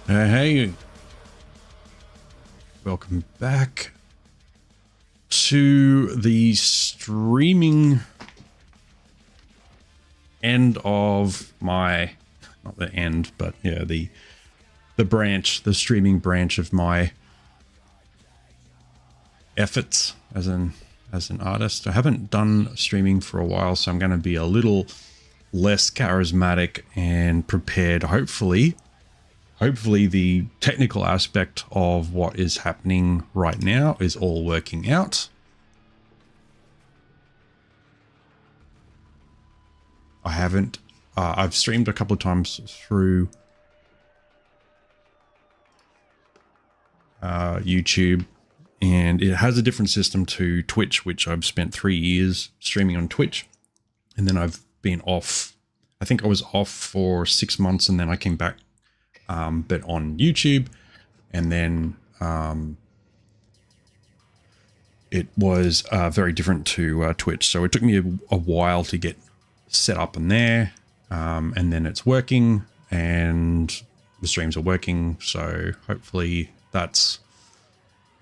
Hey, welcome back to the streaming end of my, not the end, but yeah, the branch, the streaming branch of my efforts as an artist. I haven't done streaming for a while, so I'm going to be a little less charismatic and prepared. Hopefully the technical aspect of what is happening right now is all working out. I haven't, I've streamed a couple of times through YouTube, and it has a different system to Twitch, which I've spent 3 years streaming on Twitch. And then I've been off. I think I was off for 6 months, and then I came back but on YouTube. And then it was very different to Twitch. So it took me a while to get set up in there, and then it's working and the streams are working. So hopefully that's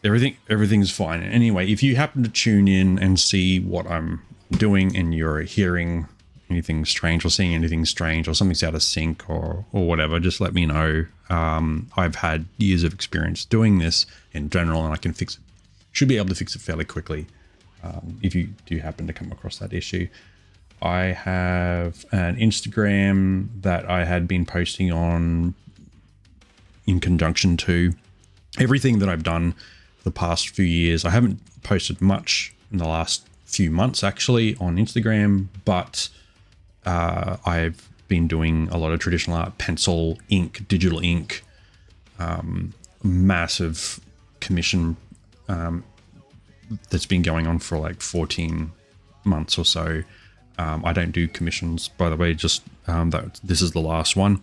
everything's fine. Anyway, if you happen to tune in and see what I'm doing and you're hearing anything strange or seeing anything strange or something's out of sync or whatever, just let me know. I've had years of experience doing this in general, and I can fix it. Should be able to fix it fairly quickly if you do happen to come across that issue. I have an Instagram that I had been posting on in conjunction to everything that I've done the past few years. I haven't posted much in the last few months actually on Instagram, but I've been doing a lot of traditional art, pencil, ink, digital ink, massive commission that's been going on for like 14 months or so. I don't do commissions, by the way, just this is the last one.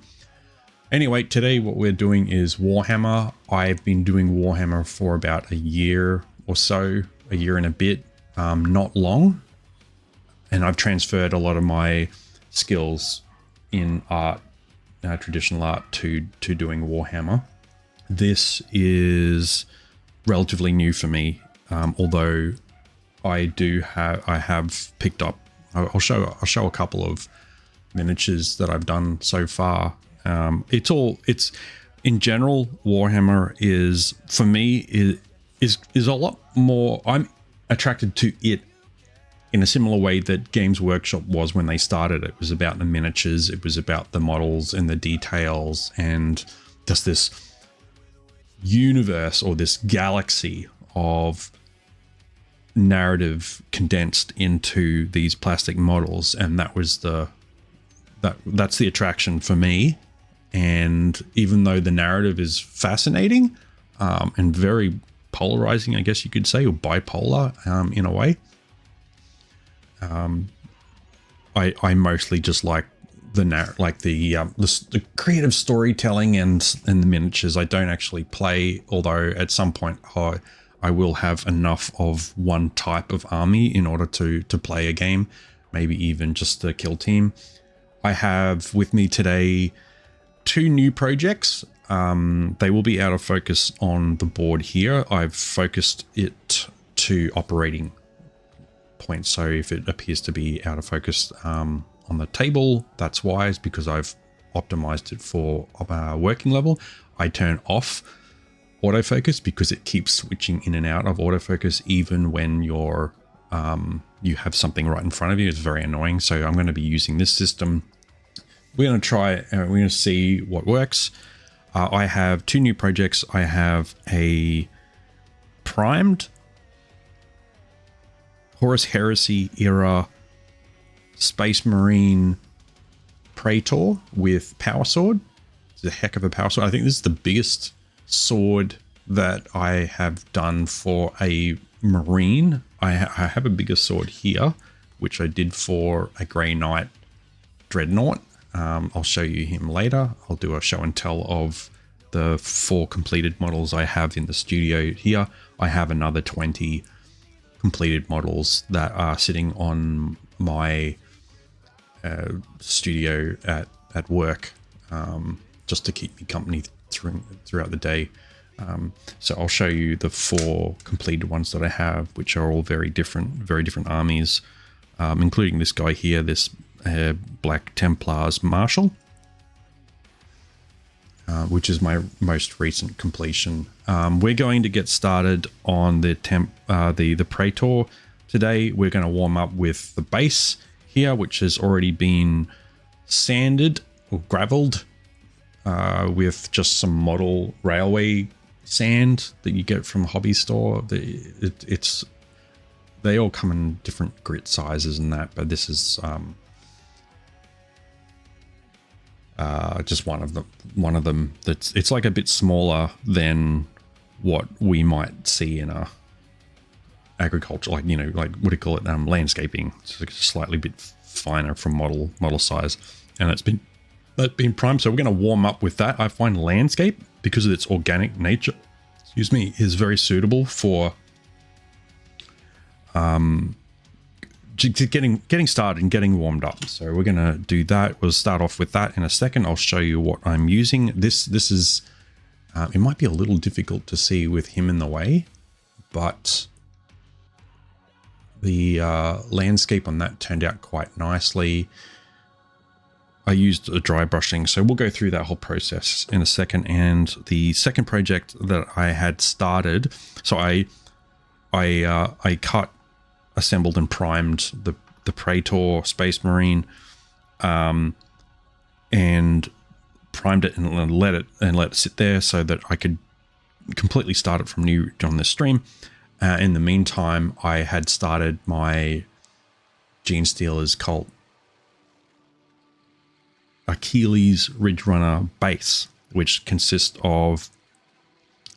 Anyway, today what we're doing is Warhammer. I've been doing Warhammer for about a year or so, a year and a bit, not long. And I've transferred a lot of my skills in art, traditional art, to doing Warhammer. This is relatively new for me, although I have picked up. I'll show a couple of miniatures that I've done so far. It's in general, Warhammer is, for me, is a lot more. I'm attracted to it in a similar way that Games Workshop was when they started. It was about the miniatures, it was about the models and the details, and just this universe or this galaxy of narrative condensed into these plastic models. And that was that's the attraction for me. And even though the narrative is fascinating and very polarizing, I guess you could say, or bipolar in a way, I mostly just like the creative storytelling and the miniatures. I don't actually play, although at some point I will have enough of one type of army in order to play a game, maybe even just a kill team. I have with me today 2 new projects. They will be out of focus on the board here. I've focused it to operating points, so if it appears to be out of focus on the table, that's why. It's because I've optimized it for working level. I turn off autofocus because it keeps switching in and out of autofocus even when you're you have something right in front of you. It's very annoying. So I'm going to be using this system. We're going to try, we're going to see what works. I have 2 new projects. I have a primed Horus Heresy era Space Marine Praetor with power sword. It's a heck of a power sword. I think this is the biggest sword that I have done for a Marine. I have a bigger sword here, which I did for a Grey Knight Dreadnaught. I'll show you him later. I'll do a show and tell of the 4 completed models I have in the studio here. I have another 20 completed models that are sitting on my studio at work, just to keep me company throughout the day. So I'll show you the 4 completed ones that I have, which are all very different armies, including this guy here, this Black Templars Marshal, which is my most recent completion. We're going to get started on the Praetor today. We're going to warm up with the base here, which has already been sanded or graveled with just some model railway sand that you get from a hobby store. They all come in different grit sizes and that, but this is just one of them. It's like a bit smaller than what we might see in a agriculture, like, like what do you call it, landscaping. It's like slightly bit finer from model size, and it's been That's been primed. So we're going to warm up with that. I find landscape, because of its organic nature, excuse me, is very suitable for getting started and getting warmed up. So we're going to do that. We'll start off with that in a second. I'll show you what I'm using. This is, it might be a little difficult to see with him in the way, but the landscape on that turned out quite nicely. I used a dry brushing, so we'll go through that whole process in a second. And the second project that I had started, so I cut, assembled and primed the Praetor Space Marine, and primed it and let it sit there so that I could completely start it from new on this stream. In the meantime, I had started my Genestealers cult Archiles Ridgerunner base, which consists of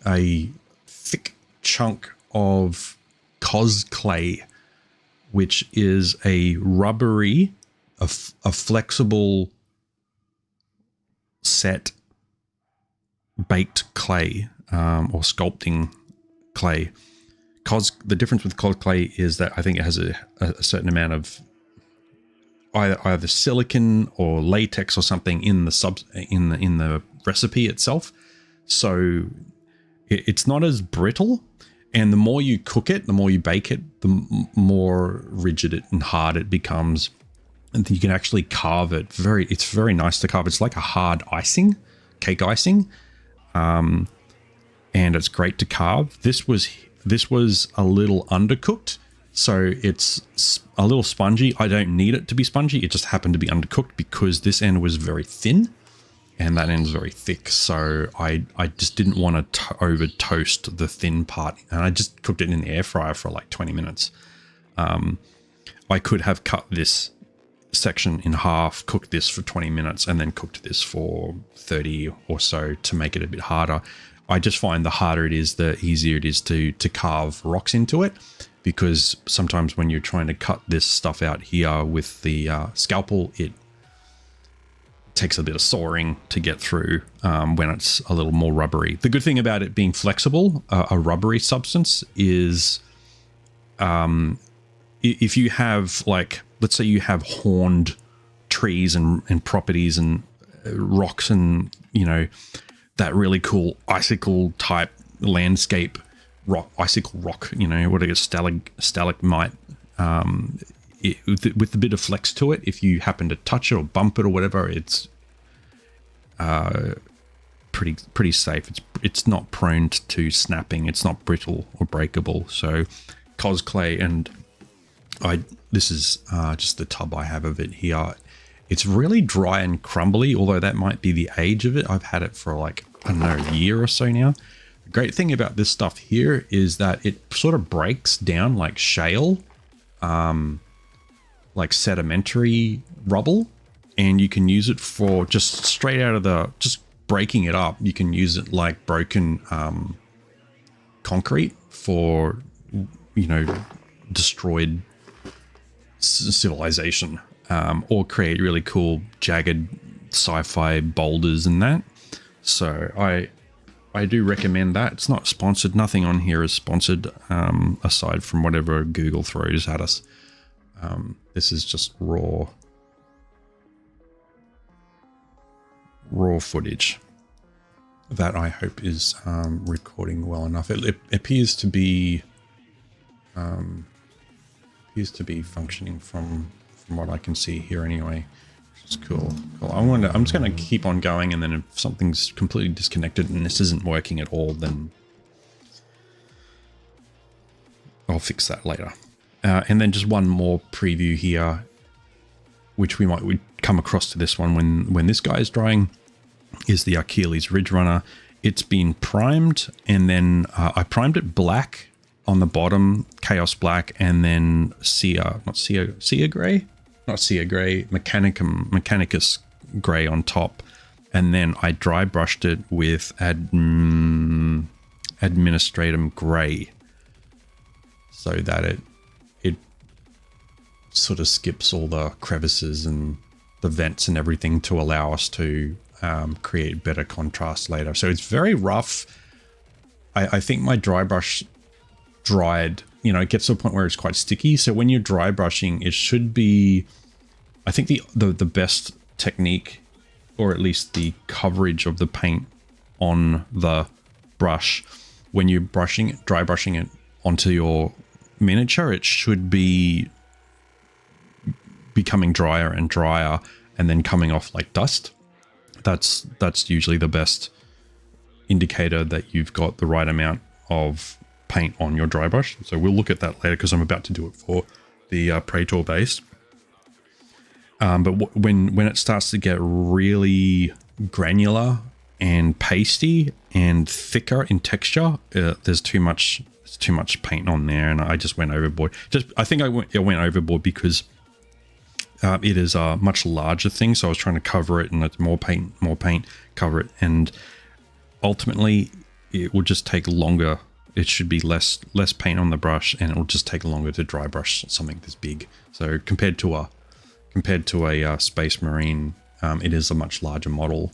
a thick chunk of cos clay, which is a rubbery, a flexible set baked clay, or sculpting clay. The difference with cos clay is that I think it has a certain amount of either silicon or latex or something in the recipe itself, so it's not as brittle. And the more you cook it, the more you bake it, the more rigid and hard it becomes. And you can actually carve it. It's very nice to carve. It's like a hard icing, cake icing, and it's great to carve. This was a little undercooked, so it's a little spongy. I don't need it to be spongy. It just happened to be undercooked because this end was very thin and that end is very thick. So I just didn't want to over toast the thin part, and I just cooked it in the air fryer for like 20 minutes. I could have cut this section in half, cooked this for 20 minutes, and then cooked this for 30 or so to make it a bit harder. I just find the harder it is, the easier it is to carve rocks into it, because sometimes when you're trying to cut this stuff out here with the scalpel, it takes a bit of sawing to get through when it's a little more rubbery. The good thing about it being flexible, a rubbery substance, is if you have, like, let's say you have horned trees and properties and rocks and, you know, that really cool icicle type landscape icicle rock, you know, what is stalagmite, with a bit of flex to it. If you happen to touch it or bump it or whatever, it's pretty safe. It's not prone to snapping. It's not brittle or breakable. So cos clay, and this is just the tub I have of it here. It's really dry and crumbly, although that might be the age of it. I've had it for like, I don't know, a year or so now. The great thing about this stuff here is that it sort of breaks down like shale, like sedimentary rubble, and you can use it for just straight out of just breaking it up. You can use it like broken concrete for, you know, destroyed civilization, or create really cool jagged sci-fi boulders and that. So I do recommend that. It's not sponsored. Nothing on here is sponsored, aside from whatever Google throws at us. This is just raw footage that I hope is recording well enough. It appears to be functioning from what I can see here anyway. Which is cool. I'm just going to keep on going, and then if something's completely disconnected and this isn't working at all, then I'll fix that later. And then just one more preview here, which we'd come across to this one when this guy is drying, is the Archiles Ridgerunner. It's been primed, and then I primed it black on the bottom, Chaos Black, and then Mechanicus Grey on top. And then I dry brushed it with Administratum Grey, so that it sort of skips all the crevices and vents and everything to allow us to create better contrast later. So it's very rough. I think my dry brush dried, you know, it gets to a point where it's quite sticky. So when you're dry brushing, it should be, I think the best technique, or at least the coverage of the paint on the brush, when you're dry brushing it onto your miniature, it should be becoming drier and drier and then coming off like dust. That's usually the best indicator that you've got the right amount of paint on your dry brush. So we'll look at that later because I'm about to do it for the Praetor base. But when it starts to get really granular and pasty and thicker in texture, there's too much paint on there, and I just went overboard. I think I went overboard because it is a much larger thing, so I was trying to cover it, and it's more paint, cover it, and ultimately it will just take longer. It should be less paint on the brush, and it will just take longer to dry brush something this big. So compared to a Space Marine, it is a much larger model.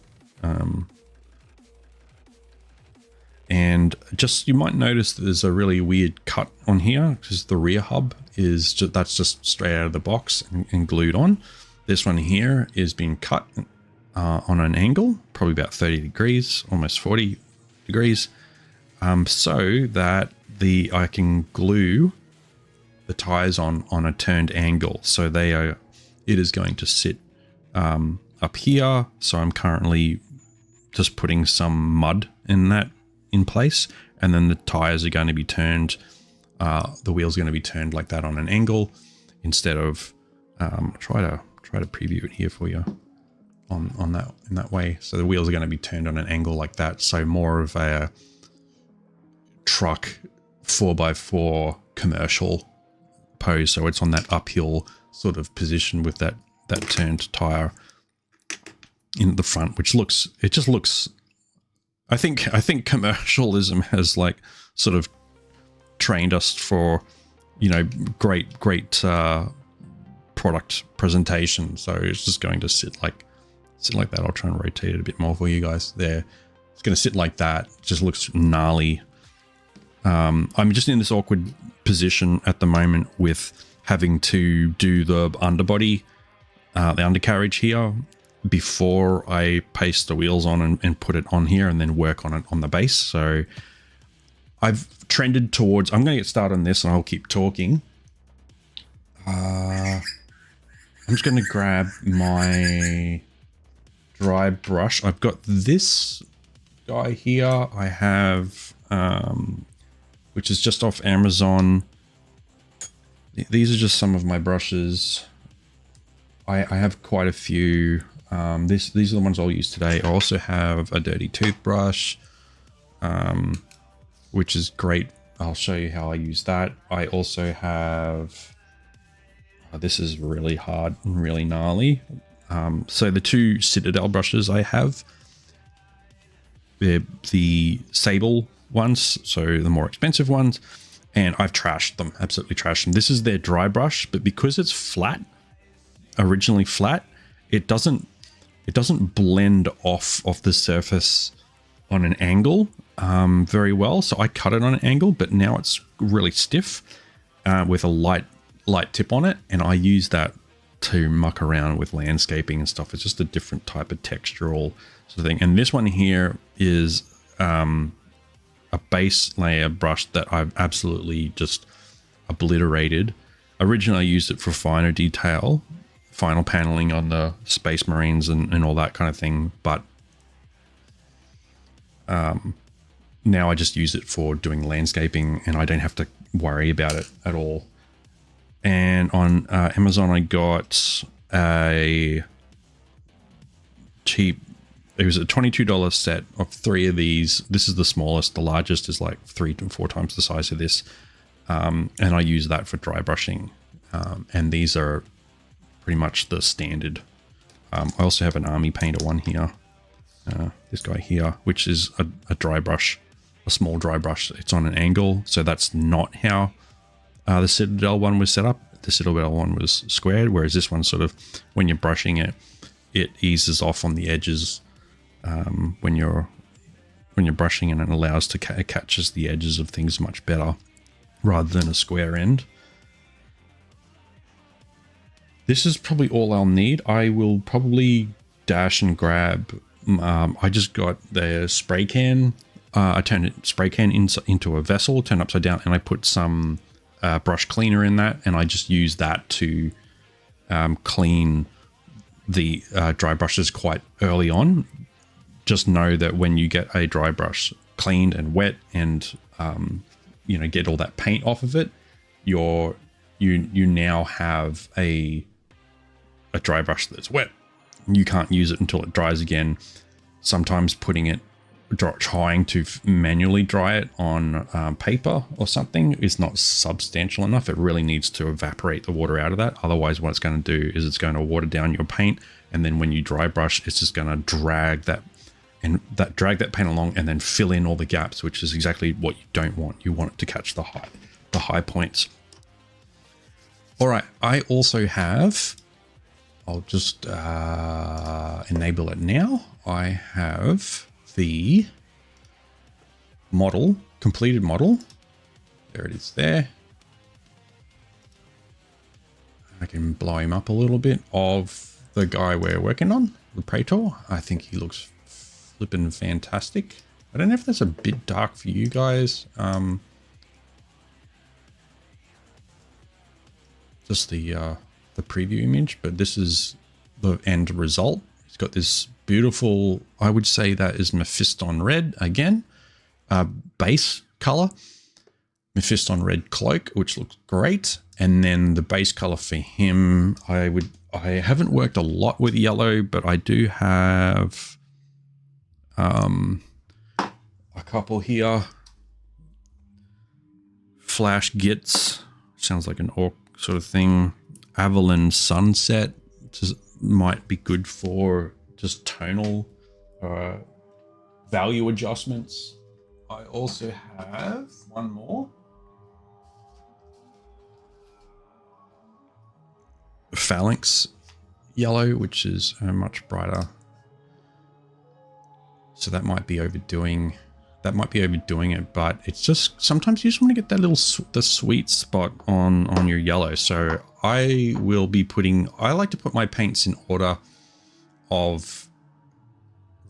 And just, you might notice that there's a really weird cut on here because the rear hub is that's just straight out of the box and glued on. This one here is being cut on an angle, probably about 30 degrees, almost 40 degrees, so that I can glue the tires on a turned angle. So it is going to sit up here. So I'm currently just putting some mud in place, and then the tires are going to be turned, the wheel's going to be turned like that on an angle instead of try to preview it here for you on that in that way. So the wheels are going to be turned on an angle like that, so more of a truck 4x4 commercial pose. So it's on that uphill sort of position with that turned tire in the front, which just looks. I think commercialism has like sort of trained us for, you know, great product presentation. So it's just going to sit like that. I'll try and rotate it a bit more for you guys there. It's going to sit like that. It just looks gnarly. I'm just in this awkward position at the moment with having to do the underbody, the undercarriage here, before I paste the wheels on and put it on here and then work on it on the base. So I've trended towards, I'm going to get started on this and I'll keep talking. I'm just going to grab my dry brush. I've got this guy here. I have, which is just off Amazon. These are just some of my brushes. I have quite a few. These are the ones I'll use today. I also have a dirty toothbrush, which is great. I'll show you how I use that. I also have, this is really hard and really gnarly. So the two Citadel brushes I have, they're the Sable ones, so the more expensive ones, and I've trashed them, absolutely trashed them. This is their dry brush, but because it's flat, originally flat, it doesn't blend off the surface on an angle very well. So I cut it on an angle, but now it's really stiff with a light tip on it, and I use that to muck around with landscaping and stuff. It's just a different type of textural sort of thing. And this one here is a base layer brush that I've absolutely just obliterated. Originally I used it for finer detail, final paneling on the Space Marines and all that kind of thing, but now I just use it for doing landscaping and I don't have to worry about it at all. And on Amazon I got a cheap, it was a $22 set of 3 of these. This is the smallest. The largest is like 3 to 4 times the size of this, and I use that for dry brushing, and these are pretty much the standard. I also have an army painter one here, this guy here, which is a dry brush, a small dry brush. It's on an angle, so that's not how the Citadel one was set up. The Citadel one was squared, whereas this one sort of, when you're brushing it, it eases off on the edges when you're brushing, and it allows it catches the edges of things much better rather than a square end. This is probably all I'll need. I will probably dash and grab. I just got the spray can. I turned spray can into a vessel, turned upside down, and I put some brush cleaner in that, and I just use that to clean the dry brushes quite early on. Just know that when you get a dry brush cleaned and wet, and get all that paint off of it, you now have a dry brush that's wet. You can't use it until it dries again. Sometimes trying to manually dry it on paper or something is not substantial enough. It really needs to evaporate the water out of that. Otherwise, what it's going to do is it's going to water down your paint, and then when you dry brush, it's just going to drag that paint along and then fill in all the gaps, which is exactly what you don't want. You want it to catch the high points. All right, I also have. I'll just enable it now. I have the completed model. There it is there. I can blow him up a little bit of the guy we're working on, the Praetor. I think he looks flipping fantastic. I don't know if that's a bit dark for you guys. Just the preview image, but this is the end result. It's got this beautiful, I would say that is Mephiston red again, base color, Mephiston red cloak, which looks great. And then the base color for him, I haven't worked a lot with yellow, but I do have a couple here. Flash Gits, sounds like an orc sort of thing. Avalon Sunset might be good for just tonal value adjustments. I also have one more. Phalanx Yellow, which is much brighter. So that might be overdoing it, but it's just sometimes you just want to get that the sweet spot on your yellow. So I like to put my paints in order of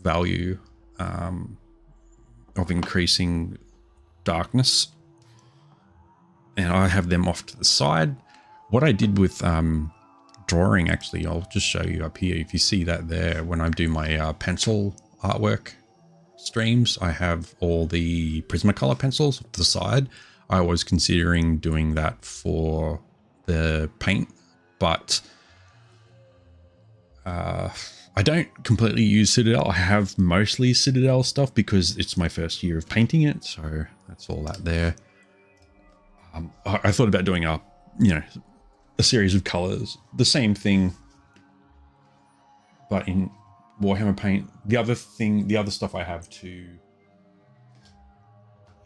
value, of increasing darkness, and I have them off to the side. What I did with drawing, actually, I'll just show you up here. If you see that there, when I do my pencil artwork streams, I have all the Prismacolor pencils to the side. I was considering doing that for the paint, but I don't completely use Citadel. I have mostly Citadel stuff because it's my first year of painting it, so that's all that there. I thought about doing a series of colors, the same thing, but in Warhammer paint. The other stuff I have too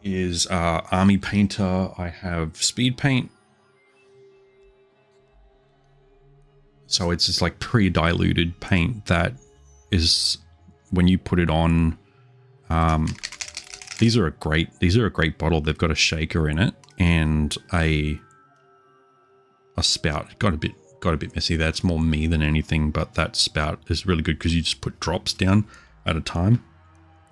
is Army Painter. I have Speed Paint. So it's just like pre-diluted paint that is, when you put it on, these are a great bottle. They've got a shaker in it and a spout. Got a bit messy there. It's more me than anything, but that spout is really good because you just put drops down at a time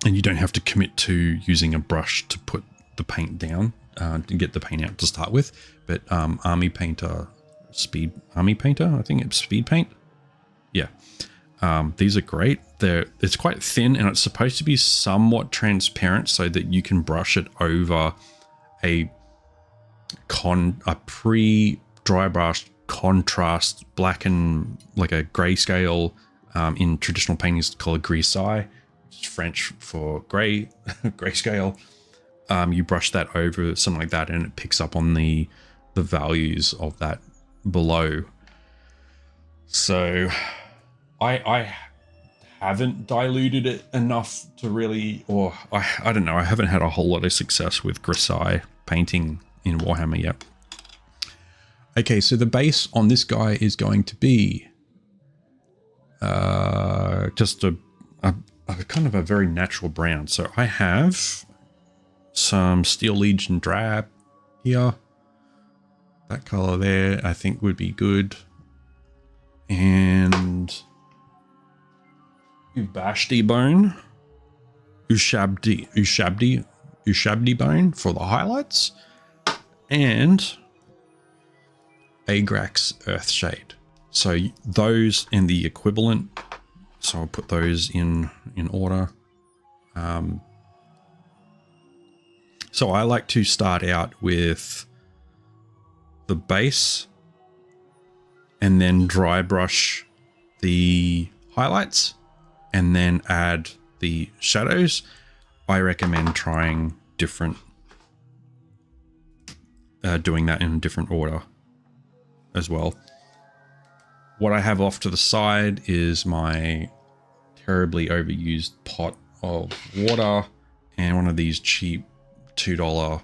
and you don't have to commit to using a brush to put the paint down to get the paint out to start with. But Army Painter, I think it's Speed Paint. Yeah. These are great. It's quite thin and it's supposed to be somewhat transparent so that you can brush it over a pre-dry brush contrast black and like a grayscale. In traditional painting is called grisaille, which is French for grayscale. You brush that over something like that and it picks up on the values of that below. So I haven't diluted it enough to really, or I don't know, I haven't had a whole lot of success with grisaille painting in Warhammer yet. Okay, so the base on this guy is going to be just a kind of a very natural brown. So I have some Steel Legion drab here. That color there I think would be good. And Ubashti bone. Ushabdi bone for the highlights. And Agrax Earthshade. So those in the equivalent. So I'll put those in order. So I like to start out with the base and then dry brush the highlights and then add the shadows. I recommend trying different, doing that in a different order as well. What I have off to the side is my terribly overused pot of water and one of these cheap $2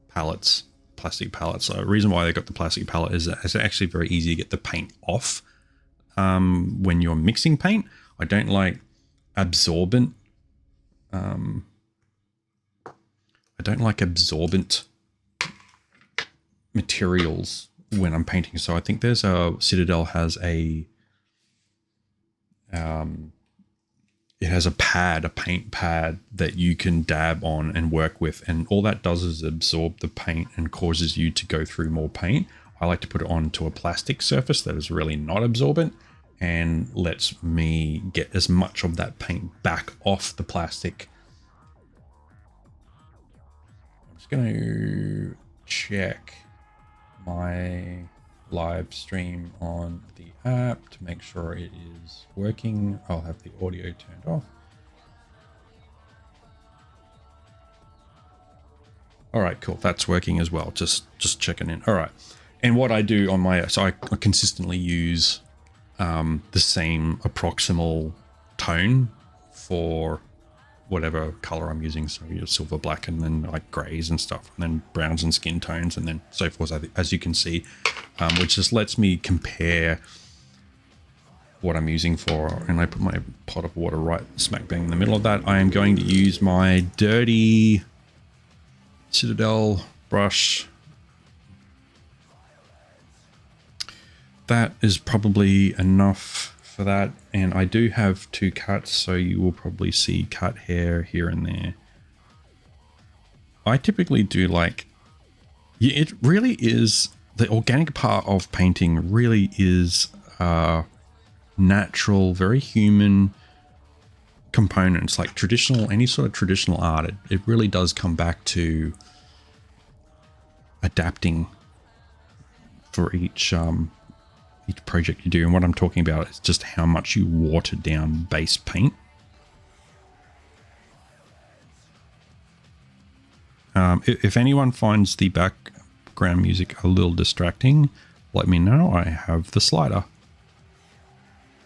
pallets, plastic pallets. So the reason why they got the plastic pallet is that it's actually very easy to get the paint off when you're mixing paint. I don't like absorbent materials when I'm painting. So I think there's a Citadel has a it has a paint pad that you can dab on and work with, and all that does is absorb the paint and causes you to go through more paint. I like to put it onto a plastic surface that is really not absorbent and lets me get as much of that paint back off the plastic. I'm just going to check my live stream on the app to make sure it is working. I'll have the audio turned off. All right, cool. That's working as well. Just checking in. All right. And what I do on my, so I consistently use the same approximal tone for whatever color I'm using. So you know, silver, black, and then like grays and stuff, and then browns and skin tones, and then so forth, as you can see, which just lets me compare what I'm using for. And I put my pot of water right smack bang in the middle of that. I am going to use my dirty Citadel brush. That is probably enough for that, and I do have 2 cuts, so you will probably see cut hair here and there. I typically do like, yeah, it really is, the organic part of painting really is natural, very human components, like traditional, any sort of traditional art. It really does come back to adapting for each project you do. And what I'm talking about is just how much you water down base paint. If anyone finds the background music a little distracting, let me know. I have the slider.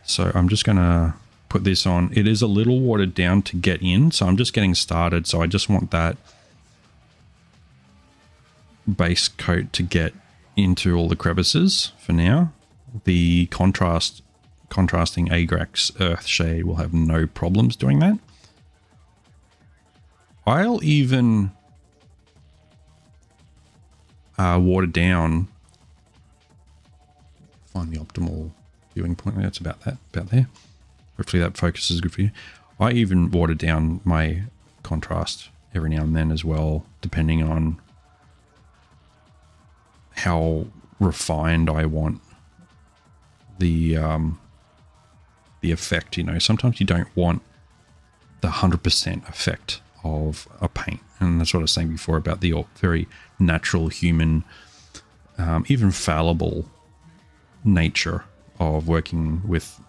So I'm just going to put this on. It is a little watered down to get in, so I'm just getting started. So I just want that base coat to get into all the crevices for now. The contrasting Agrax Earthshade will have no problems doing that. I'll even water down. Find the optimal viewing point. That's about there. Hopefully that focus is good for you. I even water down my contrast every now and then as well, depending on how refined I want the effect. You know, sometimes you don't want the 100% effect of a paint, and that's what I was saying before about the very natural human, even fallible nature of working with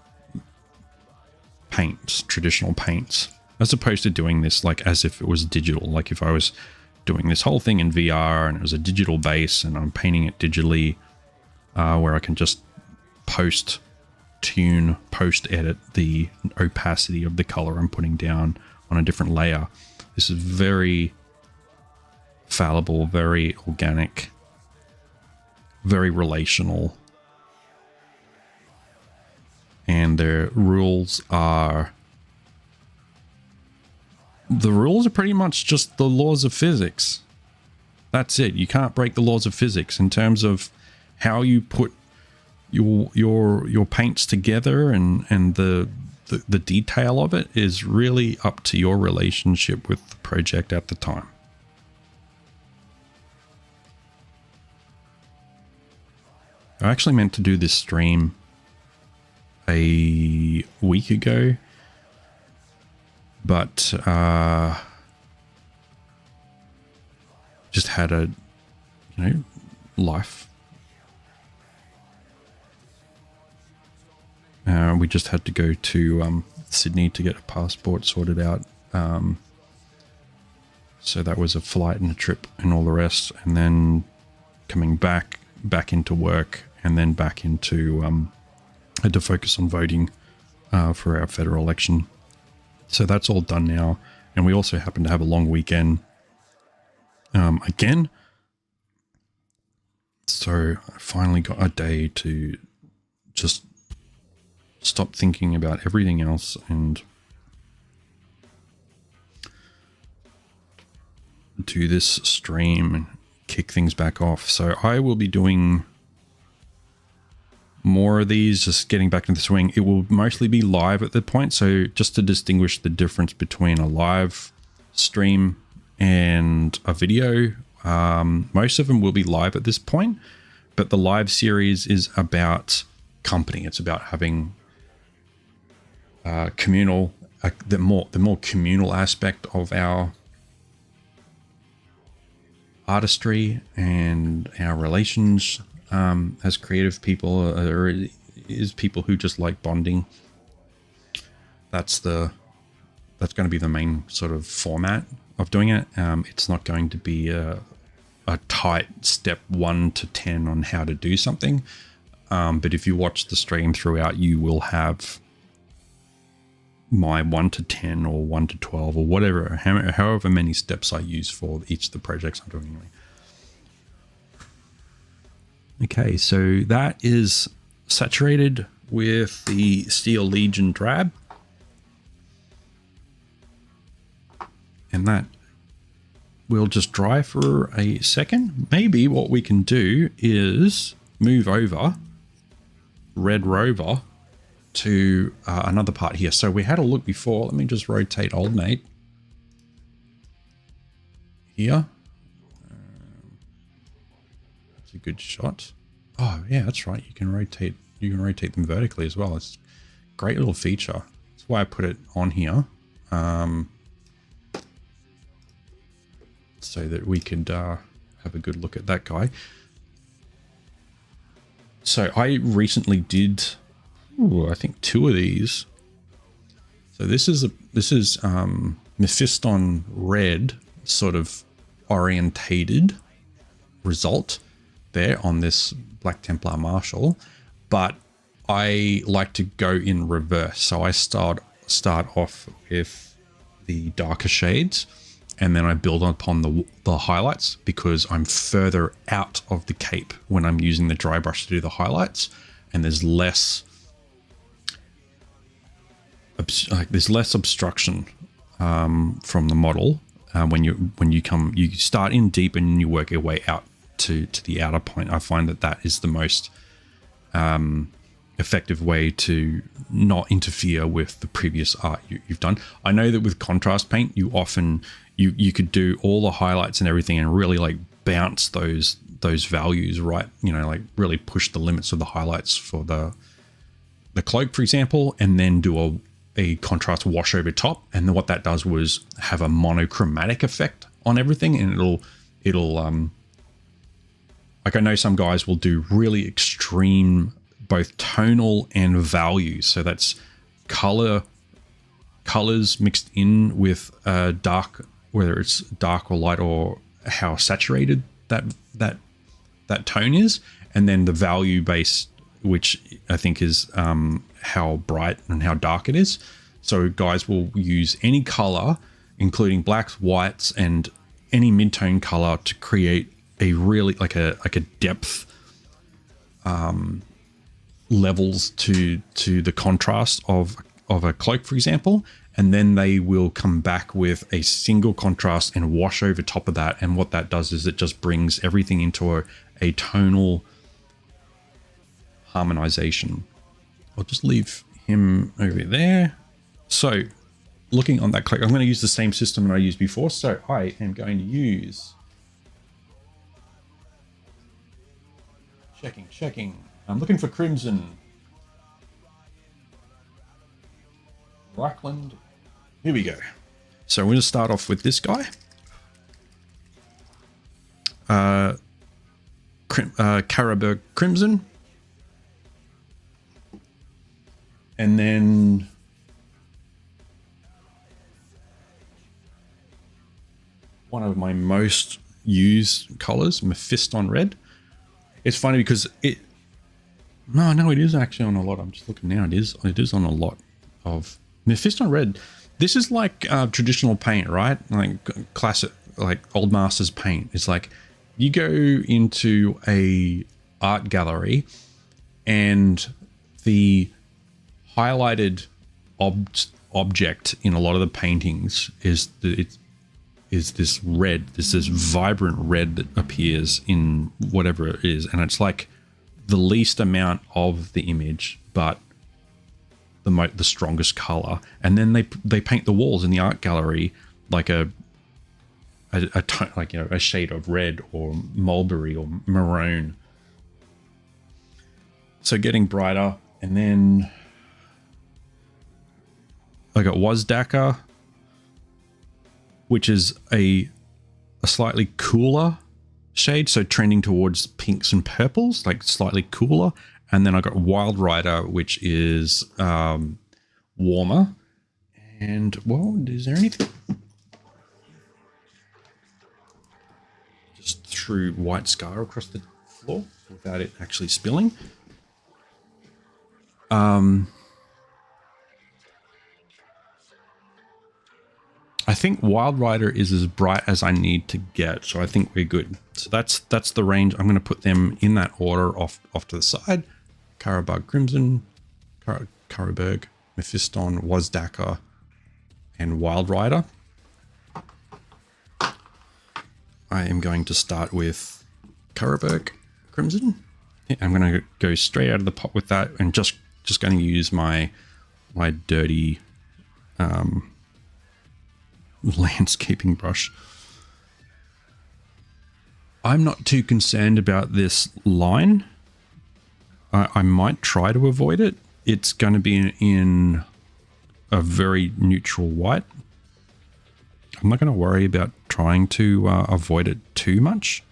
paints, traditional paints, as opposed to doing this like as if it was digital. Like if I was doing this whole thing in VR and it was a digital base and I'm painting it digitally, where I can just post-tune, post-edit the opacity of the color I'm putting down on a different layer. This is very fallible, very organic, very relational and the rules are pretty much just the laws of physics. That's it. You can't break the laws of physics in terms of how you put your paints together, and the detail of it is really up to your relationship with the project at the time. I actually meant to do this stream a week ago, but just had a, life. We just had to go to Sydney to get a passport sorted out. So that was a flight and a trip and all the rest, and then coming back into work, and then back into had to focus on voting for our federal election. So that's all done now, and we also happen to have a long weekend again. So I finally got a day to just stop thinking about everything else and do this stream and kick things back off. So I will be doing more of these, just getting back into the swing. It will mostly be live at the point. So just to distinguish the difference between a live stream and a video, most of them will be live at this point, but the live series is about company. It's about having communal, the more communal aspect of our artistry and our relations as creative people, is people who just like bonding. That's going to be the main sort of format of doing it. It's not going to be a tight step 1 to 10 on how to do something. But if you watch the stream throughout, you will have my 1 to 10 or 1 to 12 or whatever, however many steps I use for each of the projects I'm doing anyway. Okay, so that is saturated with the Steel Legion drab. And that will just dry for a second. Maybe what we can do is move over Red Rover to another part here. So we had a look before. Let me just rotate old mate here. That's a good shot. Oh yeah, that's right. You can rotate them vertically as well. It's a great little feature. That's why I put it on here. So that we could have a good look at that guy. So I recently did, I think 2 of these. So this is Mephiston red sort of orientated result there on this Black Templar Marshal, but I like to go in reverse. So I start off with the darker shades, and then I build upon the highlights, because I'm further out of the cape when I'm using the dry brush to do the highlights, and there's less obstruction from the model when you start in deep and you work your way out to the outer point. I find that is the most effective way to not interfere with the previous art you've done. I know that with contrast paint, you often you could do all the highlights and everything and really like bounce those values, right? Like really push the limits of the highlights for the cloak, for example, and then do a contrast wash over top. And then what that does was have a monochromatic effect on everything, and it'll like, I know some guys will do really extreme both tonal and value. So that's colors mixed in with dark, whether it's dark or light, or how saturated that tone is, and then the value base, which I think is how bright and how dark it is. So guys will use any color, including blacks, whites, and any mid-tone color to create a really like a depth levels to the contrast of a cloak, for example, and then they will come back with a single contrast and wash over top of that. And what that does is it just brings everything into a tonal harmonization. I'll just leave him over there. So looking on that cloak, I'm going to use the same system that I used before. So I am going to use checking. I'm looking for Crimson. Rockland. Here we go. So we're going to start off with this guy. Carroburg Crimson. And then one of my most used colors, Mephiston Red. It's funny because it is actually on a lot. I'm just looking now. It is on a lot of Mephiston Red. This is like traditional paint, right? Like classic, like old masters paint. It's like you go into a art gallery and the highlighted object in a lot of the paintings is this red, this vibrant red that appears in whatever it is, and it's like the least amount of the image, but the strongest color. And then they paint the walls in the art gallery like a shade of red or mulberry or maroon. So getting brighter, and then I got Wazdaka, which is a slightly cooler shade, so trending towards pinks and purples, like slightly cooler. And then I got Wild Rider, which is warmer. And, well, is there anything? Just threw White Scar across the floor without it actually spilling. I think Wild Rider is as bright as I need to get, so I think we're good. So that's the range. I'm going to put them in that order off to the side. Carroburg Crimson, Carroburg, Mephiston, Wazdaka, and Wild Rider. I am going to start with Carroburg Crimson. Yeah, I'm going to go straight out of the pot with that, and just going to use my dirty landscaping brush. I'm not too concerned about this line. I might try to avoid it. It's going to be in a very neutral white. I'm not going to worry about trying to avoid it too much,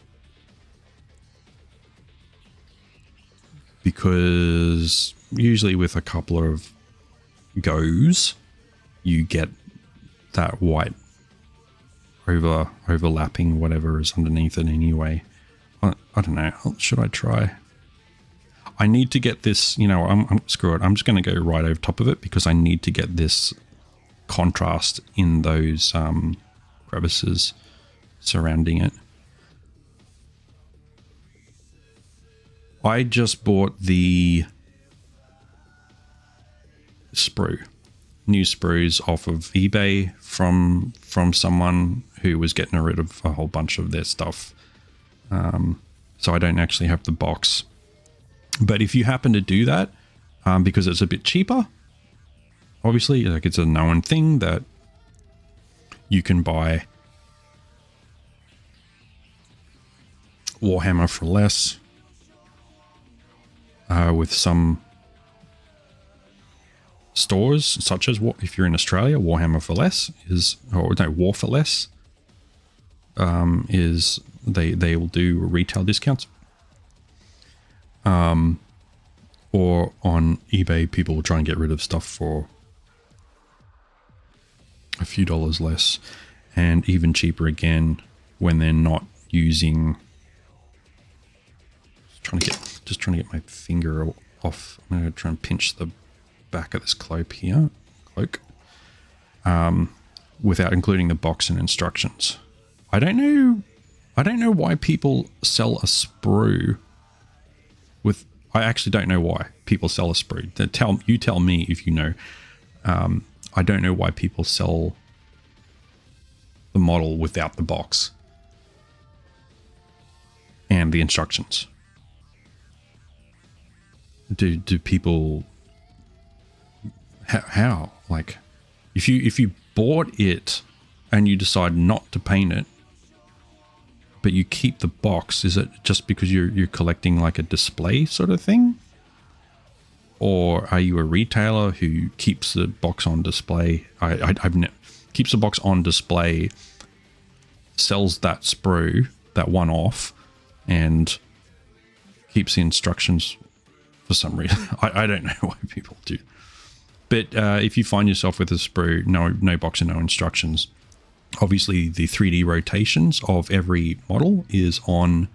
because usually with a couple of goes, you get that white overlapping whatever is underneath it anyway. I don't know. Should I try? I need to get this, screw it. I'm just going to go right over top of it because I need to get this contrast in those crevices surrounding it. I just bought the sprue. New sprues off of eBay from someone who was getting rid of a whole bunch of their stuff. So I don't actually have the box. But if you happen to do that, because it's a bit cheaper, obviously, like it's a known thing that you can buy Warhammer for less with some stores, such as if you're in Australia, Warhammer for less War for less is they will do retail discounts. Or on eBay, people will try and get rid of stuff for a few dollars less, and even cheaper again when they're not using. Just trying to get my finger off. I'm going to try and pinch the back of this cloak here, without including the box and instructions. I don't know why people sell a sprue with. I actually don't know why people sell a sprue. You tell me if you know. I don't know why people sell the model without the box and the instructions. Do people... How? Like, if you bought it and you decide not to paint it, but you keep the box, is it just because you're collecting like a display sort of thing? Or are you a retailer who keeps the box on display? Keeps the box on display, sells that sprue, that one off, and keeps the instructions for some reason. I don't know why people do. But if you find yourself with a sprue, no box and no instructions, obviously the 3D rotations of every model is on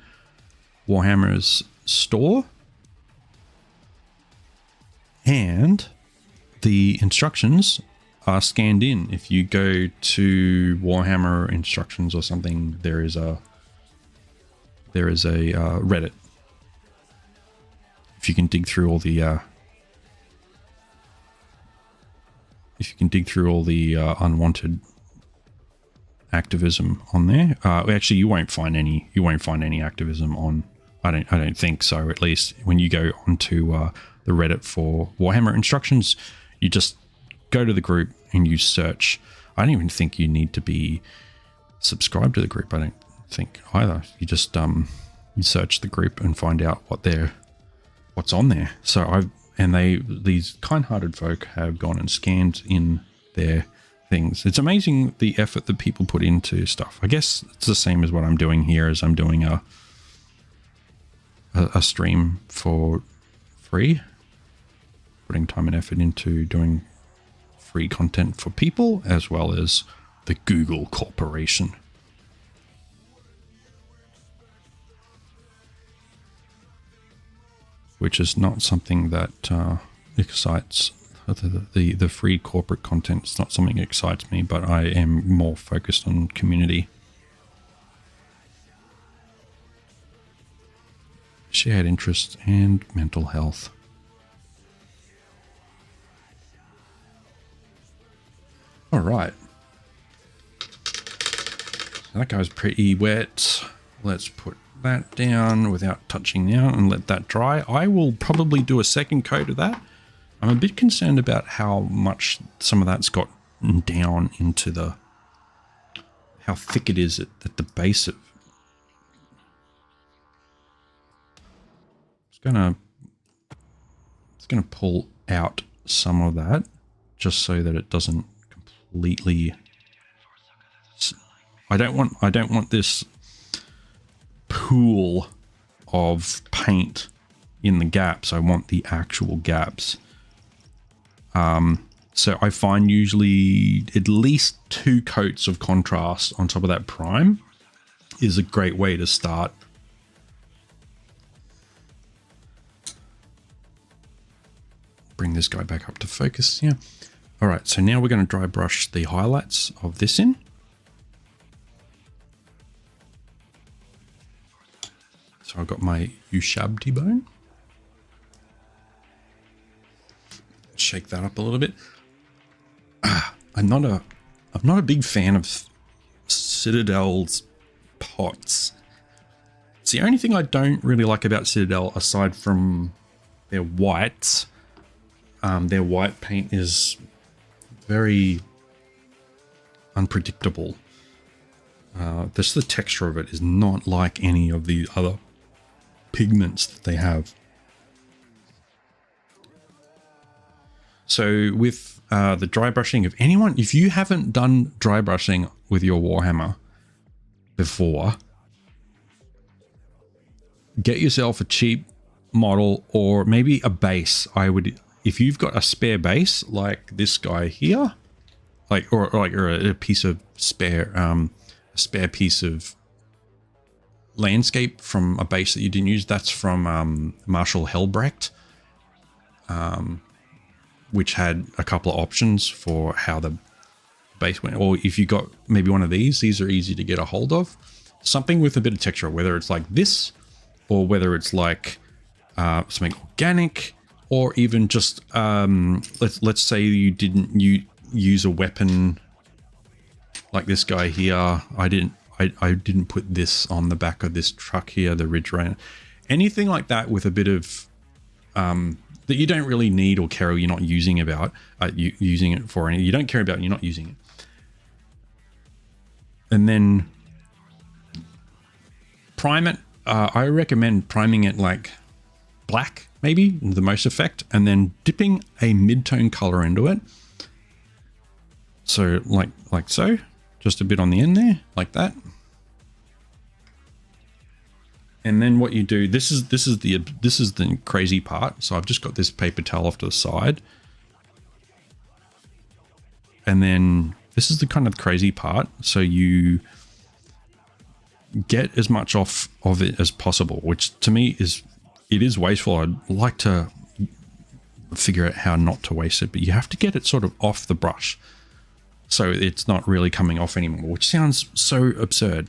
Warhammer's store, and the instructions are scanned in. If you go to Warhammer instructions or something, there is a Reddit. If you can dig through all the unwanted activism on there, actually you won't find any activism on. I don't think so. At least when you go onto the Reddit for Warhammer instructions, you just go to the group and you search. I don't even think you need to be subscribed to the group. I don't think either. You just you search the group and find out what's on there. So these kind-hearted folk have gone and scanned in their things. It's amazing the effort that people put into stuff. I guess it's the same as what I'm doing here, as I'm doing a stream for free, putting time and effort into doing free content for people, as well as the Google Corporation. Which is not something that excites the free corporate content. It's not something that excites me, but I am more focused on community. Shared interest and mental health. All right. That guy's pretty wet. Let's put that down without touching down and let that dry. I will probably do a second coat of that. I'm a bit concerned about how much some of that's got down into how thick it is at the base of. It's gonna pull out some of that just so that it doesn't completely. I don't want this pool of paint in the gaps. I want the actual gaps. So I find usually at least 2 coats of contrast on top of that prime is a great way to start. Bring this guy back up to focus here. All right, so now we're going to dry brush the highlights of this in. So I've got my Ushabti bone. Shake that up a little bit. I'm not a big fan of Citadel's pots. It's the only thing I don't really like about Citadel, aside from their whites. Their white paint is very unpredictable. Just the texture of it is not like any of the other pigments that they have. So with the dry brushing, if you haven't done dry brushing with your Warhammer before, get yourself a cheap model or maybe a base. If you've got a spare base like this guy here, or a piece of spare, a spare piece of landscape from a base that you didn't use. That's from Marshal Helbrecht, which had a couple of options for how the base went. Or if you got maybe one of these are easy to get a hold of. Something with a bit of texture, whether it's like this or whether it's like something organic, or even just let's say you didn't use a weapon like this guy here. I didn't put this on the back of this truck here, the Ridgerunner. Anything like that with a bit of that you don't really need or care, or you're not using about using it for any. You don't care about it, you're not using it. And then prime it. I recommend priming it like black, maybe the most effect, and then dipping a mid-tone color into it. So like so, just a bit on the end there, like that. And then what you do, this is the crazy part. So I've just got this paper towel off to the side. And then this is the kind of crazy part. So you get as much off of it as possible, which to me is wasteful. I'd like to figure out how not to waste it, but you have to get it sort of off the brush, so it's not really coming off anymore, which sounds so absurd.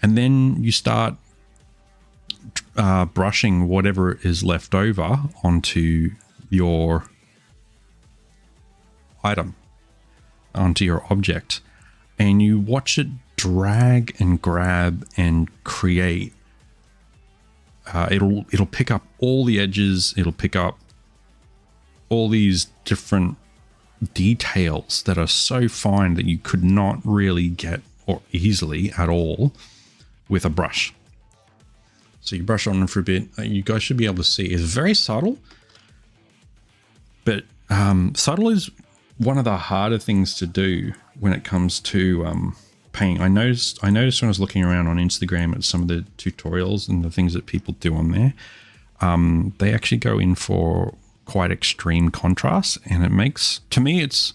And then you start brushing whatever is left over onto your item, onto your object, and you watch it drag and grab and create. It'll pick up all the edges. It'll pick up all these different details that are so fine that you could not really get or easily at all with a brush. So you brush on them for a bit. You guys should be able to see it's very subtle, but subtle is one of the harder things to do when it comes to paint. I noticed when I was looking around on Instagram at some of the tutorials and the things that people do on there, they actually go in for quite extreme contrast, and it makes, to me, it's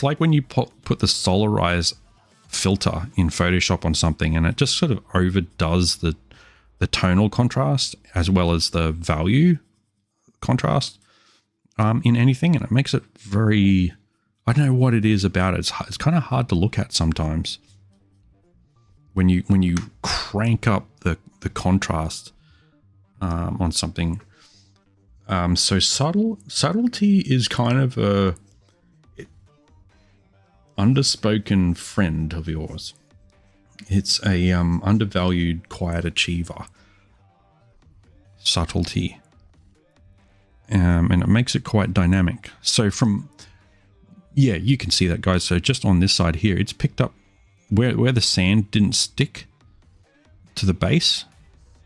like when you put the solarize filter in Photoshop on something, and it just sort of overdoes the tonal contrast as well as the value contrast in anything, and it makes it very, I don't know what it is about it. It's kind of hard to look at sometimes when you crank up the contrast on something. So subtlety is kind of a underspoken friend of yours. It's a undervalued quiet achiever. Subtlety. And it makes it quite dynamic. So yeah, you can see that, guys. So just on this side here, it's picked up where the sand didn't stick to the base,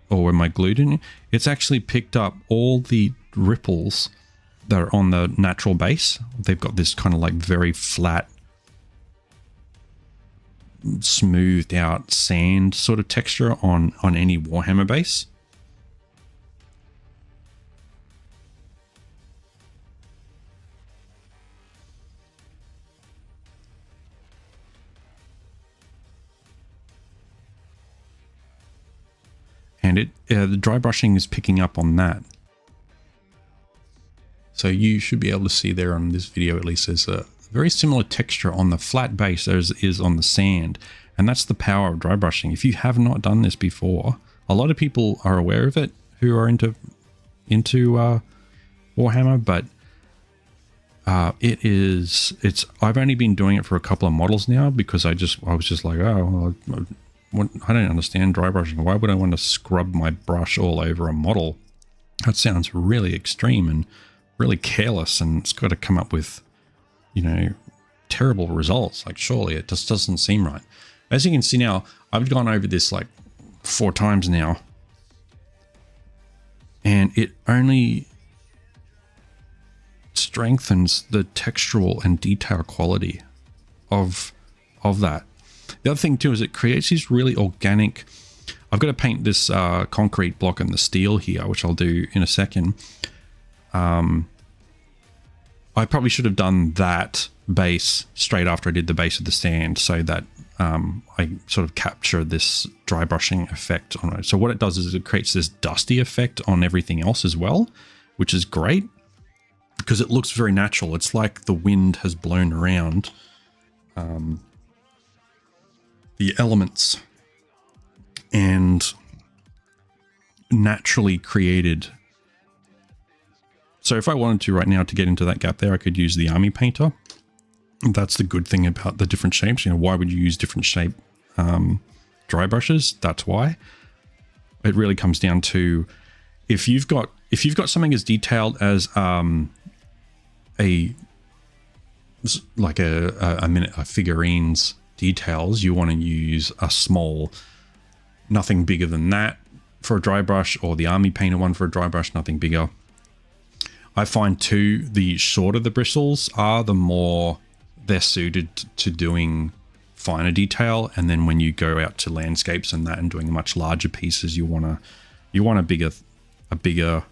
or where my glue didn't. It's actually picked up all the ripples that are on the natural base. They've got this kind of like very flat, smoothed out sand sort of texture on any Warhammer base. And the dry brushing is picking up on that. So you should be able to see there on this video, at least, there's a very similar texture on the flat base as is on the sand. And that's the power of dry brushing. If you have not done this before, a lot of people are aware of it who are into Warhammer, but I've only been doing it for a couple of models now, because I was just like, oh, well, I don't understand dry brushing. Why would I want to scrub my brush all over a model? That sounds really extreme and really careless, and it's got to come up with, terrible results. Like, surely it just doesn't seem right. As you can see now, I've gone over this like 4 times now, and it only strengthens the textural and detail quality of that. The other thing too is it creates these really organic. I've got to paint this concrete block and the steel here, which I'll do in a second. I probably should have done that base straight after I did the base of the sand, so that I sort of capture this dry brushing effect on it. So what it does is it creates this dusty effect on everything else as well, which is great because it looks very natural. It's like the wind has blown around the elements, and naturally created. So if I wanted to right now to get into that gap there, I could use the army painter. That's the good thing about the different shapes. You know, why would you use different shape dry brushes? That's why. It really comes down to if you've got something as detailed as a figurine's details, you want to use a small, nothing bigger than that for a dry brush, or the army painter one for a dry brush, nothing bigger. I find too, the shorter the bristles are, the more they're suited to doing finer detail. And then when you go out to landscapes and that and doing much larger pieces, you want a bigger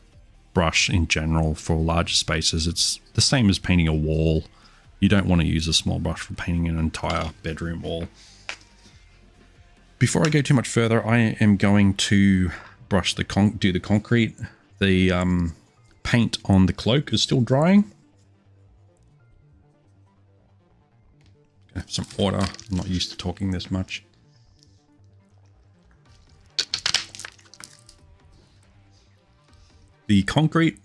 brush in general for larger spaces. It's the same as painting a wall. You don't want to use a small brush for painting an entire bedroom wall. Before I go too much further, I am going to brush do the concrete. The paint on the cloak is still drying. Gonna have some water. I'm not used to talking this much. The concrete,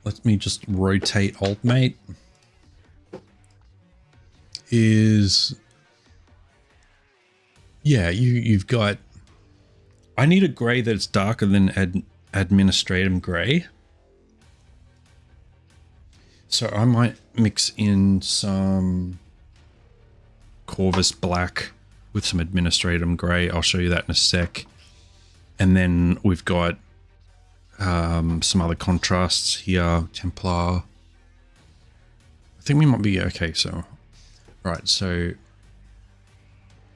let me just rotate Alt Mate, is, yeah, you've got, I need a gray that's darker than Administratum Gray. So I might mix in some Corvus Black with some Administratum Gray. I'll show you that in a sec. And then we've got some other contrasts here. Templar. I think we might be okay. So, right. So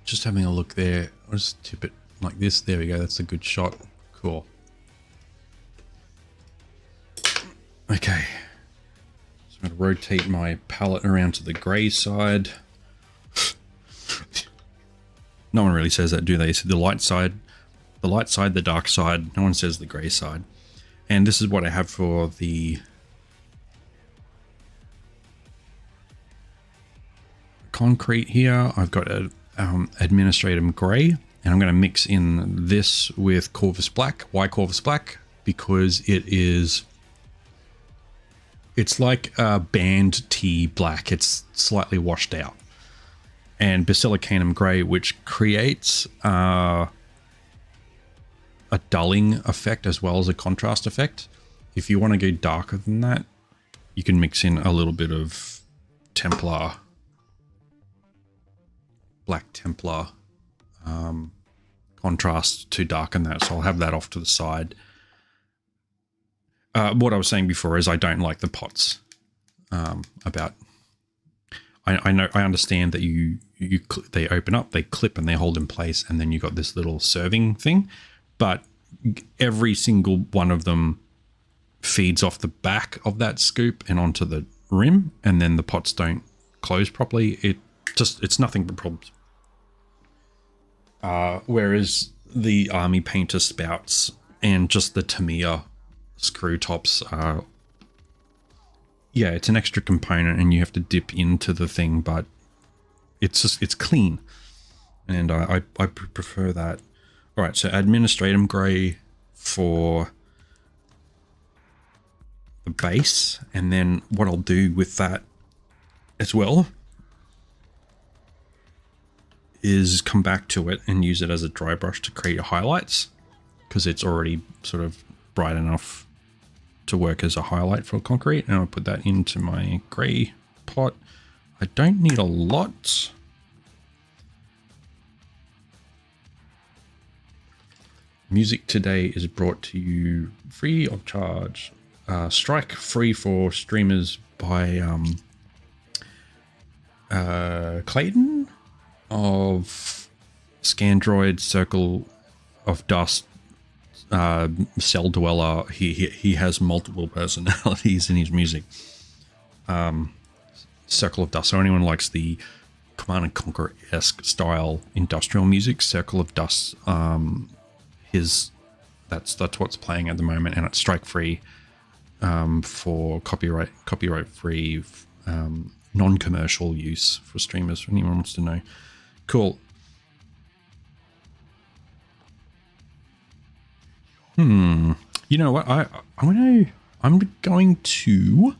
just having a look there. I'll just tip it like this. There we go. That's a good shot. Cool. Okay. So I'm going to rotate my palette around to the gray side. No one really says that, do they? So the light side, the dark side. No one says the gray side. And this is what I have for the concrete here. I've got a Administratum Gray, and I'm going to mix in this with Corvus Black. Why Corvus Black? Because it's like a band tea black. It's slightly washed out. And Basilicanum Grey, which creates a dulling effect as well as a contrast effect. If you want to go darker than that, you can mix in a little bit of Templar, Black Templar contrast to darken that. So I'll have that off to the side. What I was saying before is I don't like the pots. I understand that they open up, they clip, and they hold in place, and then you got this little serving thing. But every single one of them feeds off the back of that scoop and onto the rim, and then the pots don't close properly. It's nothing but problems. Whereas the army painter spouts and just the Tamiya screw tops are, yeah, it's an extra component and you have to dip into the thing, but it's clean, and I prefer that. All right, so Administratum Gray for the base, and then what I'll do with that as well is come back to it and use it as a dry brush to create highlights, because it's already sort of bright enough to work as a highlight for concrete. And I'll put that into my gray pot. I don't need a lot. Music today is brought to you free of charge. Strike free for streamers by Clayton of Scandroid, Circle of Dust, Cell Dweller. He has multiple personalities in his music. Circle of Dust. So anyone likes the Command and Conquer-esque style industrial music, Circle of Dust, that's what's playing at the moment, and it's strike free for copyright free non-commercial use for streamers, if anyone wants to know. Cool. You know what? I'm going to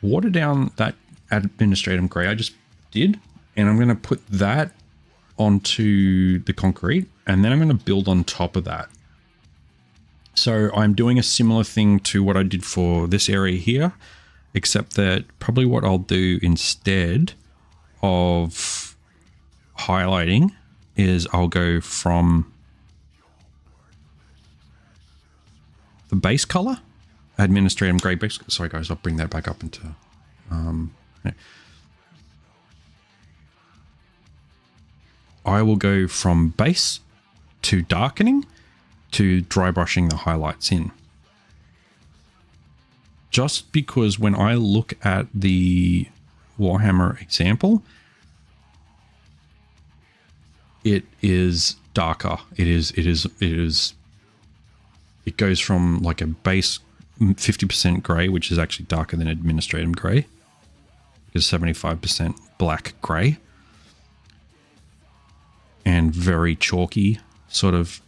water down that administratum grey I just did, and I'm going to put that onto the concrete, and then I'm going to build on top of that. So I'm doing a similar thing to what I did for this area here, except that probably what I'll do instead of highlighting is I'll go from the base color, administratum grey base. Sorry guys, I'll bring that back up into I will go from base to darkening to dry brushing the highlights in. Just because when I look at the Warhammer example, it is darker. It goes from like a base 50% grey, which is actually darker than administratum grey, is 75% black grey, and very chalky, sort of.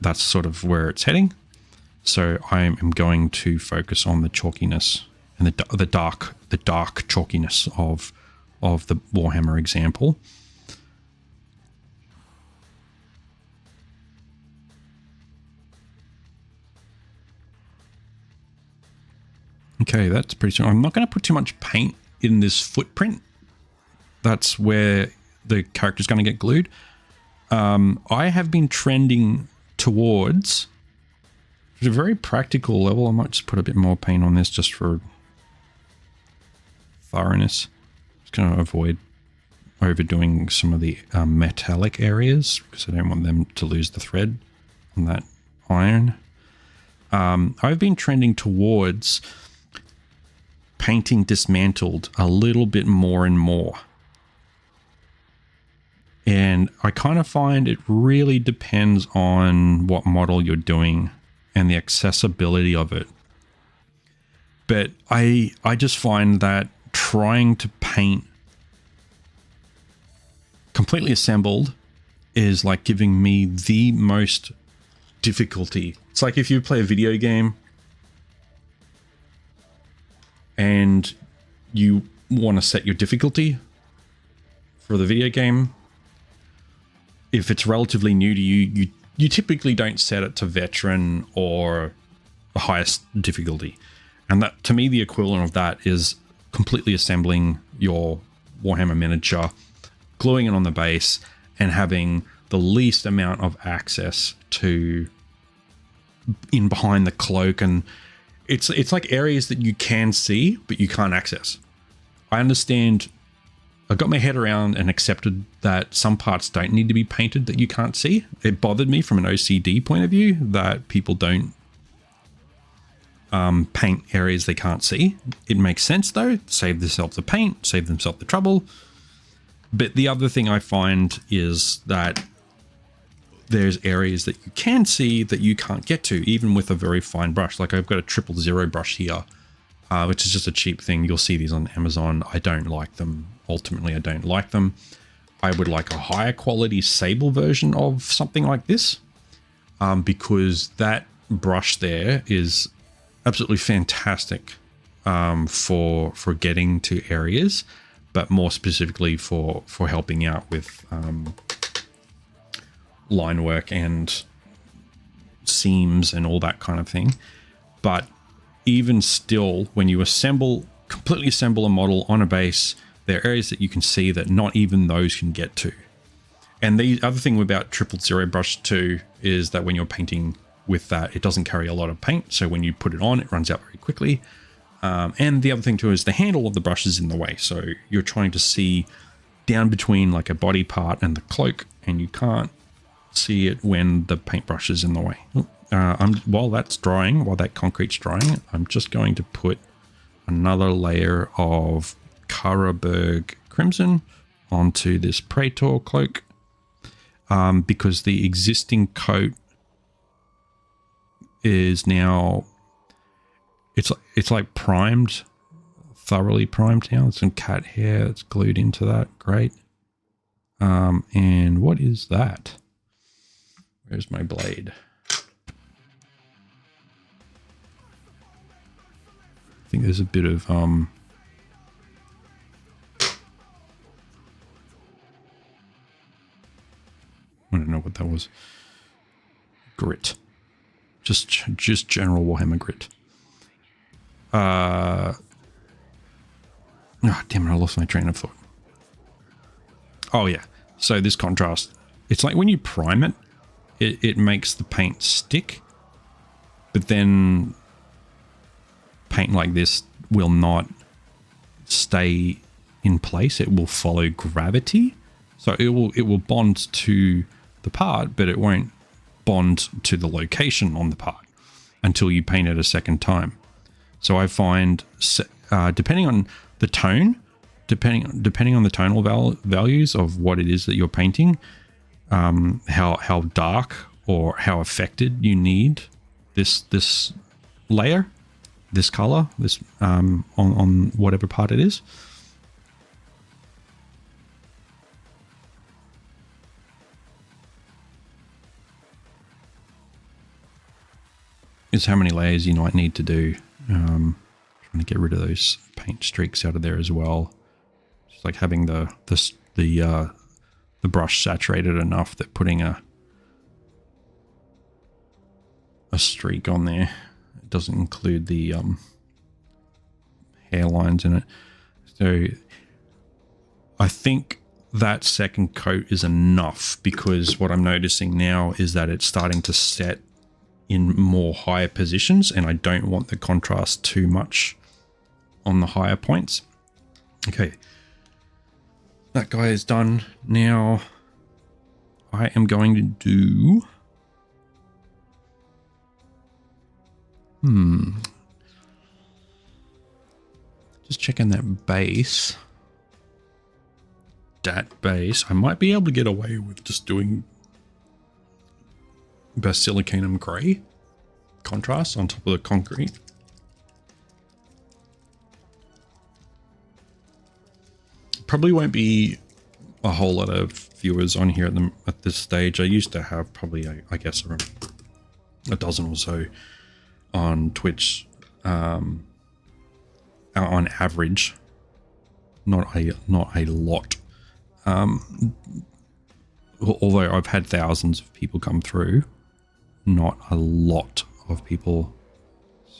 That's sort of where it's heading. So I am going to focus on the chalkiness and the dark chalkiness of the Warhammer example. Okay, that's pretty strong. I'm not going to put too much paint in this footprint. That's where the character's going to get glued. I have been trending towards, at a very practical level, I might just put a bit more paint on this just for thoroughness. Just going to avoid overdoing some of the metallic areas because I don't want them to lose the thread on that iron. I've been trending towards painting dismantled a little bit more and more. And I kind of find it really depends on what model you're doing and the accessibility of it. But I just find that trying to paint completely assembled is like giving me the most difficulty. It's like if you play a video game and you want to set your difficulty for the video game. If it's relatively new to you, you typically don't set it to veteran or the highest difficulty. And that, to me, the equivalent of that is completely assembling your Warhammer miniature, gluing it on the base, and having the least amount of access to in behind the cloak. And it's like areas that you can see, but you can't access. I understand. I got my head around and accepted that some parts don't need to be painted that you can't see. It bothered me from an OCD point of view that people don't paint areas they can't see. It makes sense though. Save themselves the paint, save themselves the trouble. But the other thing I find is that there's areas that you can see that you can't get to, even with a very fine brush. Like I've got a 000 brush here, which is just a cheap thing. You'll see these on Amazon. I don't like them. Ultimately, I don't like them. I would like a higher quality sable version of something like this, because that brush there is absolutely fantastic for getting to areas, but more specifically for helping out with line work and seams and all that kind of thing. But even still, when you completely assemble a model on a base, there are areas that you can see that not even those can get to. And the other thing about 000 brush too is that when you're painting with that, it doesn't carry a lot of paint. So when you put it on, it runs out very quickly. And the other thing too is the handle of the brush is in the way. So you're trying to see down between like a body part and the cloak, and you can't see it when the paintbrush is in the way. While that's drying, while that concrete's drying, I'm just going to put another layer of Karaberg Crimson onto this Praetor cloak, because the existing coat is now it's like primed, thoroughly primed now. There's some cat hair that's glued into that. Great. And what is that? Where's my blade? think there's a bit of I don't know what that was. Grit. Just general Warhammer grit. Oh, damn it, I lost my train of thought. Oh yeah, so this contrast, it's like when you prime it, it makes the paint stick, but then paint like this will not stay in place. It will follow gravity. So it will bond to the part, but it won't bond to the location on the part until you paint it a second time. So I find, depending on the tone, depending on the tonal values of what it is that you're painting, how dark or how affected you need this layer, this color, this on whatever part it is. Is how many layers you might need to do. Trying to get rid of those paint streaks out of there as well. Just like having the brush saturated enough that putting a streak on there, it doesn't include the hairlines in it. So I think that second coat is enough, because what I'm noticing now is that it's starting to set in more higher positions, and I don't want the contrast too much on the higher points. Okay, that guy is done. Now I am going to do just checking that base. That base, I might be able to get away with just doing Basilicanum Grey contrast on top of the concrete. Probably won't be a whole lot of viewers on here at this stage. I used to have probably, I guess, around a dozen or so on Twitch, on average. Not a lot. Although I've had thousands of people come through, not a lot of people.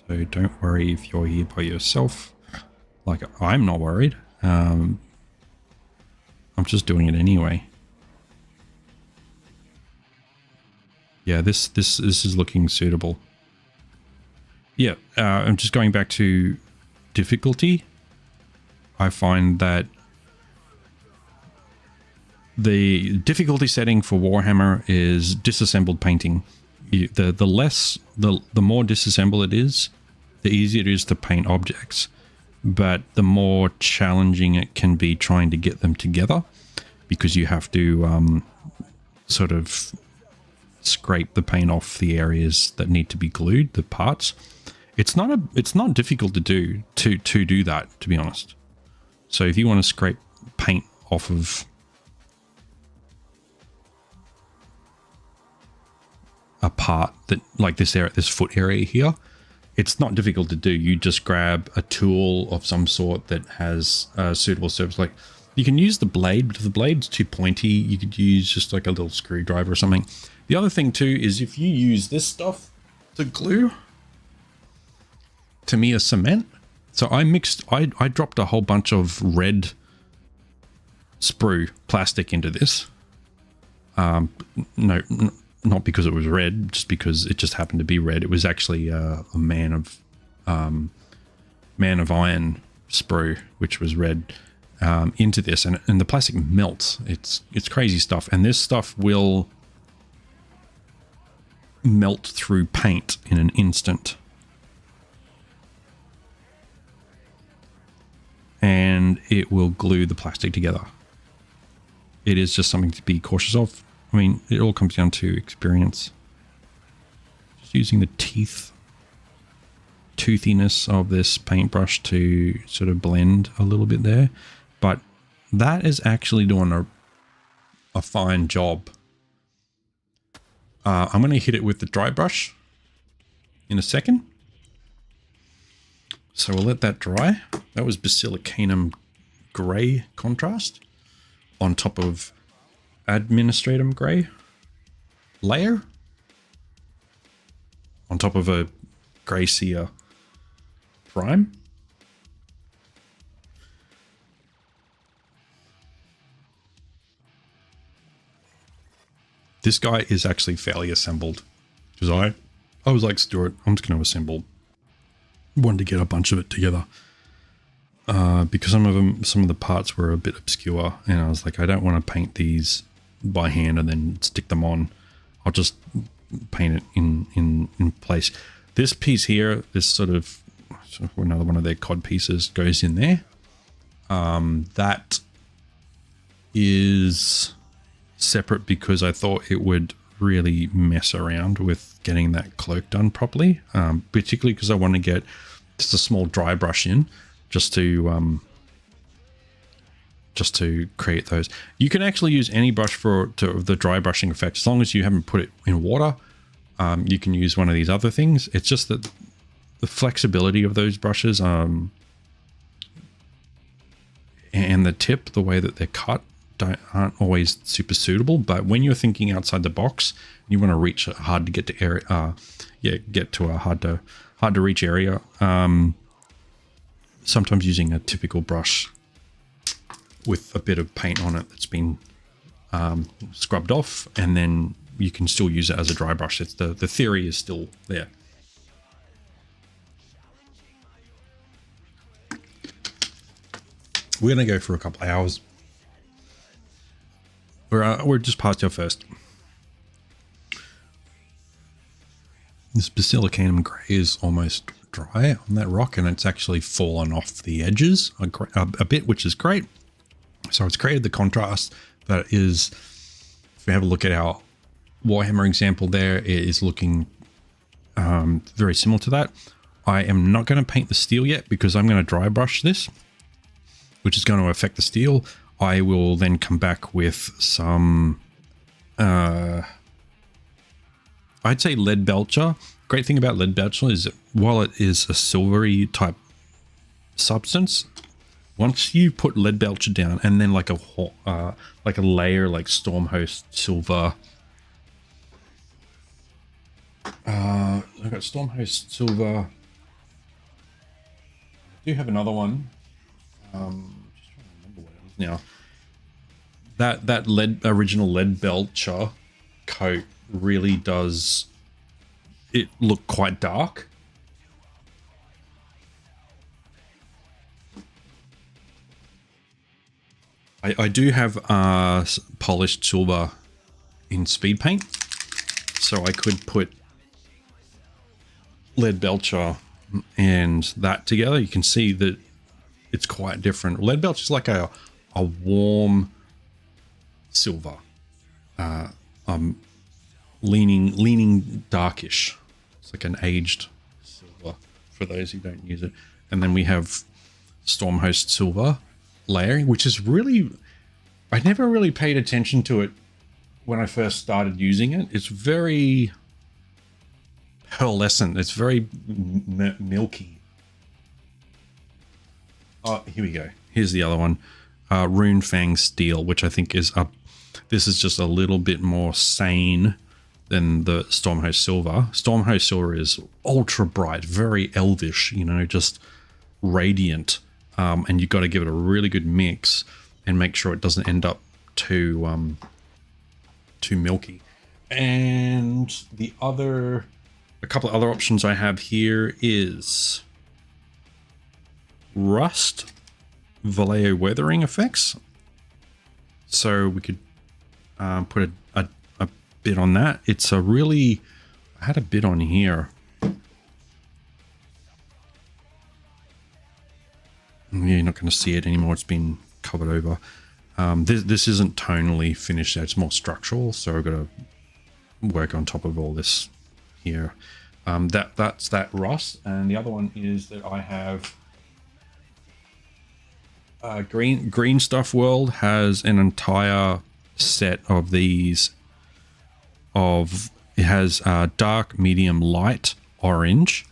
So don't worry if you're here by yourself. Like, I'm not worried. I'm just doing it anyway. Yeah, this is looking suitable. Yeah, I'm just going back to difficulty. I find that the difficulty setting for Warhammer is disassembled painting. The more disassembled it is, the easier it is to paint objects, but the more challenging it can be trying to get them together, because you have to sort of scrape the paint off the areas that need to be glued, the parts. It's not difficult to do that, to be honest. So if you want to scrape paint off of a part that, like this area, this foot area here, it's not difficult to do. You just grab a tool of some sort that has a suitable surface. Like, you can use the blade, but if the blade's too pointy, you could use just like a little screwdriver or something. The other thing too is if you use this stuff to glue, to me, a cement. So I dropped a whole bunch of red sprue plastic into this. No, not because it was red, just because it just happened to be red. It was actually a Man of Iron sprue, which was red, into this, and the plastic melts. It's crazy stuff, and this stuff will melt through paint in an instant. And it will glue the plastic together. It is just something to be cautious of. I mean, it all comes down to experience. Just using the toothiness of this paintbrush to sort of blend a little bit there. But that is actually doing a fine job. I'm going to hit it with the dry brush in a second. So we'll let that dry. That was Basilicanum Grey contrast on top of Administratum Grey layer on top of a Grey Seer Prime. This guy is actually fairly assembled because I was like, Stuart, I'm just going to assemble. Wanted to get a bunch of it together because some of the parts were a bit obscure, and I was like, I don't want to paint these by hand and then stick them on. I'll just paint it in place. This piece here, this sort of another one of their cod pieces goes in there. That is separate because I thought it would really mess around with getting that cloak done properly, particularly because I want to get just a small dry brush in just to create those. You can actually use any brush for the dry brushing effect as long as you haven't put it in water. You can use one of these other things. It's just that the flexibility of those brushes and the tip, the way that they're cut, aren't always super suitable. But when you're thinking outside the box, you want to reach a hard to get to area, get to a hard to reach area. Sometimes using a typical brush with a bit of paint on it that's been scrubbed off, and then you can still use it as a dry brush. It's the theory is still there. We're gonna go for a couple of hours. We're just past our first. This Basilicanum Grey is almost dry on that rock, and it's actually fallen off the edges a bit, which is great. So it's created the contrast that is, if we have a look at our Warhammer example there, it is looking very similar to that. I am not going to paint the steel yet because I'm going to dry brush this, which is going to affect the steel. I will then come back with some, I'd say lead belcher. Great thing about lead belcher is that while it is a silvery type substance, once you put lead belcher down and then like a layer like Stormhost silver, I've got Stormhost silver. I do have another one. Just trying to remember what it is now. That original lead belcher coat really does it look quite dark. I do have polished silver in speed paint, so I could put lead belcher and that together. You can see that it's quite different. Lead belcher is like a warm silver, leaning darkish. It's like an aged silver for those who don't use it. And then we have Stormhost silver layering, which is really, I never really paid attention to it when I first started using it. It's very pearlescent. It's very milky. Oh, here we go. Here's the other one. Rune Fang Steel, which I think is up. This is just a little bit more sane than the Stormhost Silver. Stormhost Silver is ultra bright, very elvish, you know, just radiant. And you've got to give it a really good mix and make sure it doesn't end up too milky. And a couple of other options I have here is Rust Vallejo weathering effects. So we could put a bit on that. It's a really, I had a bit on here. You're not going to see it anymore. It's been covered over. This isn't tonally finished. It's more structural. So I've got to work on top of all this here. That's that rust. And the other one is that I have Green Stuff World has an entire set of these. It has dark, medium, light, orange.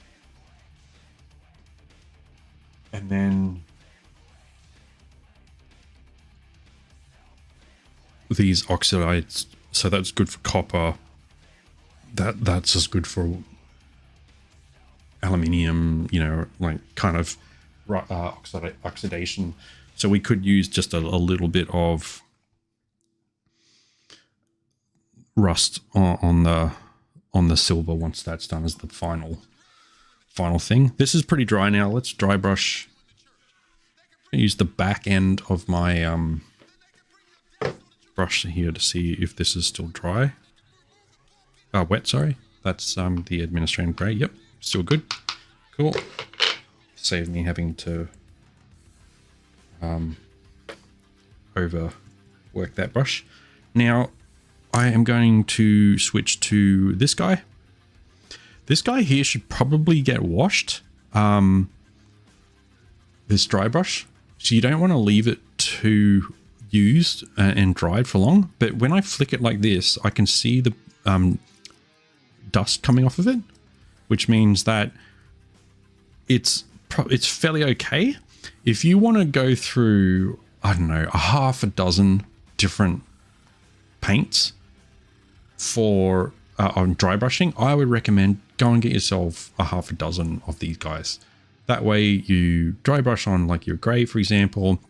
And then these oxides, so that's good for copper. That's just good for aluminium, you know, like kind of oxidation. So we could use just a little bit of rust on the silver once that's done as the final thing. This is pretty dry now. Let's dry brush. Use the back end of my brush here to see if this is still dry. Wet, sorry. That's the administrative grey. Yep, still good. Cool. Save me having to overwork that brush. Now I am going to switch to this guy. This guy here should probably get washed. This dry brush. So you don't want to leave it too used and dried for long. But when I flick it like this, I can see the dust coming off of it, which means that it's fairly okay. If you want to go through, I don't know, a half a dozen different paints for on dry brushing, I would recommend go and get yourself a half a dozen of these guys. That way you dry brush on like your grey, for example,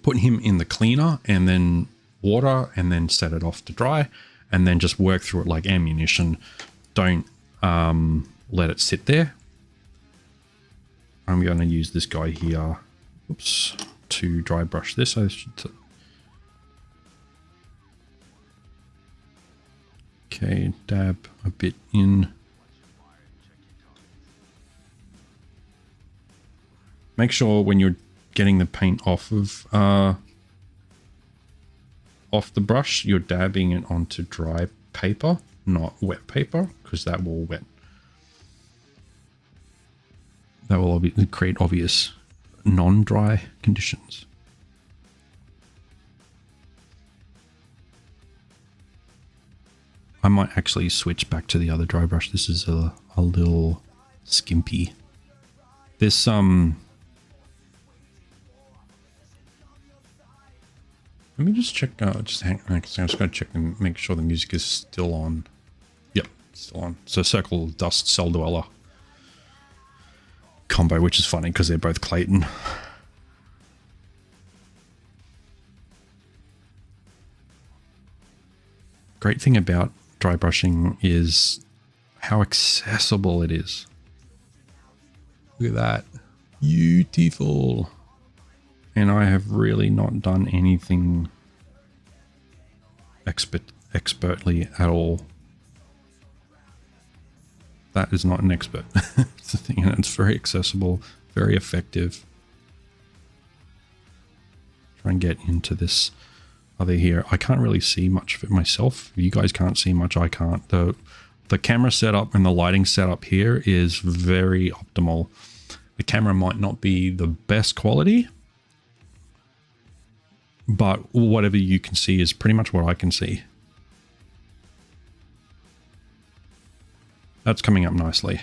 put him in the cleaner and then water and then set it off to dry and then just work through it like ammunition. Don't let it sit there. I'm going to use this guy here, oops, to dry brush this. Okay, dab a bit in. Make sure when you're getting the paint off of off the brush, you're dabbing it onto dry paper, not wet paper, because that will create obvious non-dry conditions. I might actually switch back to the other dry brush. This is a little skimpy. This let me just check. Just hang on. I'm just going to check and make sure the music is still on. Yep, still on. So Circle of Dust, Cell Dweller combo, which is funny because they're both Clayton. Great thing about dry brushing is how accessible it is. Look at that. Beautiful. And I have really not done anything expertly at all. That is not an expert. It's the thing, and it's very accessible, very effective. Try and get into this other here. I can't really see much of it myself. You guys can't see much. I can't. The camera setup and the lighting setup here is very optimal. The camera might not be the best quality, but whatever you can see is pretty much what I can see. That's coming up nicely.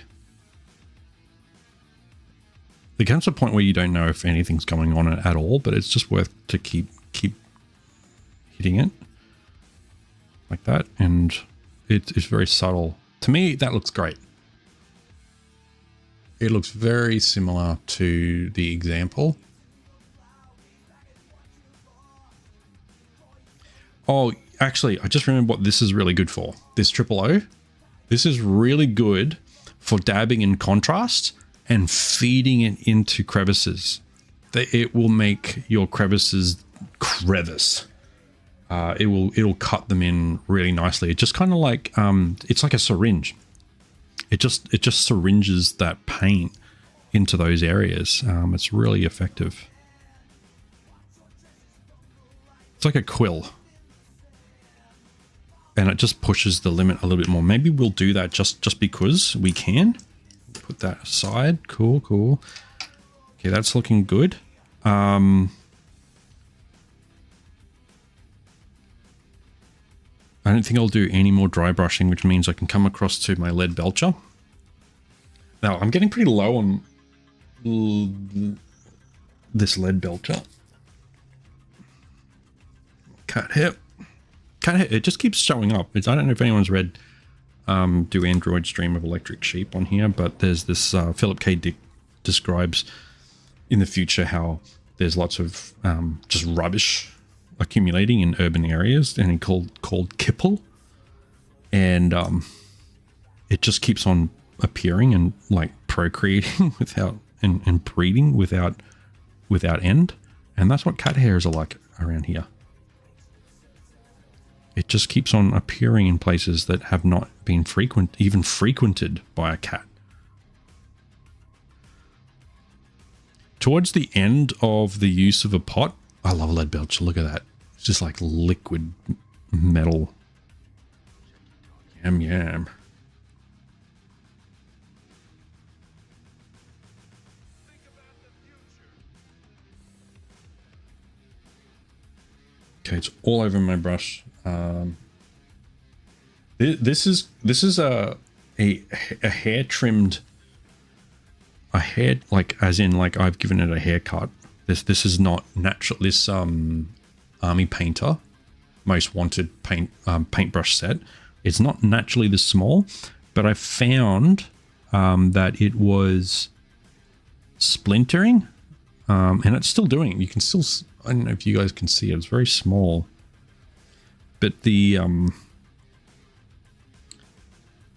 There comes a point where you don't know if anything's going on at all, but it's just worth to keep hitting it like that, and it's very subtle. To me, that looks great. It looks very similar to the example. Oh, actually, I just remembered what this is really good for. This 000. This is really good for dabbing in contrast and feeding it into crevices. It will make your crevices crevice. It'll cut them in really nicely. It just kind of like it's like a syringe. It just syringes that paint into those areas. It's really effective. It's like a quill. And it just pushes the limit a little bit more. Maybe we'll do that just because we can. Put that aside. Cool, cool. Okay, that's looking good. I don't think I'll do any more dry brushing, which means I can come across to my lead belcher. Now, I'm getting pretty low on this lead belcher. Cat hair. It just keeps showing up. I don't know if anyone's read Do Androids Dream of Electric Sheep on here, but there's this Philip K. Dick describes in the future how there's lots of just rubbish accumulating in urban areas, and he called Kipple, and it just keeps on appearing and like procreating without and breeding without end, and that's what cat hairs are like around here. It just keeps on appearing in places that have not been even frequented by a cat. Towards the end of the use of a pot, I love a lead belcher. Look at that. It's just like liquid metal. Yum, yum. Okay, it's all over my brush. This is a hair trimmed, like as in like I've given it a haircut. This is not natural. This Army Painter Most Wanted paintbrush set. It's not naturally this small, but I found that it was splintering, and it's still doing it. You can still, I don't know if you guys can see it. It's very small. But the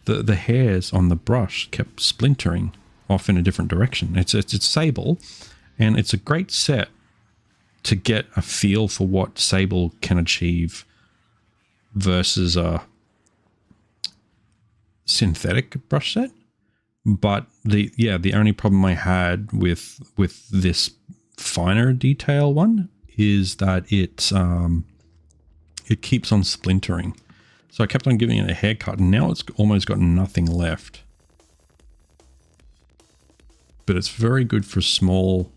hairs on the brush kept splintering off in a different direction. It's Sable, and it's a great set to get a feel for what Sable can achieve versus a synthetic brush set. But the only problem I had with this finer detail one is that it keeps on splintering. So I kept on giving it a haircut, and now it's almost got nothing left. But it's very good for small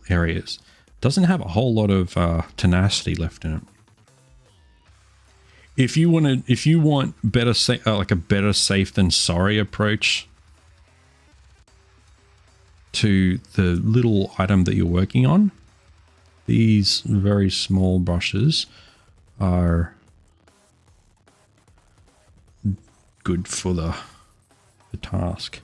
areas. Doesn't have a whole lot of tenacity left in it. If you want better like a better safe than sorry approach to the little item that you're working on, these very small brushes are good for the task.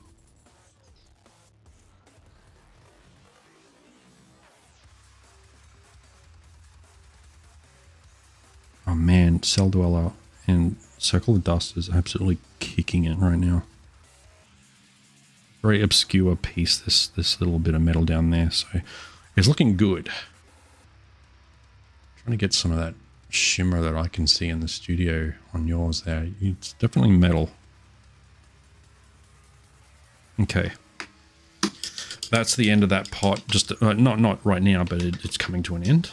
Oh man, Cell Dweller and Circle of Dust is absolutely kicking it right now. Very obscure piece, this little bit of metal down there, so it's looking good. Trying to get some of that shimmer that I can see in the studio on yours there. It's definitely metal. Okay. That's the end of that pot. Just not right now, but it's coming to an end.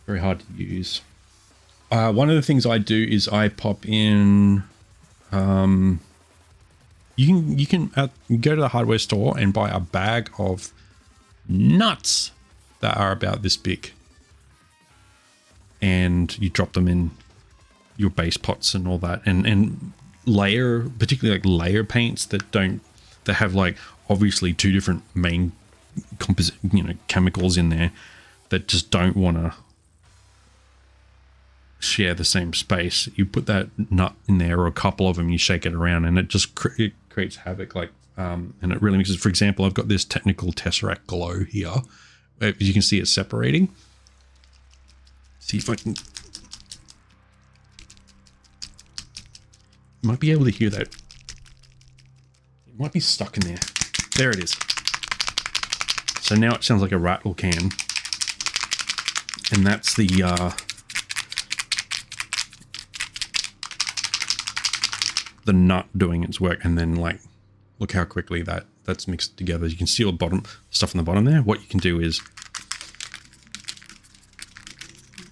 Very hard to use. One of the things I do is I pop in. You can go to the hardware store and buy a bag of nuts that are about this big, and you drop them in your base pots and all that, and layer, particularly like layer paints that have like obviously two different main chemicals in there that just don't want to share the same space. You put that nut in there, or a couple of them, you shake it around, and it just creates havoc. Like, and it really mixes. For example, I've got this Technical Tesseract Glow here. As you can see, it's separating. See if I can. You might be able to hear that. It might be stuck in there. There it is. So now it sounds like a rattle can, and that's the nut doing its work. And then, like, look how quickly that's mixed together. You can see all the bottom stuff on the bottom there. What you can do is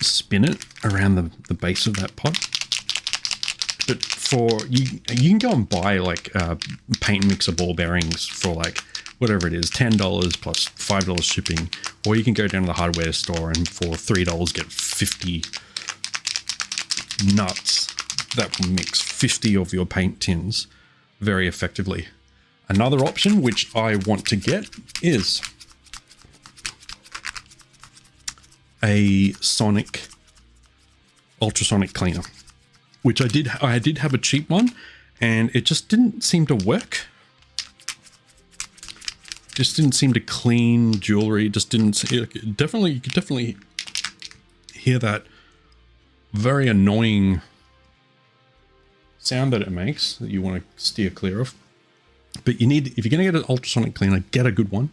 spin it around the base of that pot. But you can go and buy like paint mixer ball bearings for like whatever it is, $10 plus $5 shipping, or you can go down to the hardware store and for $3 get 50 nuts that will mix 50 of your paint tins very effectively. Another option which I want to get is a ultrasonic cleaner, which I did have a cheap one, and it just didn't seem to work. Just didn't seem to clean jewelry. Just didn't. You could definitely hear that very annoying sound that it makes that you want to steer clear of. But if you're going to get an ultrasonic cleaner, get a good one.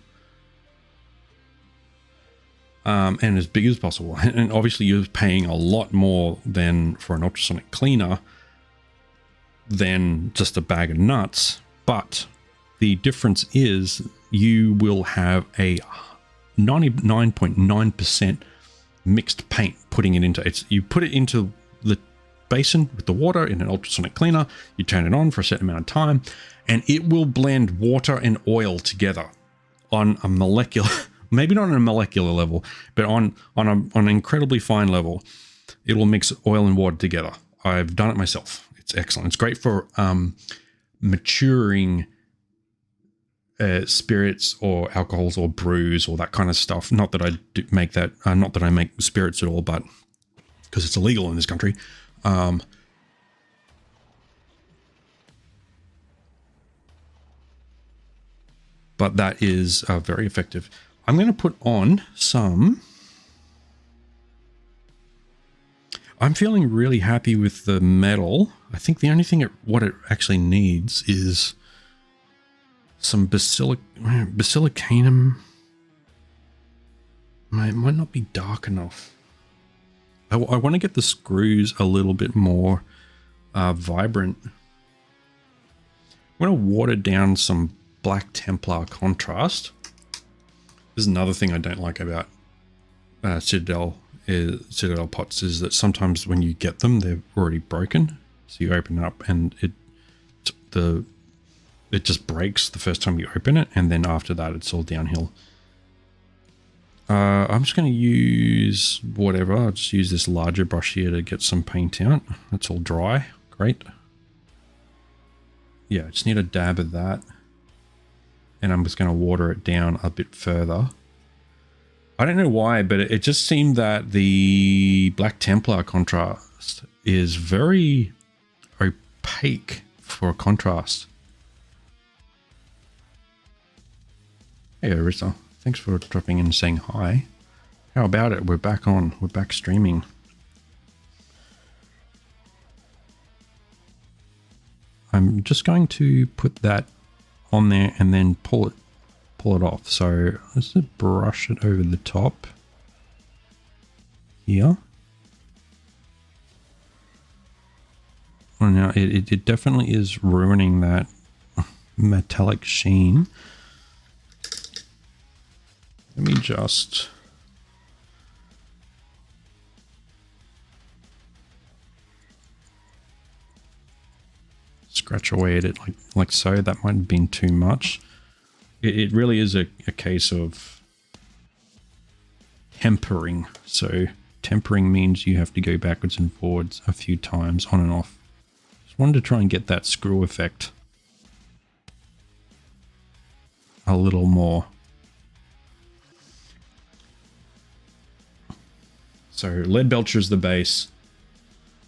And as big as possible. And obviously you're paying a lot more than for an ultrasonic cleaner than just a bag of nuts. But the difference is you will have a 99.9% mixed paint putting it into you put it into the basin with the water in an ultrasonic cleaner, you turn it on for a certain amount of time, and it will blend water and oil together on a molecular, maybe not on a molecular level, but on an incredibly fine level. It will mix oil and water together. I've done it myself. It's excellent. It's great for maturing spirits or alcohols or brews or that kind of stuff. Not that I do make that, not that I make spirits at all, but because it's illegal in this country. But that is very effective. I'm going to put on some. I'm feeling really happy with the metal. I think the only thing what it actually needs is some basilicanum. It might not be dark enough. I want to get the screws a little bit more vibrant. I'm going to water down some Black Templar contrast. This is another thing I don't like about Citadel pots, is that sometimes when you get them, they're already broken. So you open it up and it just breaks the first time you open it, and then after that it's all downhill. I'm just going to use whatever. I'll just use this larger brush here to get some paint out. That's all dry. Great. Yeah, I just need a dab of that. And I'm just going to water it down a bit further. I don't know why, but it just seemed that the Black Templar contrast is very opaque for a contrast. Hey, Arissa. Thanks for dropping in and saying hi. How about it? We're back on. We're back streaming. I'm just going to put that on there and then pull it off. So let's just brush it over the top here. Oh, now it definitely is ruining that metallic sheen. Let me just scratch away at it like so. That might have been too much. It really is a case of tempering. So tempering means you have to go backwards and forwards a few times, on and off. Just wanted to try and get that screw effect a little more. So lead belcher is the base.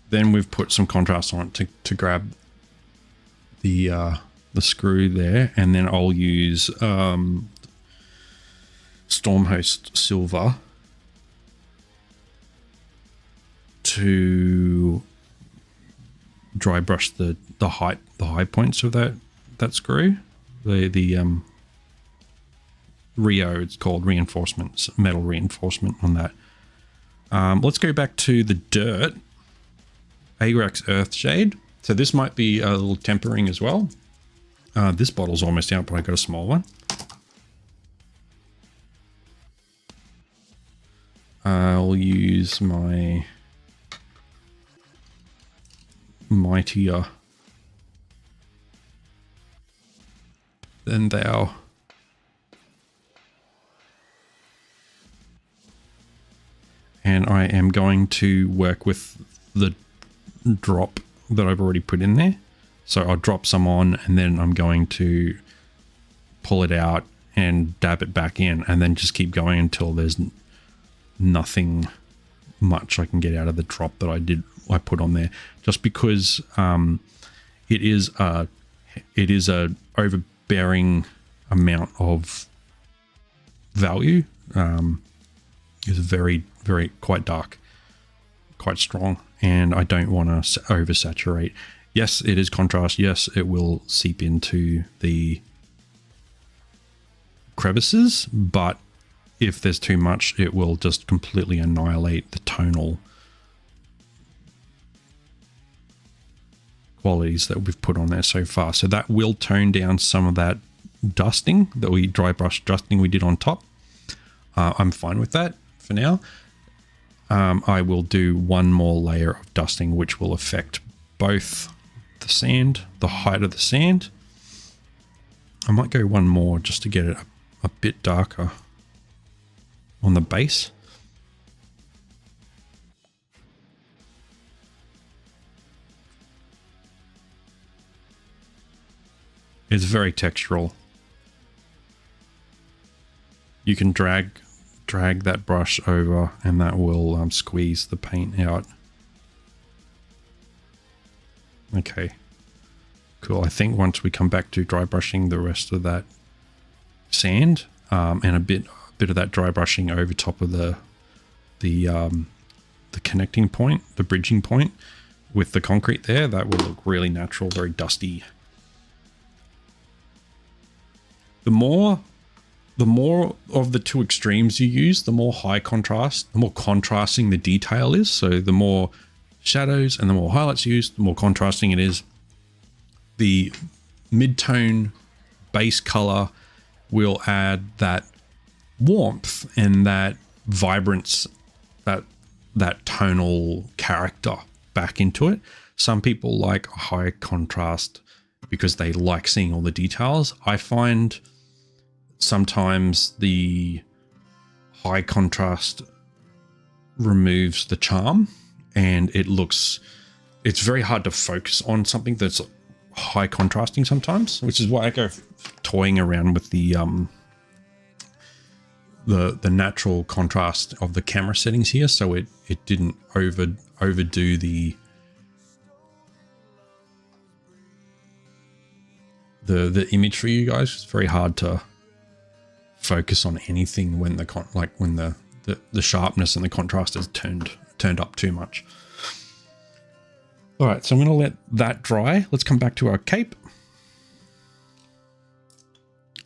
Then we've put some contrast on it to grab the screw there, and then I'll use Stormhost Silver to dry brush the high points of that screw. The Rio, it's called reinforcements, metal reinforcement on that. Let's go back to the dirt. Agrax Earthshade. So this might be a little tempering as well. This bottle's almost out, but I got a small one. I'll use my mightier than thou. And I am going to work with the drop that I've already put in there. So I'll drop some on, and then I'm going to pull it out and dab it back in, and then just keep going until there's nothing much I can get out of the drop that I put on there, just because it is a overbearing amount of value. Is very, very quite dark, quite strong, and I don't want to oversaturate. Yes, it is contrast. Yes, it will seep into the crevices, but if there's too much, it will just completely annihilate the tonal qualities that we've put on there so far. So that will tone down some of that dusting that dry brush dusting we did on top. I'm fine with that for now. I will do one more layer of dusting, which will affect both the sand, the height of the sand. I might go one more just to get it a bit darker on the base. It's very textural. You can drag that brush over and that will squeeze the paint out. Okay, cool. I think once we come back to dry brushing the rest of that sand and a bit of that dry brushing over top of the connecting point, the bridging point with the concrete there, that will look really natural, very dusty. The more of the two extremes you use, the more high contrast, the more contrasting the detail is. So the more shadows and the more highlights used, the more contrasting it is. The mid-tone base color will add that warmth and that vibrance, that tonal character back into it. Some people like high contrast because they like seeing all the details. I find sometimes the high contrast removes the charm, and it's very hard to focus on something that's high contrasting sometimes, which is why I go toying around with the natural contrast of the camera settings here, so it didn't overdo the image for you guys. It's very hard to focus on anything when the sharpness and the contrast is turned up too much. All right, so I'm going to let that dry. Let's come back to our cape.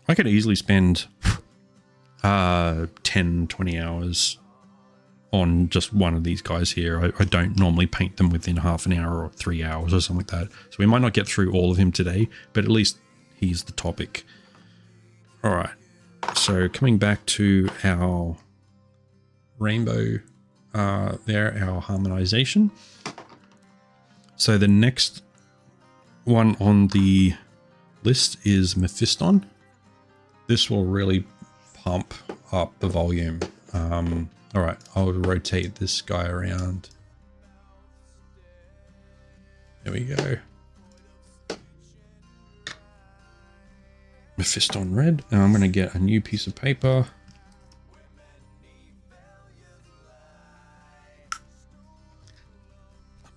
I could easily spend 10, 20 hours on just one of these guys here. I don't normally paint them within half an hour or 3 hours or something like that. So we might not get through all of him today, but at least he's the topic. All right. So coming back to our rainbow our harmonization. So the next one on the list is Mephiston. This will really pump up the volume. All right, I'll rotate this guy around. There we go. Mephiston red. And I'm going to get a new piece of paper.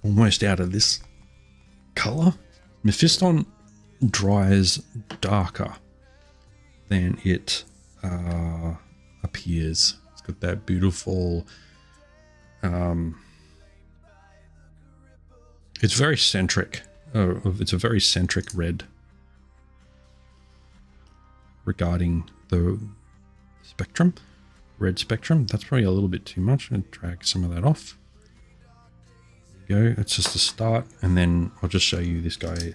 Almost out of this color. Mephiston dries darker than it appears. It's got that beautiful it's very centric. It's a very centric red regarding the spectrum, red spectrum. That's probably a little bit too much. I'm going to drag some of that off. Go. It's just a start, and then I'll just show you this guy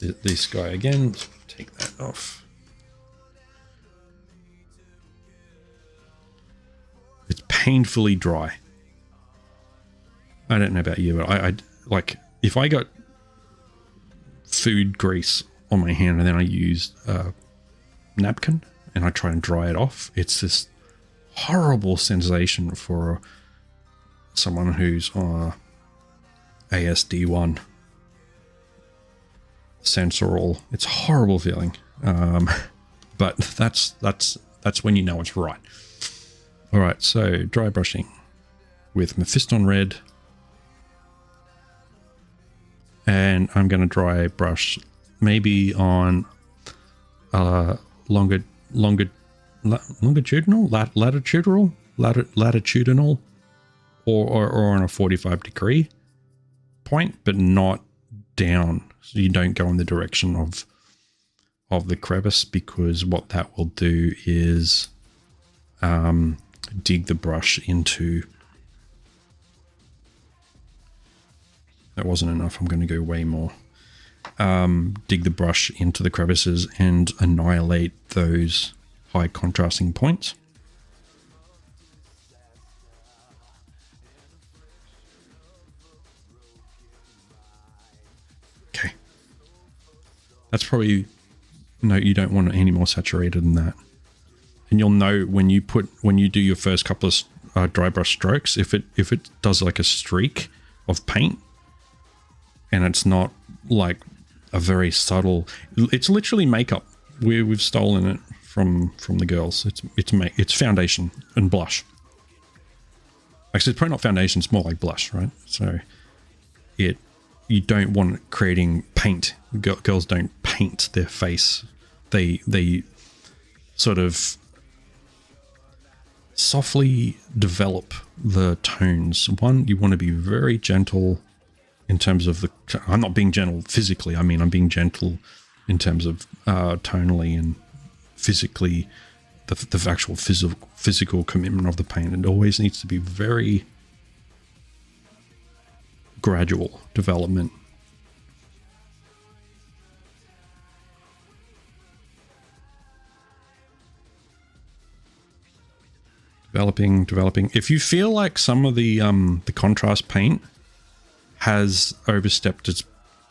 again. Take that off. It's painfully dry. I don't know about you, but I like if I got food grease on my hand and then I used a napkin and I try and dry it off, it's this horrible sensation for someone who's ASD1 sensorial. It's a horrible feeling. but that's when you know it's right. All right, so dry brushing with Mephiston red, and I'm going to dry brush maybe on latitudinal, or on a 45-degree point, but not down, so you don't go in the direction of the crevice, because what that will do is dig the brush into... That wasn't enough. I'm going to go way more. Dig the brush into the crevices and annihilate those high contrasting points. Okay. That's probably... No, you don't want it any more saturated than that. And you'll know when you do your first couple of dry brush strokes, if it does like a streak of paint, and it's not like a very subtle... It's literally makeup. We've stolen it from the girls. It's foundation and blush. Actually, it's probably not foundation. It's more like blush, right? So you don't want it creating paint. Girls don't paint their face. They sort of softly develop the tones. One, you want to be very gentle in terms of the... I'm not being gentle physically. I mean, I'm being gentle in terms of tonally and physically, the actual physical commitment of the paint. It always needs to be very gradual development. Developing. If you feel like some of the contrast paint has overstepped its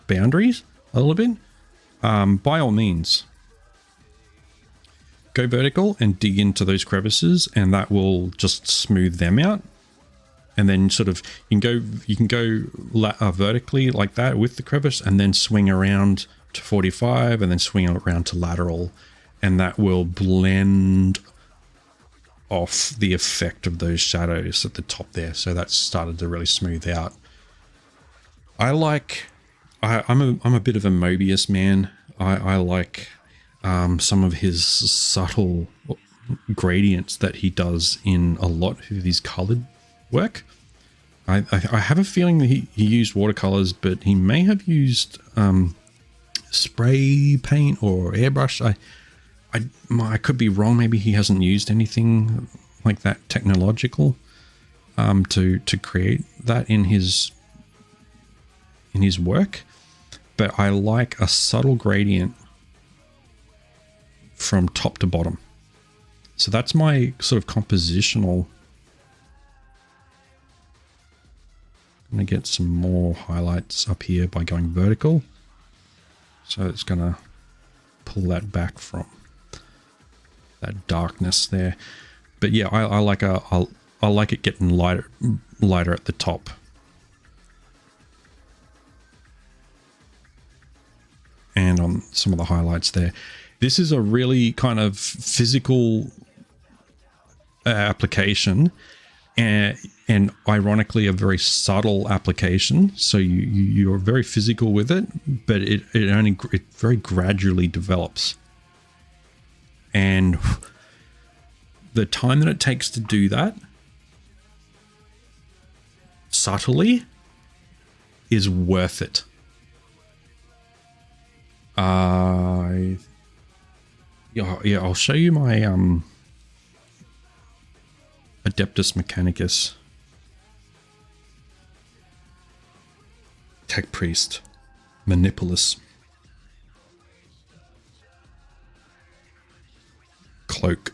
boundaries a little bit, by all means, go vertical and dig into those crevices, and that will just smooth them out. And then sort of you can go vertically like that with the crevice, and then swing around to 45, and then swing around to lateral, and that will blend off the effect of those shadows at the top there. So that's started to really smooth out. I'm a bit of a Mobius man. I like some of his subtle gradients that he does in a lot of his colored work. I have a feeling that he used watercolors, but he may have used spray paint or airbrush. I could be wrong. Maybe he hasn't used anything like that technological to create that in his work. But I like a subtle gradient from top to bottom. So that's my sort of compositional. I'm going to get some more highlights up here by going vertical. So it's going to pull that back from that darkness there. But yeah, I like it getting lighter at the top. And on some of the highlights there. This is a really kind of physical application, and ironically a very subtle application. So you're very physical with it, but it very gradually develops. And the time that it takes to do that subtly is worth it. Yeah, I'll show you my Adeptus Mechanicus Tech Priest Manipulus cloak.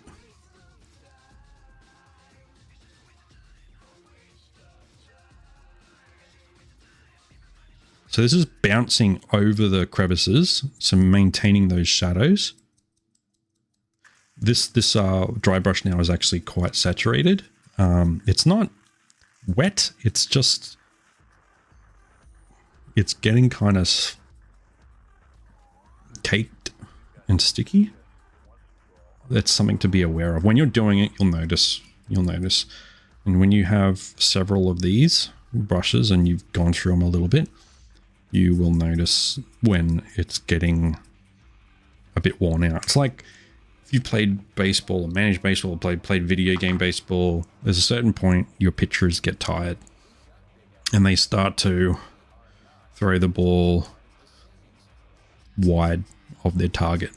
So this is bouncing over the crevices, so maintaining those shadows. This dry brush now is actually quite saturated. It's not wet, it's getting kind of caked and sticky. that's something to be aware of. When you're doing it, you'll notice. And when you have several of these brushes and you've gone through them a little bit, you will notice when it's getting a bit worn out. It's like if you played baseball or managed baseball or played video game baseball, there's a certain point your pitchers get tired and they start to throw the ball wide of their target,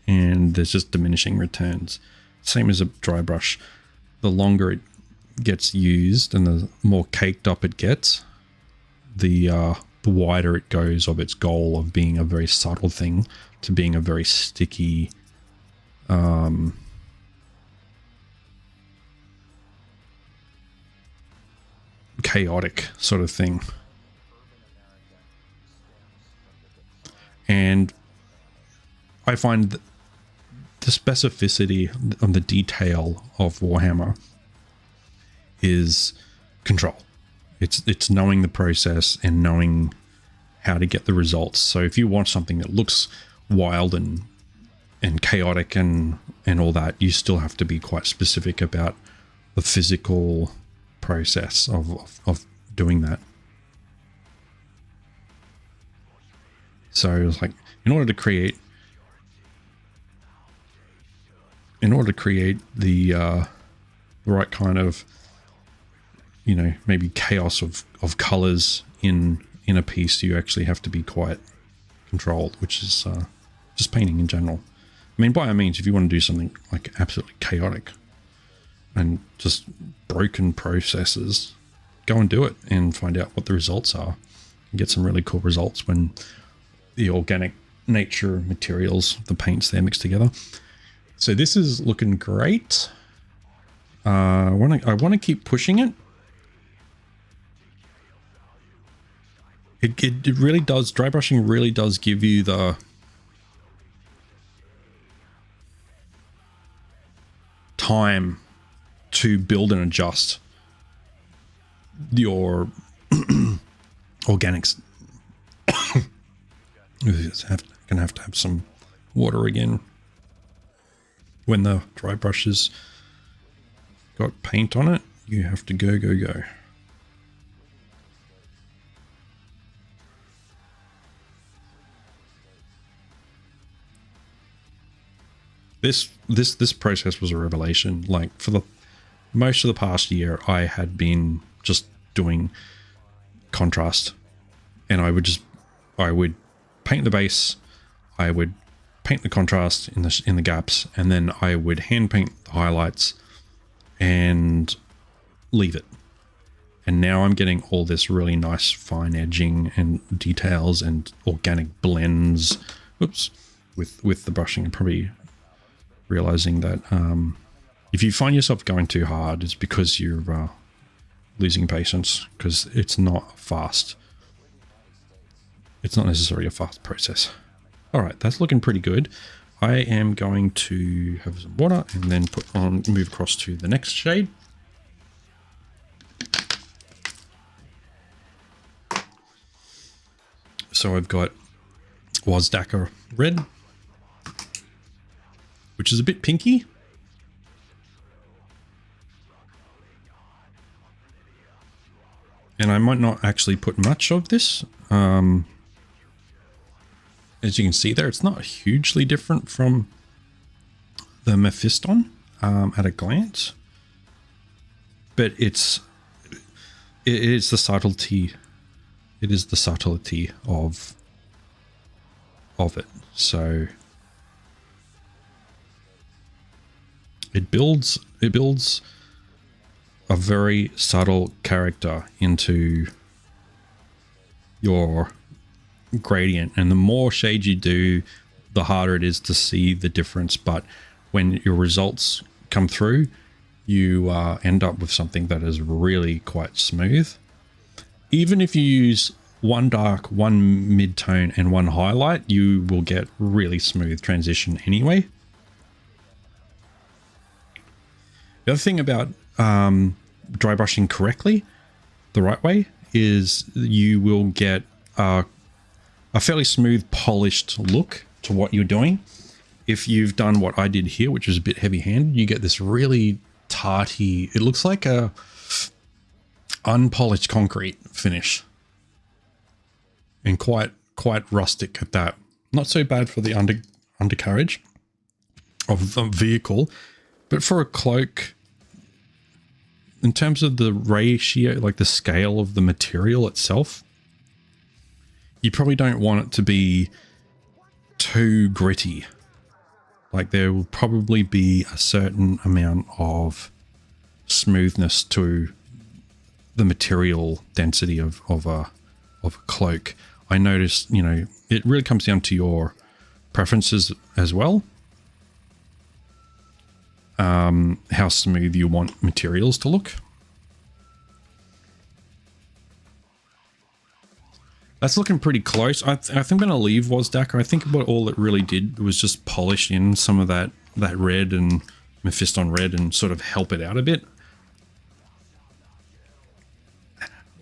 and there's just diminishing returns. Same as a dry brush. The longer it gets used and the more caked up it gets, the wider it goes of its goal of being a very subtle thing to being a very sticky, chaotic sort of thing. And I find that the specificity of the detail of Warhammer is control. It's knowing the process and knowing how to get the results. So if you want something that looks wild and chaotic and all that, you still have to be quite specific about the physical process of doing that. So it's like, in order to create the right kind of, you know, maybe chaos of colors in a piece, you actually have to be quite controlled, which is just painting in general. I mean, by all means, if you want to do something like absolutely chaotic and just broken processes, go and do it and find out what the results are. You get some really cool results when the organic nature materials, the paints there mixed together. So this is looking great. I want to keep pushing it. It really does. Dry brushing really does give you the time to build and adjust your organics. Gonna have to have some water again. When the dry brush has got paint on it, you have to go. This process was a revelation. Like, for the most of the past year, I had been just doing contrast, and I would paint the base, I would paint the contrast in the gaps, and then I would hand paint the highlights and leave it. And now I'm getting all this really nice fine edging and details and organic blends. Oops, with the brushing. I'm probably realizing that if you find yourself going too hard, it's because you're losing patience, because it's not fast. It's not necessarily a fast process. All right, that's looking pretty good. I am going to have some water and then move across to the next shade. So I've got Wasdacker Red, which is a bit pinky. And I might not actually put much of this. As you can see there, it's not hugely different from the Mephiston at a glance, but it is the subtlety. It is the subtlety of it. So it builds a very subtle character into your gradient, and the more shades you do, the harder it is to see the difference. But when your results come through, you end up with something that is really quite smooth. Even if you use one dark, one mid-tone, and one highlight, you will get really smooth transition anyway. The other thing about dry brushing correctly, the right way, is you will get a fairly smooth, polished look to what you're doing. if you've done what I did here, which is a bit heavy-handed, you get this really tarty, it looks like a unpolished concrete finish. And quite rustic at that. Not so bad for the undercarriage of the vehicle, but for a cloak, in terms of the ratio, like the scale of the material itself, you probably don't want it to be too gritty. Like there will probably be a certain amount of smoothness to the material density of a cloak. I noticed, you know, it really comes down to your preferences as well. How smooth you want materials to look. That's looking pretty close. I think I'm going to leave Wasdacker. I think what all it really did was just polish in some of that red and Mephiston red and sort of help it out a bit.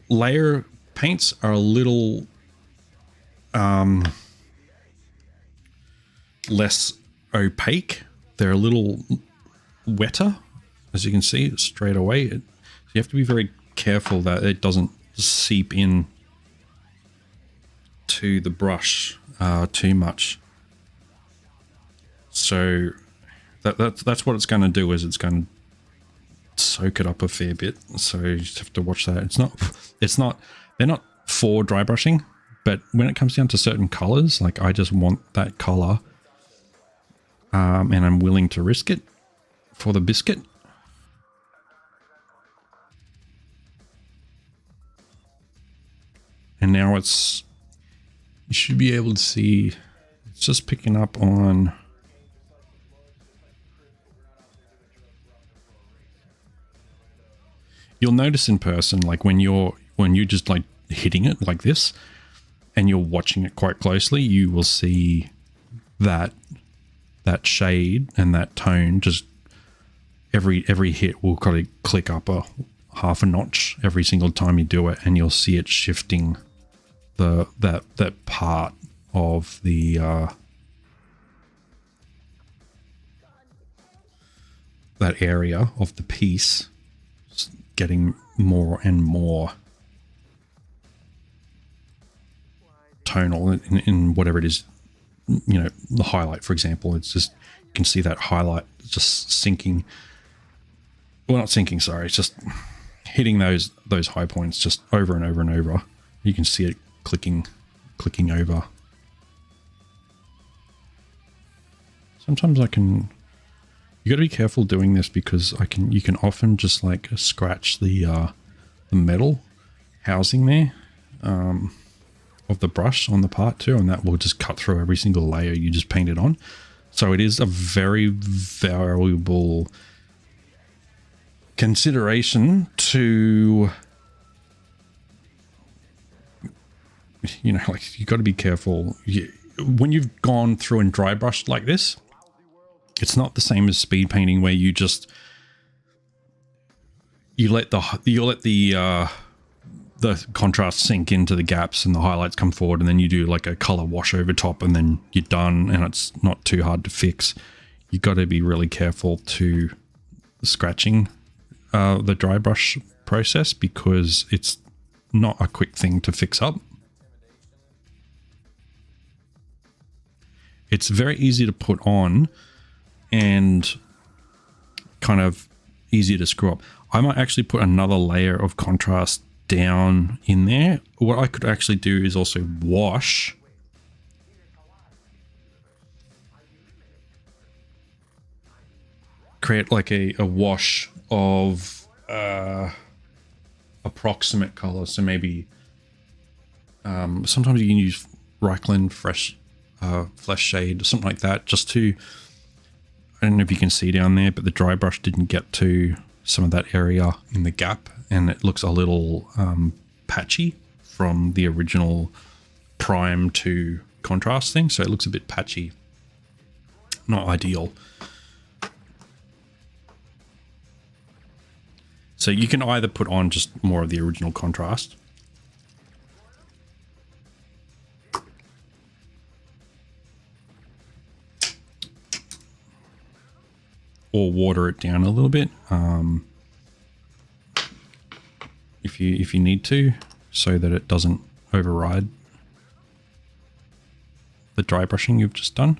Layer paints are a little less opaque. They're a little wetter, as you can see straight away. So you have to be very careful that it doesn't seep in to the brush too much. So that's what it's going to do, is it's going to soak it up a fair bit. So you just have to watch that. They're not for dry brushing, but when it comes down to certain colors, like I just want that color, and I'm willing to risk it for the biscuit. And now you should be able to see, it's just picking up on you'll notice in person, like when you're just like hitting it like this and you're watching it quite closely, you will see that shade and that tone, just every hit will kind of click up a half a notch every single time you do it, and you'll see it shifting that part of the that area of the piece getting more and more tonal in whatever it is. You know, the highlight, for example, it's just, you can see that highlight just sinking. Well, not sinking, sorry. It's just hitting those high points just over and over and over. You can see it clicking over. Sometimes you got to be careful doing this, because you can often just like scratch the metal housing there of the brush on the part too, and that will just cut through every single layer you just painted on. So it is a very valuable consideration to, you know, like you got to be careful when you've gone through and dry brushed like this. It's not the same as speed painting, where you let the contrast sink into the gaps and the highlights come forward, and then you do like a color wash over top, and then you're done, and it's not too hard to fix. You got to be really careful to scratching the dry brush process, because it's not a quick thing to fix up. It's very easy to put on and kind of easy to screw up. I might actually put another layer of contrast down in there. What I could actually do is also wash create like a wash of approximate color. So maybe sometimes you can use Reikland Flesh Shade or something like that, just to, I don't know if you can see down there, but the dry brush didn't get to some of that area in the gap, and it looks a little patchy from the original prime to contrast thing. So it looks a bit patchy, not ideal. So you can either put on just more of the original contrast, or water it down a little bit if you need to, so that it doesn't override the dry brushing you've just done.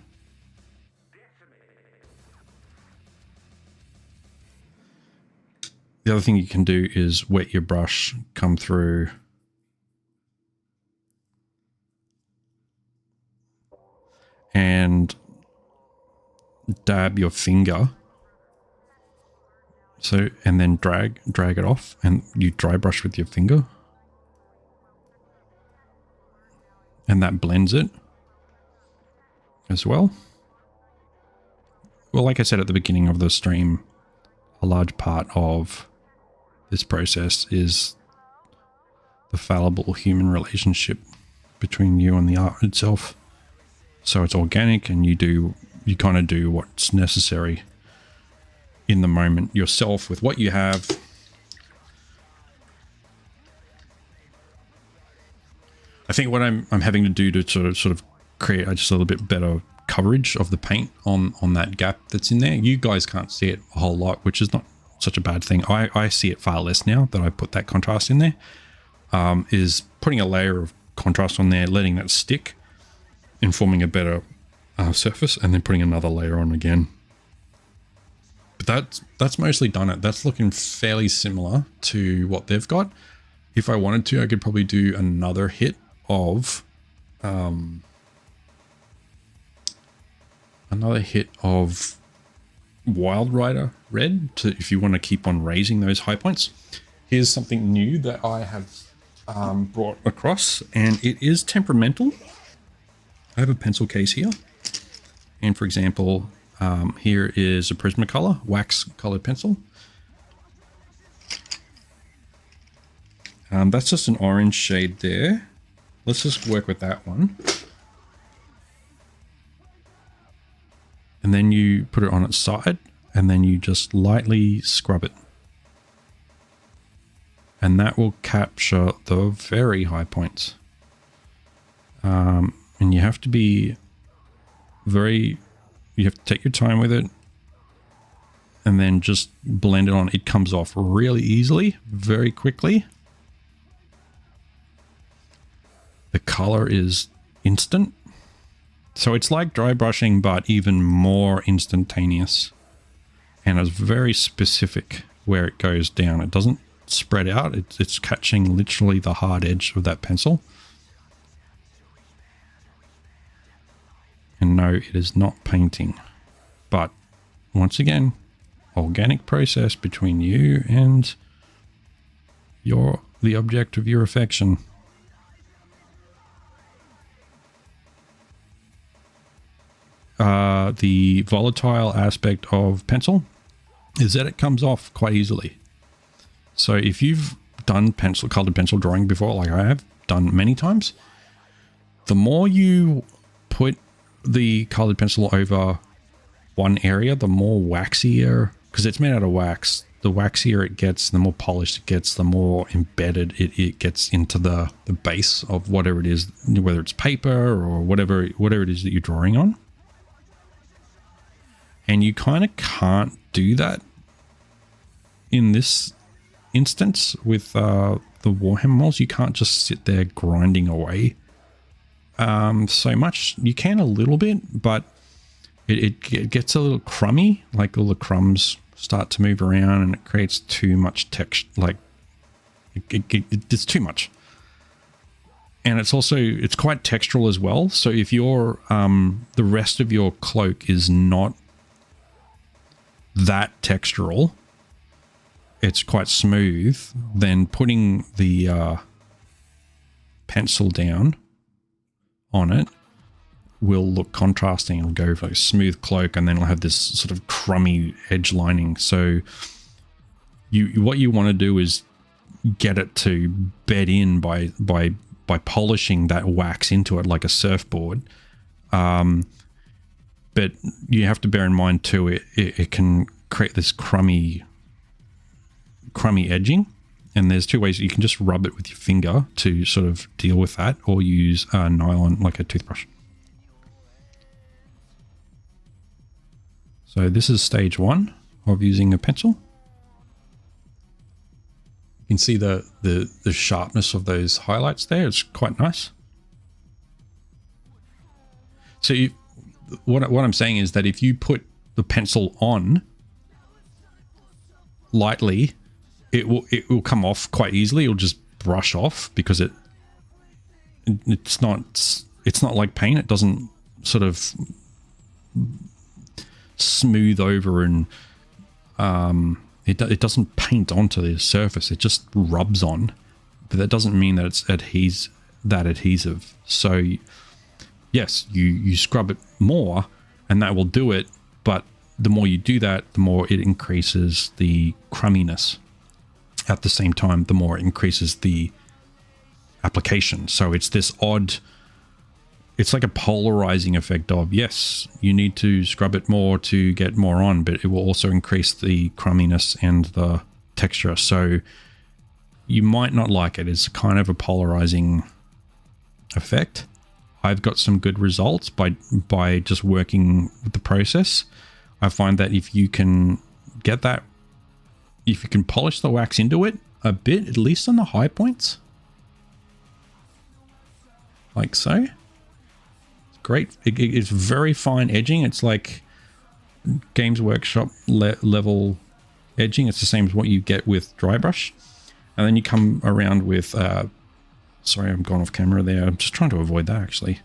The other thing you can do is wet your brush, come through and dab your finger. So, and then drag it off, and you dry brush with your finger. And that blends it as well. Well, like I said at the beginning of the stream, a large part of this process is the fallible human relationship between you and the art itself. So it's organic, and you kind of do what's necessary in the moment yourself with what you have. I think what I'm having to do to sort of create just a little bit better coverage of the paint on that gap that's in there. You guys can't see it a whole lot, which is not such a bad thing. I see it far less now that I put that contrast in there. Is putting a layer of contrast on there, letting that stick, and forming a better surface, and then putting another layer on again. But that's mostly done it. That's looking fairly similar to what they've got. If I wanted to, I could probably do another hit of Wild Rider red if you want to keep on raising those high points. Here's something new that I have brought across, and it is temperamental. I have a pencil case here, and for example, here is a Prismacolor wax colored pencil. That's just an orange shade there. Let's just work with that one. And then you put it on its side, and then you just lightly scrub it. And that will capture the very high points. And you have to be you have to take your time with it, and then just blend it on. It comes off really easily, very quickly. The color is instant. So it's like dry brushing, but even more instantaneous. And it's very specific where it goes down. It doesn't spread out. It's catching literally the hard edge of that pencil. And no, it is not painting. But once again, organic process between you and the object of your affection. The volatile aspect of pencil is that it comes off quite easily. So if you've done colored pencil drawing before, like I have done many times, the more you put the colored pencil over one area, the more waxier, because it's made out of wax, the waxier it gets, the more polished it gets, the more embedded it gets into the base of whatever it is, whether it's paper or whatever it is that you're drawing on. And you kind of can't do that in this instance with the Warhammer models. You can't just sit there grinding away so much. You can a little bit, but it gets a little crummy, like all the crumbs start to move around, and it creates too much texture. Like it's too much. And it's quite textural as well. So if your the rest of your cloak is not that textural, it's quite smooth, then putting the pencil down on it will look contrasting. It'll go for a smooth cloak, and then it'll have this sort of crummy edge lining. So what you want to do is get it to bed in by polishing that wax into it like a surfboard. But you have to bear in mind too, it can create this crummy edging. And there's two ways. You can just rub it with your finger to sort of deal with that, or use a nylon, like a toothbrush. So this is stage one. of using a pencil. You can see the sharpness of those highlights there. It's quite nice. So what I'm saying is that if you put the pencil on lightly, it will come off quite easily. It'll just brush off because it's not like paint. It doesn't sort of smooth over, and it doesn't paint onto the surface. It just rubs on, but that doesn't mean that it's adhesive. So yes, you scrub it more and that will do it, but the more you do that, the more it increases the crumminess. At the same time, the more it increases the application. So it's this odd, it's like a polarizing effect of, yes, you need to scrub it more to get more on, but it will also increase the crumminess and the texture. So you might not like it. It's kind of a polarizing effect. I've got some good results by just working with the process. I find that if you can get that, if you can polish the wax into it a bit, at least on the high points, like so, it's great. It's very fine edging. It's like Games Workshop level edging. It's the same as what you get with dry brush. And then you come around with, sorry, I'm gone off camera there. I'm just trying to avoid that actually.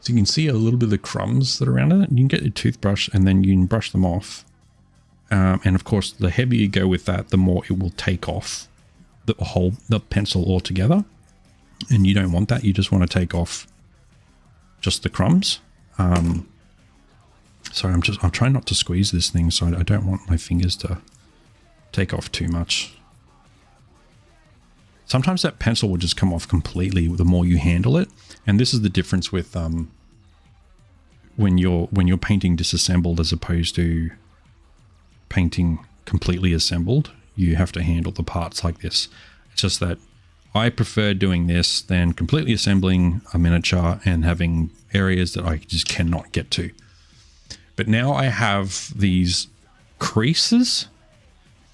So you can see a little bit of the crumbs that are around it. You can get your toothbrush and then you can brush them off. And of course, the heavier you go with that, the more it will take off the pencil altogether. And you don't want that. You just want to take off just the crumbs. Sorry, I'm trying not to squeeze this thing, so I don't want my fingers to take off too much. Sometimes that pencil will just come off completely the more you handle it. And this is the difference with when you're painting disassembled as opposed to painting completely assembled. You have to handle the parts like this. It's just that I prefer doing this than completely assembling a miniature and having areas that I just cannot get to. But now I have these creases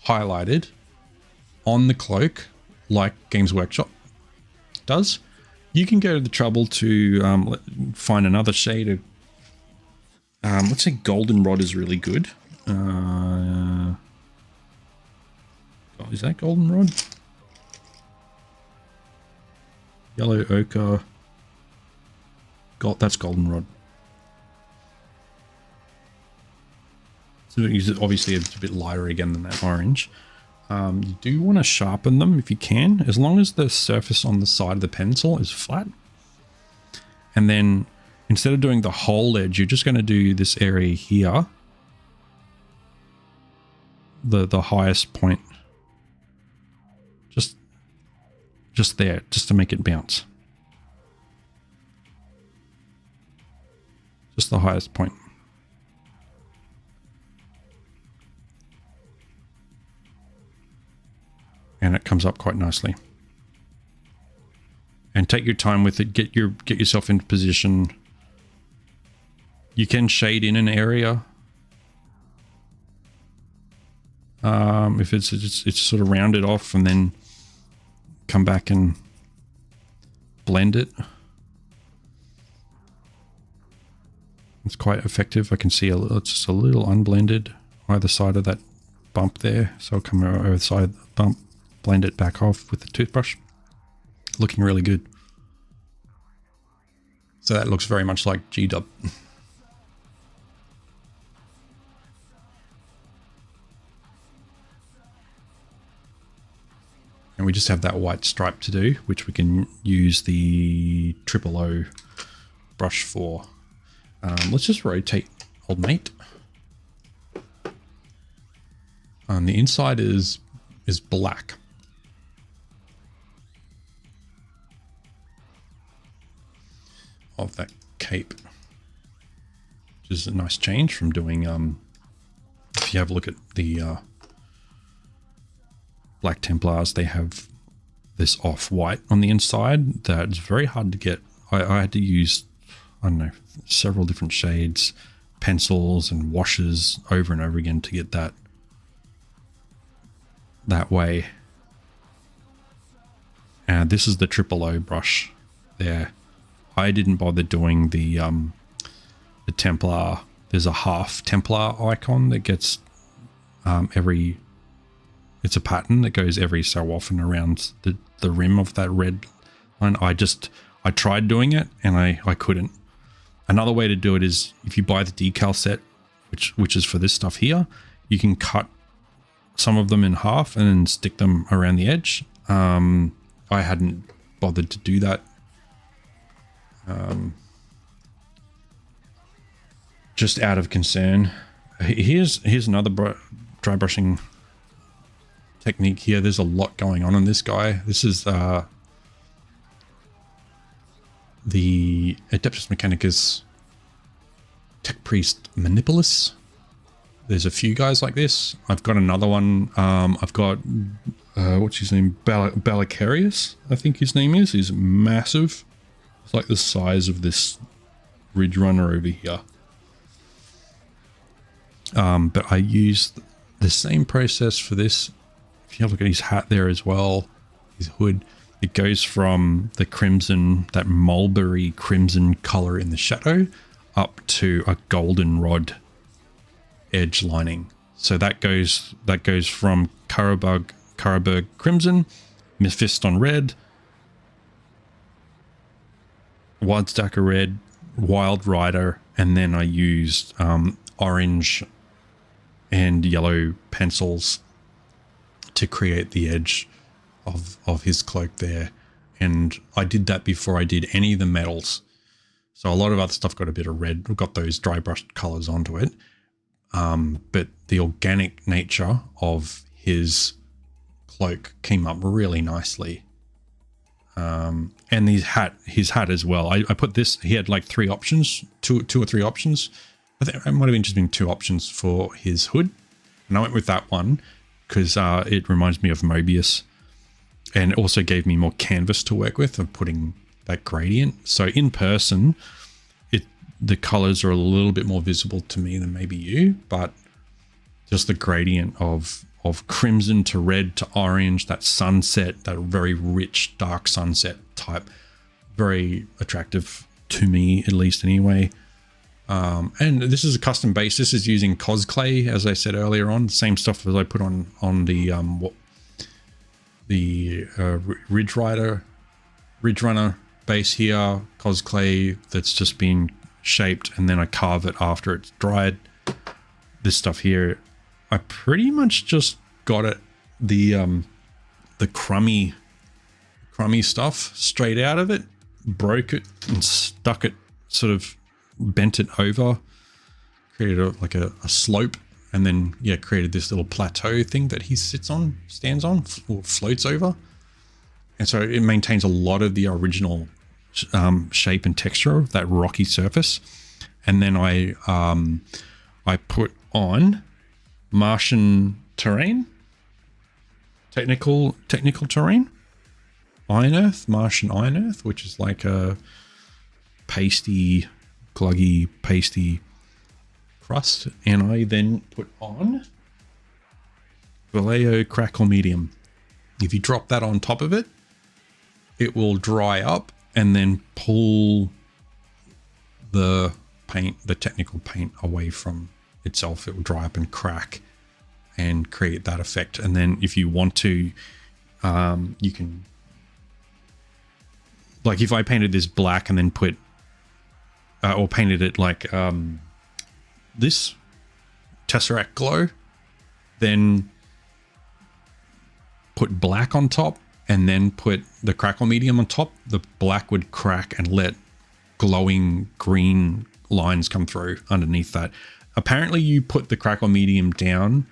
highlighted on the cloak like Games Workshop does. You can go to the trouble to find another shade of, let's say Goldenrod is really good. Is that Goldenrod? Yellow ochre. That's Goldenrod. So obviously it's a bit lighter again than that orange. You do want to sharpen them if you can, as long as the surface on the side of the pencil is flat. And then instead of doing the whole edge, you're just going to do this area here. The highest point. Just there, just to make it bounce. Just the highest point. And it comes up quite nicely. And take your time with it. Get yourself into position. You can shade in an area. If it's sort of rounded off, and then come back and blend it. It's quite effective. I can see it's just a little unblended either side of that bump there. So I'll come over the side of the bump, blend it back off with the toothbrush. Looking really good. So that looks very much like G-dub. And we just have that white stripe to do, which we can use the 000 brush for. Let's just rotate old mate. And the inside is black. Of that cape, which is a nice change from doing, if you have a look at the Black Templars, they have this off-white on the inside that's very hard to get. I had to use, I don't know, several different shades, pencils and washes over and over again to get that way. And this is the triple O brush there. I didn't bother doing the Templar. There's a half Templar icon that gets it's a pattern that goes every so often around the rim of that red line. I tried doing it and I couldn't. Another way to do it is if you buy the decal set, which is for this stuff here, you can cut some of them in half and then stick them around the edge. I hadn't bothered to do that. Just out of concern. Here's another dry brushing technique here. There's a lot going on in this guy. This is the Adeptus Mechanicus Tech Priest Manipulus. There's a few guys like this. I've got another one. I've got what's his name? Balacarius, I think his name is. He's massive. It's like the size of this Ridgerunner over here. But I used the same process for this. If you have a look at his hat there as well, his hood, it goes from the crimson, that mulberry crimson color in the shadow, up to a goldenrod edge lining. So that goes from Carroburg crimson, Mephiston red, Wildstacker red, Wild Rider, and then I used orange and yellow pencils to create the edge of his cloak there. And I did that before I did any of the metals. So a lot of other stuff got a bit of red. We've got those dry brushed colors onto it. But the organic nature of his cloak came up really nicely. And his hat as well. I put this, he had like three options, two or three options. I think it might have just been two options for his hood. And I went with that one because it reminds me of Mobius. And it also gave me more canvas to work with of putting that gradient. So in person, the colors are a little bit more visible to me than maybe you, but just the gradient of crimson to red to orange, that sunset, that very rich dark sunset type, very attractive to me, at least anyway. And this is a custom base. This is using Cosclay, as I said earlier on, same stuff as I put on the Ridgerunner base here, Cosclay that's just been shaped, and then I carve it after it's dried. This stuff here, I pretty much just got it the crummy stuff straight out of it, broke it and stuck it, sort of bent it over, created a slope, and then created this little plateau thing that he stands on, or floats over. And so it maintains a lot of the original shape and texture of that rocky surface. And then I put on Martian terrain, technical terrain, Martian iron earth, which is like a gluggy pasty crust. And I then put on Vallejo crackle medium. If you drop that on top of it, it will dry up and then pull the technical paint away from itself. It will dry up and crack and create that effect. And then if you want to, you can, like if I painted this black and then put, or painted it like this Tesseract glow, then put black on top and then put the crackle medium on top, the black would crack and let glowing green lines come through underneath that. Apparently you put the crackle medium down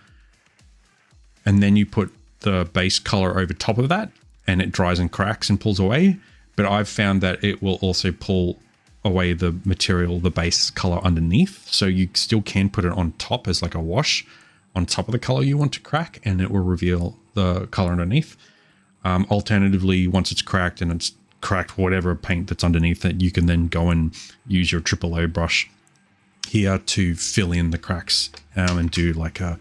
and then you put the base color over top of that and it dries and cracks and pulls away. But I've found that it will also pull away the material, the base color underneath. So you still can put it on top as like a wash on top of the color you want to crack, and it will reveal the color underneath. Alternatively, once it's cracked and it's cracked whatever paint that's underneath it, you can then go and use your triple O brush here to fill in the cracks and do like a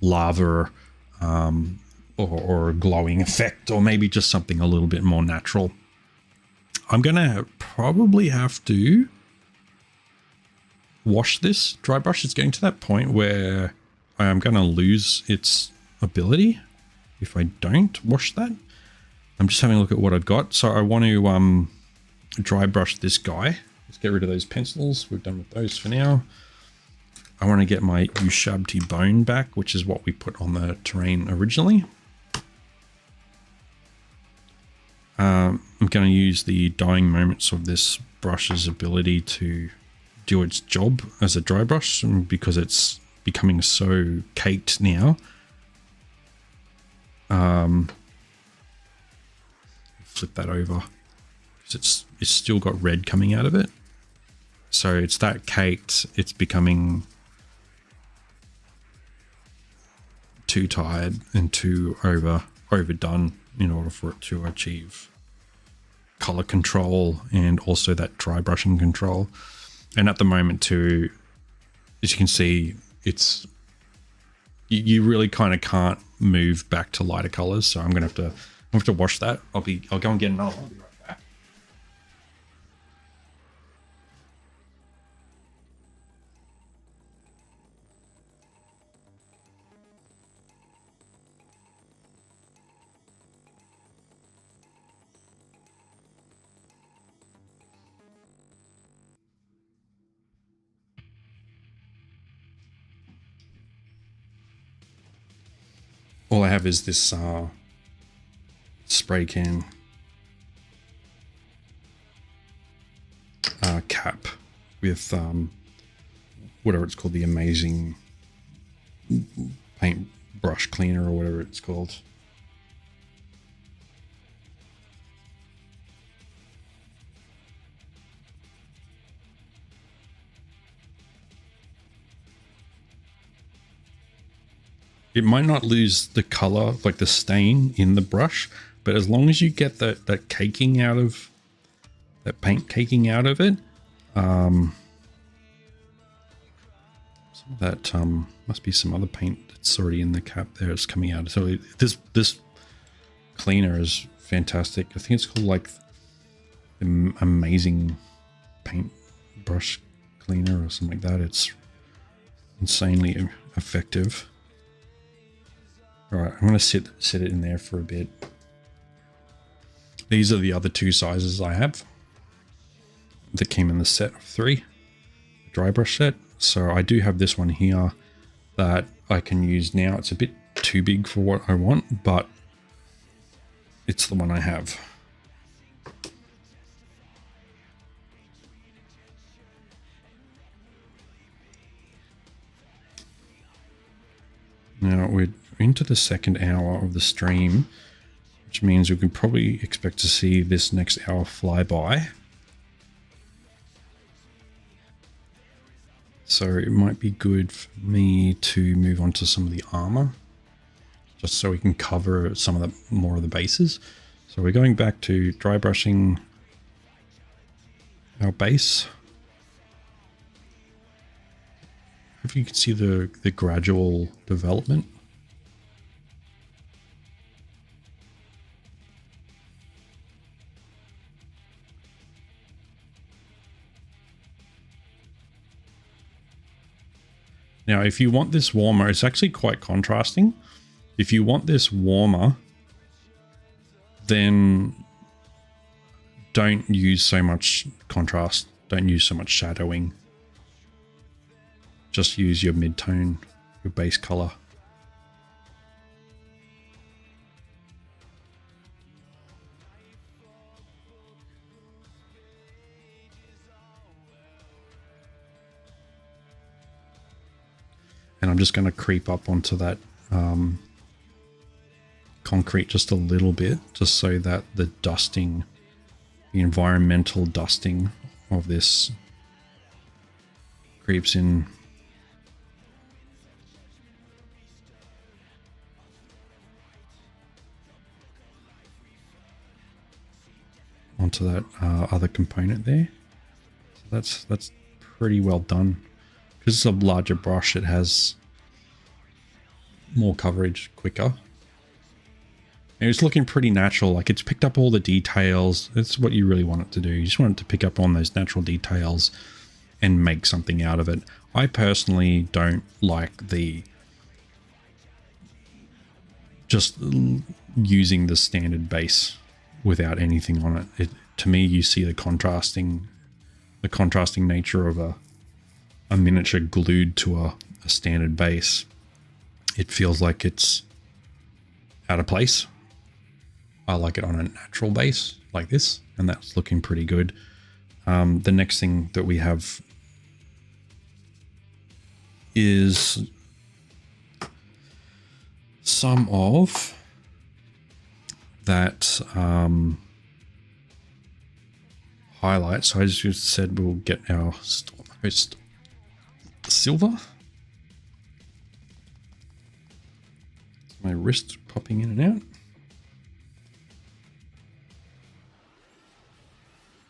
lava or a glowing effect, or maybe just something a little bit more natural. I'm gonna probably have to wash this dry brush. It's getting to that point where I am gonna lose its ability if I don't wash that. I'm just having a look at what I've got. So I want to dry brush this guy. Let's get rid of those pencils. We're done with those for now. I want to get my Ushabti bone back, which is what we put on the terrain originally. I'm going to use the dying moments of this brush's ability to do its job as a dry brush, because it's becoming so caked now. Flip that over, because it's still got red coming out of it. So it's that caked, it's becoming too tired and too overdone in order for it to achieve color control and also that dry brushing control. And at the moment too, as you can see, it's you really kind of can't move back to lighter colors. So I'm gonna have to wash that. I'll go and get another one. I'll be right back. All I have is this spray can cap with whatever it's called, the amazing paint brush cleaner or whatever it's called. It might not lose the color, like the stain in the brush, but as long as you get that caking out of, that paint caking out of it, some of that must be some other paint that's already in the cap there. It's coming out. So this cleaner is fantastic. I think it's called like the amazing paint brush cleaner or something like that. It's insanely effective. All right, I'm going to sit it in there for a bit. These are the other two sizes I have that came in the set of 3, the dry brush set. So I do have this one here that I can use now. It's a bit too big for what I want, but it's the one I have. Now we're into the second hour of the stream, which means we can probably expect to see this next hour fly by. So it might be good for me to move on to some of the armor, just so we can cover some of the more of the bases. So we're going back to dry brushing our base. If you can see the gradual development. Now, if you want this warmer, it's actually quite contrasting. If you want this warmer, then don't use so much contrast. Don't use so much shadowing. Just use your mid-tone, your base color. And I'm just going to creep up onto that concrete just a little bit, just so that the dusting, the environmental dusting of this creeps in. Onto that other component there. So that's pretty well done. because it's a larger brush, it has more coverage quicker. And it's looking pretty natural, like it's picked up all the details. That's what you really want it to do. You just want it to pick up on those natural details and make something out of it. I personally don't like the just using the standard base without anything on it. To me, you see the contrasting nature of a miniature glued to a standard base. It feels like it's out of place. I like it on a natural base like this, and that's looking pretty good. The next thing that we have is some of that highlight. So I just said we'll get our Stormhost silver. My wrist popping in and out.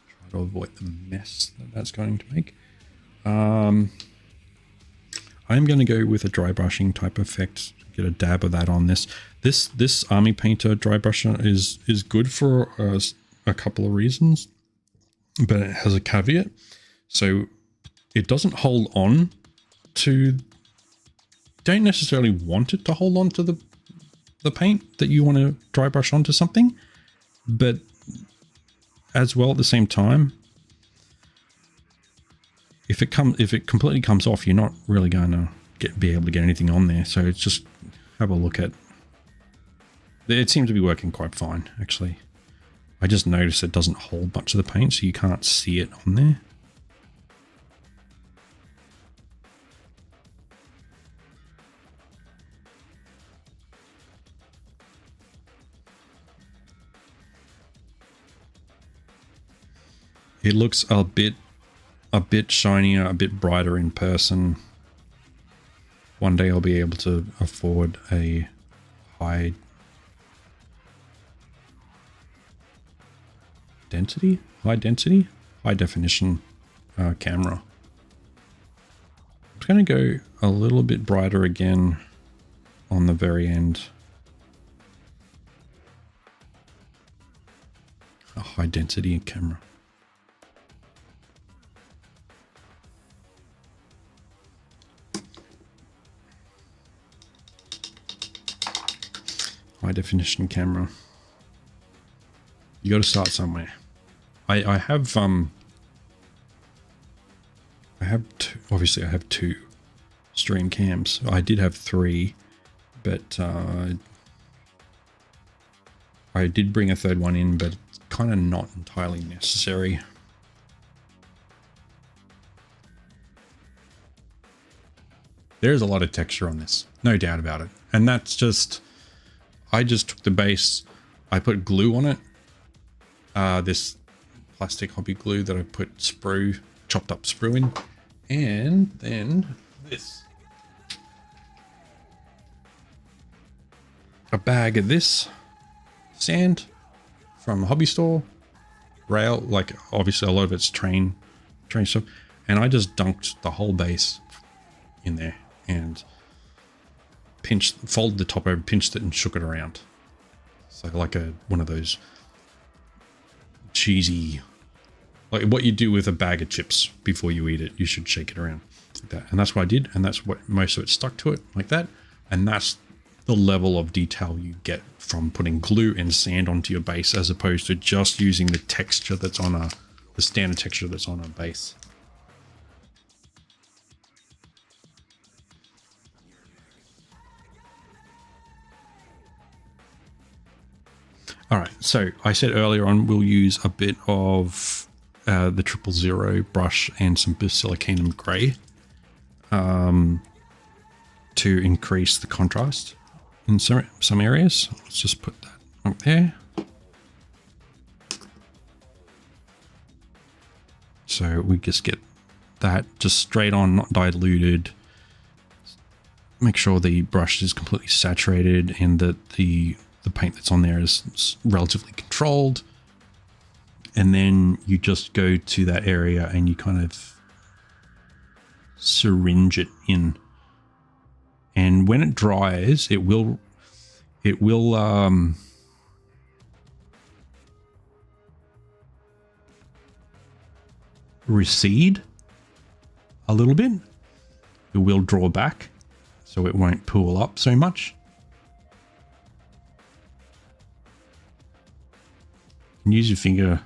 Try to avoid the mess that's going to make. I'm going to go with a dry brushing type effect. Get a dab of that on this. This Army Painter dry brusher is good for a couple of reasons, but it has a caveat. So it doesn't hold on to. Don't necessarily want it to hold on to the paint that you want to dry brush onto something, but as well at the same time, if it completely comes off, you're not really going to be able to get anything on there. So it's just have a look at. It seems to be working quite fine, actually. I just noticed it doesn't hold much of the paint, so you can't see it on there. It looks a bit shinier, a bit brighter in person. One day I'll be able to afford a high definition camera. I'm going to go a little bit brighter again on the very end. A high density camera. High definition camera. You got to start somewhere. I have two stream cams. I did have 3, but I did bring a third one in, but it's kind of not entirely necessary. There's a lot of texture on this, no doubt about it. And that's just, I just took the base, I put glue on it. This plastic hobby glue that I put chopped up sprue in. And then this. A bag of this sand from a hobby store. Rail, like obviously a lot of it's train stuff. And I just dunked the whole base in there and folded the top over, pinched it and shook it around. So like one of those cheesy, like what you do with a bag of chips before you eat it, you should shake it around like that. And that's what I did. And that's what most of it stuck to it like that. And that's the level of detail you get from putting glue and sand onto your base, as opposed to just using the texture that's on the standard texture that's on a base. All right, so I said earlier on we'll use a bit of the 000 brush and some Basilicanum Grey to increase the contrast in some areas. Let's just put that up there. So we just get that just straight on, not diluted. Make sure the brush is completely saturated and that the paint that's on there is relatively controlled. And then you just go to that area and you kind of syringe it in. And when it dries, it will recede a little bit. It will draw back, so it won't pool up so much. And use your finger.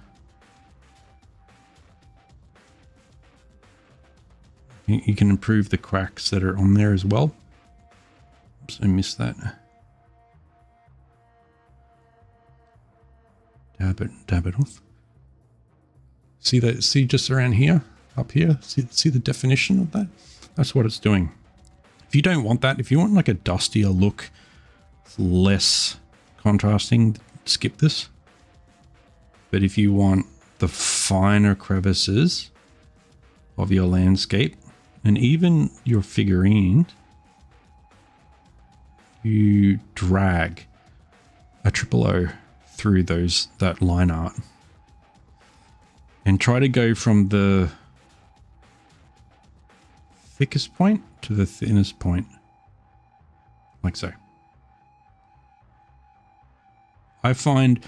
You can improve the cracks that are on there as well. Oops, I missed that. Dab it off. See that? See just around here, up here. See the definition of that? That's what it's doing. If you don't want that, if you want like a dustier look, less contrasting, skip this. But if you want the finer crevices of your landscape and even your figurine, you drag a O through that line art and try to go from the thickest point to the thinnest point, like so. I find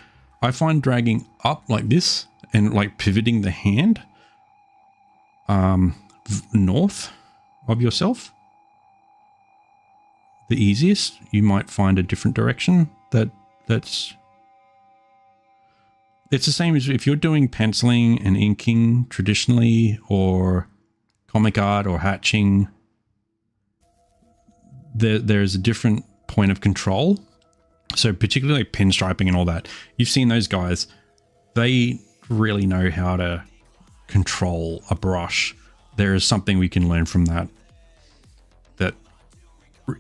dragging up like this and like pivoting the hand north of yourself the easiest. You might find a different direction it's the same as if you're doing penciling and inking traditionally, or comic art or hatching. There's a different point of control. So particularly like pinstriping and all that, you've seen those guys, they really know how to control a brush. There is something we can learn from that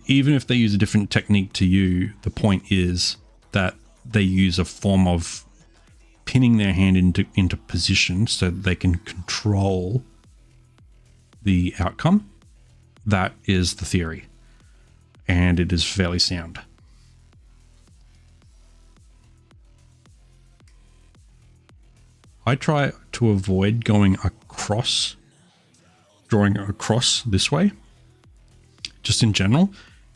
even if they use a different technique to you, the point is that they use a form of pinning their hand into position so that they can control the outcome. That is the theory, and it is fairly sound. I try to avoid drawing across this way, just in general,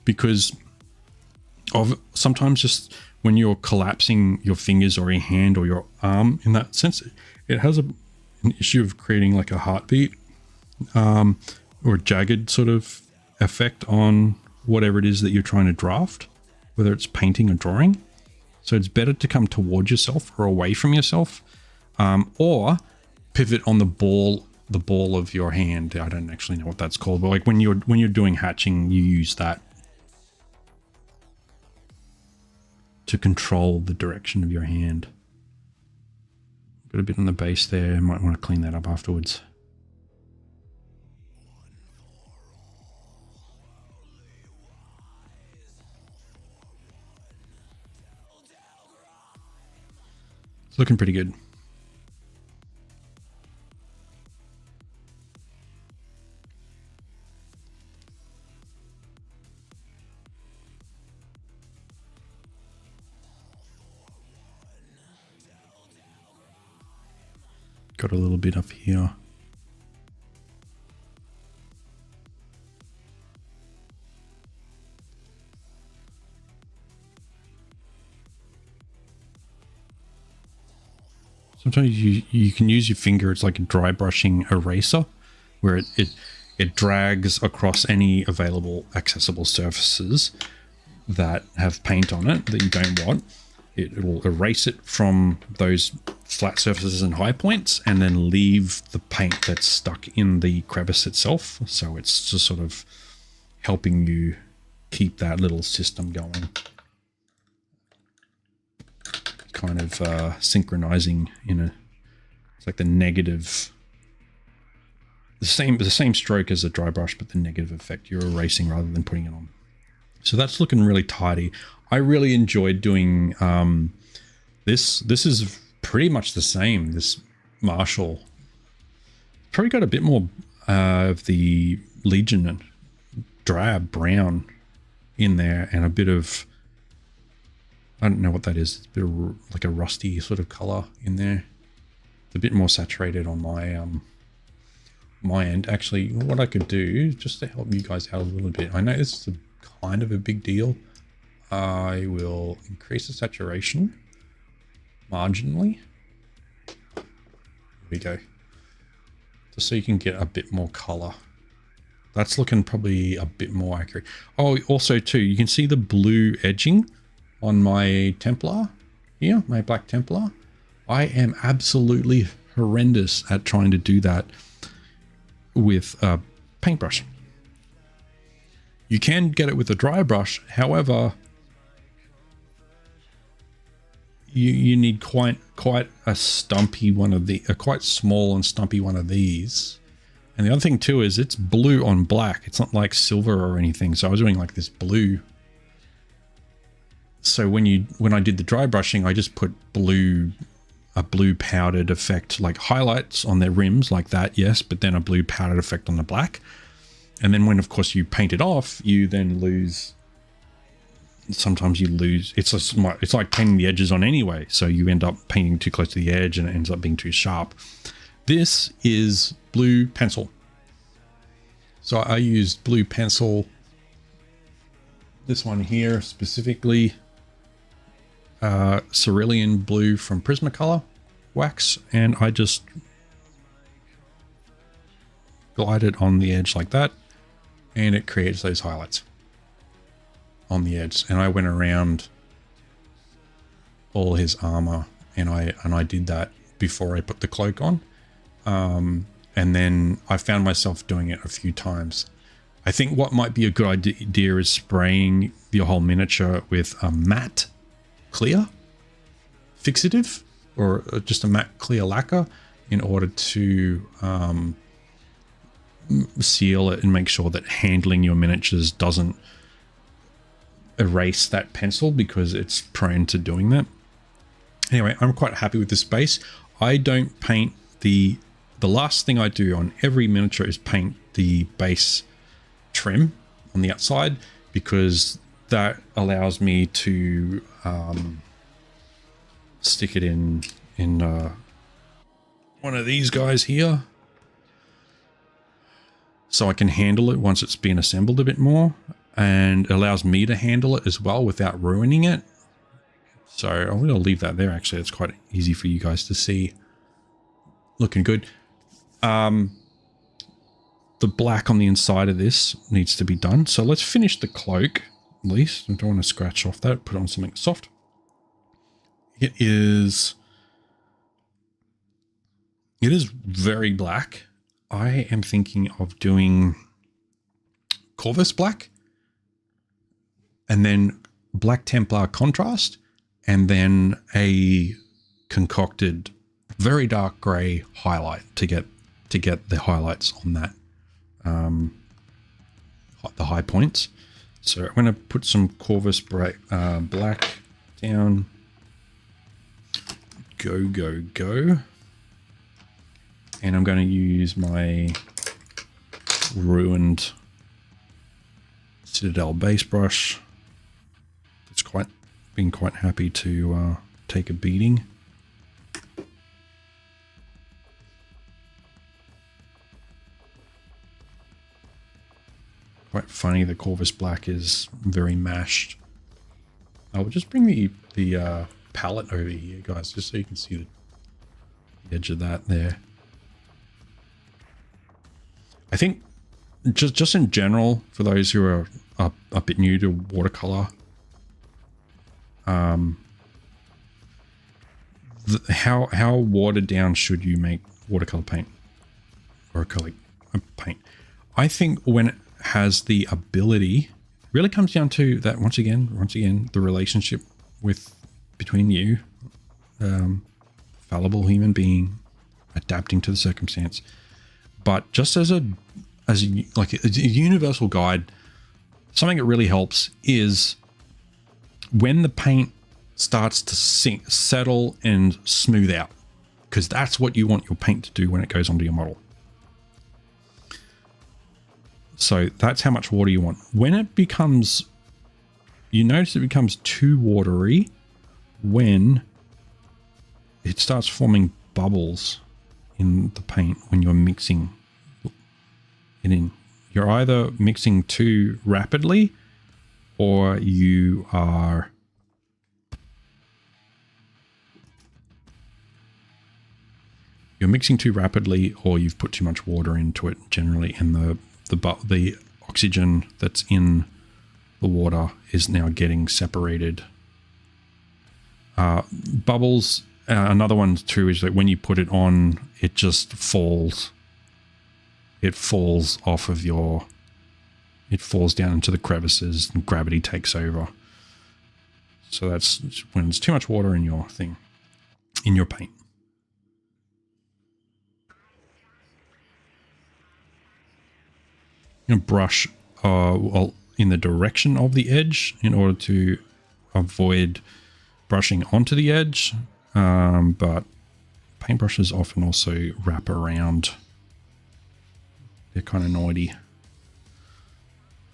because of sometimes just when you're collapsing your fingers or your hand or your arm in that sense, it has an issue of creating like a heartbeat or a jagged sort of effect on whatever it is that you're trying to draft, whether it's painting or drawing. So it's better to come towards yourself or away from yourself, or pivot on the ball of your hand. I don't actually know what that's called, but like when you're doing hatching, you use that to control the direction of your hand. Got a bit on the base there. Might want to clean that up afterwards. It's looking pretty good. Got a little bit up here. Sometimes you can use your finger. It's like a dry brushing eraser, where it drags across any available accessible surfaces that have paint on it that you don't want. It will erase it from those flat surfaces and high points, and then leave the paint that's stuck in the crevice itself. So it's just sort of helping you keep that little system going. Kind of synchronizing it's like the negative, the same stroke as a dry brush, but the negative effect. You're erasing rather than putting it on. So that's looking really tidy. I really enjoyed doing this. This is pretty much the same. This Marshal probably got a bit more of the Legion and drab brown in there, and a bit of, I don't know what that is. It's a bit of like a rusty sort of color in there. It's a bit more saturated on my my end. Actually, what I could do, just to help you guys out a little bit, I know this is kind of a big deal. I will increase the saturation marginally. There we go. Just so you can get a bit more color. That's looking probably a bit more accurate. Oh, also too, you can see the blue edging on my Templar here, my Black Templar. I am absolutely horrendous at trying to do that with a paintbrush. You can get it with a dry brush, however, you need quite a stumpy one of the, a quite small and stumpy one of these. And the other thing too is it's blue on black. It's not like silver or anything. So I was doing like this blue. So when I did the dry brushing, I just put a blue powdered effect, like highlights on their rims like that, yes, but then a blue powdered effect on the black. And then when, of course, you paint it off, you then lose. Sometimes you lose. It's like painting the edges on anyway. So you end up painting too close to the edge and it ends up being too sharp. This is blue pencil. So I used blue pencil. This one here specifically, cerulean blue from Prismacolor wax, and I just glide it on the edge like that, and it creates those highlights on the edge. And I went around all his armor, and I did that before I put the cloak on, and then I found myself doing it a few times. I think what might be a good idea is spraying your whole miniature with a matte clear fixative, or just a matte clear lacquer, in order to seal it and make sure that handling your miniatures doesn't erase that pencil, because it's prone to doing that. Anyway, I'm quite happy with this base. I don't paint the last thing I do on every miniature is paint the base trim on the outside, because that allows me to stick it in one of these guys here, so I can handle it once it's been assembled a bit more, and it allows me to handle it as well without ruining it. So I'm going to leave that there. Actually, it's quite easy for you guys to see. Looking good. The black on the inside of this needs to be done. So let's finish the cloak, at least. I don't want to scratch off that. Put on something soft. It is very black. I am thinking of doing Corvus black, and then Black Templar contrast, and then a concocted very dark gray highlight to get the highlights on that, the high points. So I'm going to put some Corvus black down. Go. And I'm going to use my ruined Citadel base brush. It's been quite happy to take a beating. Quite funny, the Corvus black is very mashed. I will just bring the palette over here, guys, just so you can see the edge of that there. I think just in general, for those who are a bit new to watercolor, how watered down should you make watercolor paint or acrylic paint? I think when it has the ability, really comes down to that once again the relationship between you, fallible human being adapting to the circumstance. But just as a universal guide, something that really helps is when the paint starts to settle and smooth out, because that's what you want your paint to do when it goes onto your model. So that's how much water you want. When it becomes, you notice it becomes too watery when it starts forming bubbles in the paint when you're mixing it in. You're either mixing too rapidly or you're mixing too rapidly, or you've put too much water into it generally, and the oxygen that's in the water is now getting separated. Bubbles, another one too, is that when you put it on, it just falls. It falls off of it falls down into the crevices and gravity takes over. So that's when there's too much water in your thing, in your paint. You know, brush well in the direction of the edge in order to avoid brushing onto the edge, but paintbrushes often also wrap around. They're kind of naughty.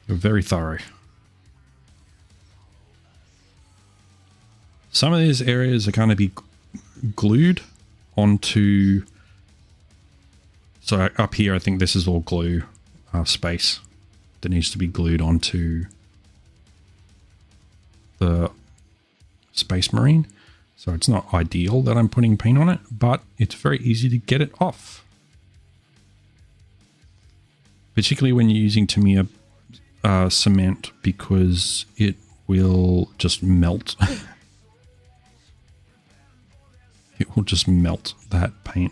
They're very thorough. Some of these areas are going to be glued onto, so up here I think this is all glue space that needs to be glued onto the Space Marine. So it's not ideal that I'm putting paint on it, but it's very easy to get it off. Particularly when you're using Tamiya cement, because it will just melt. It will just melt that paint.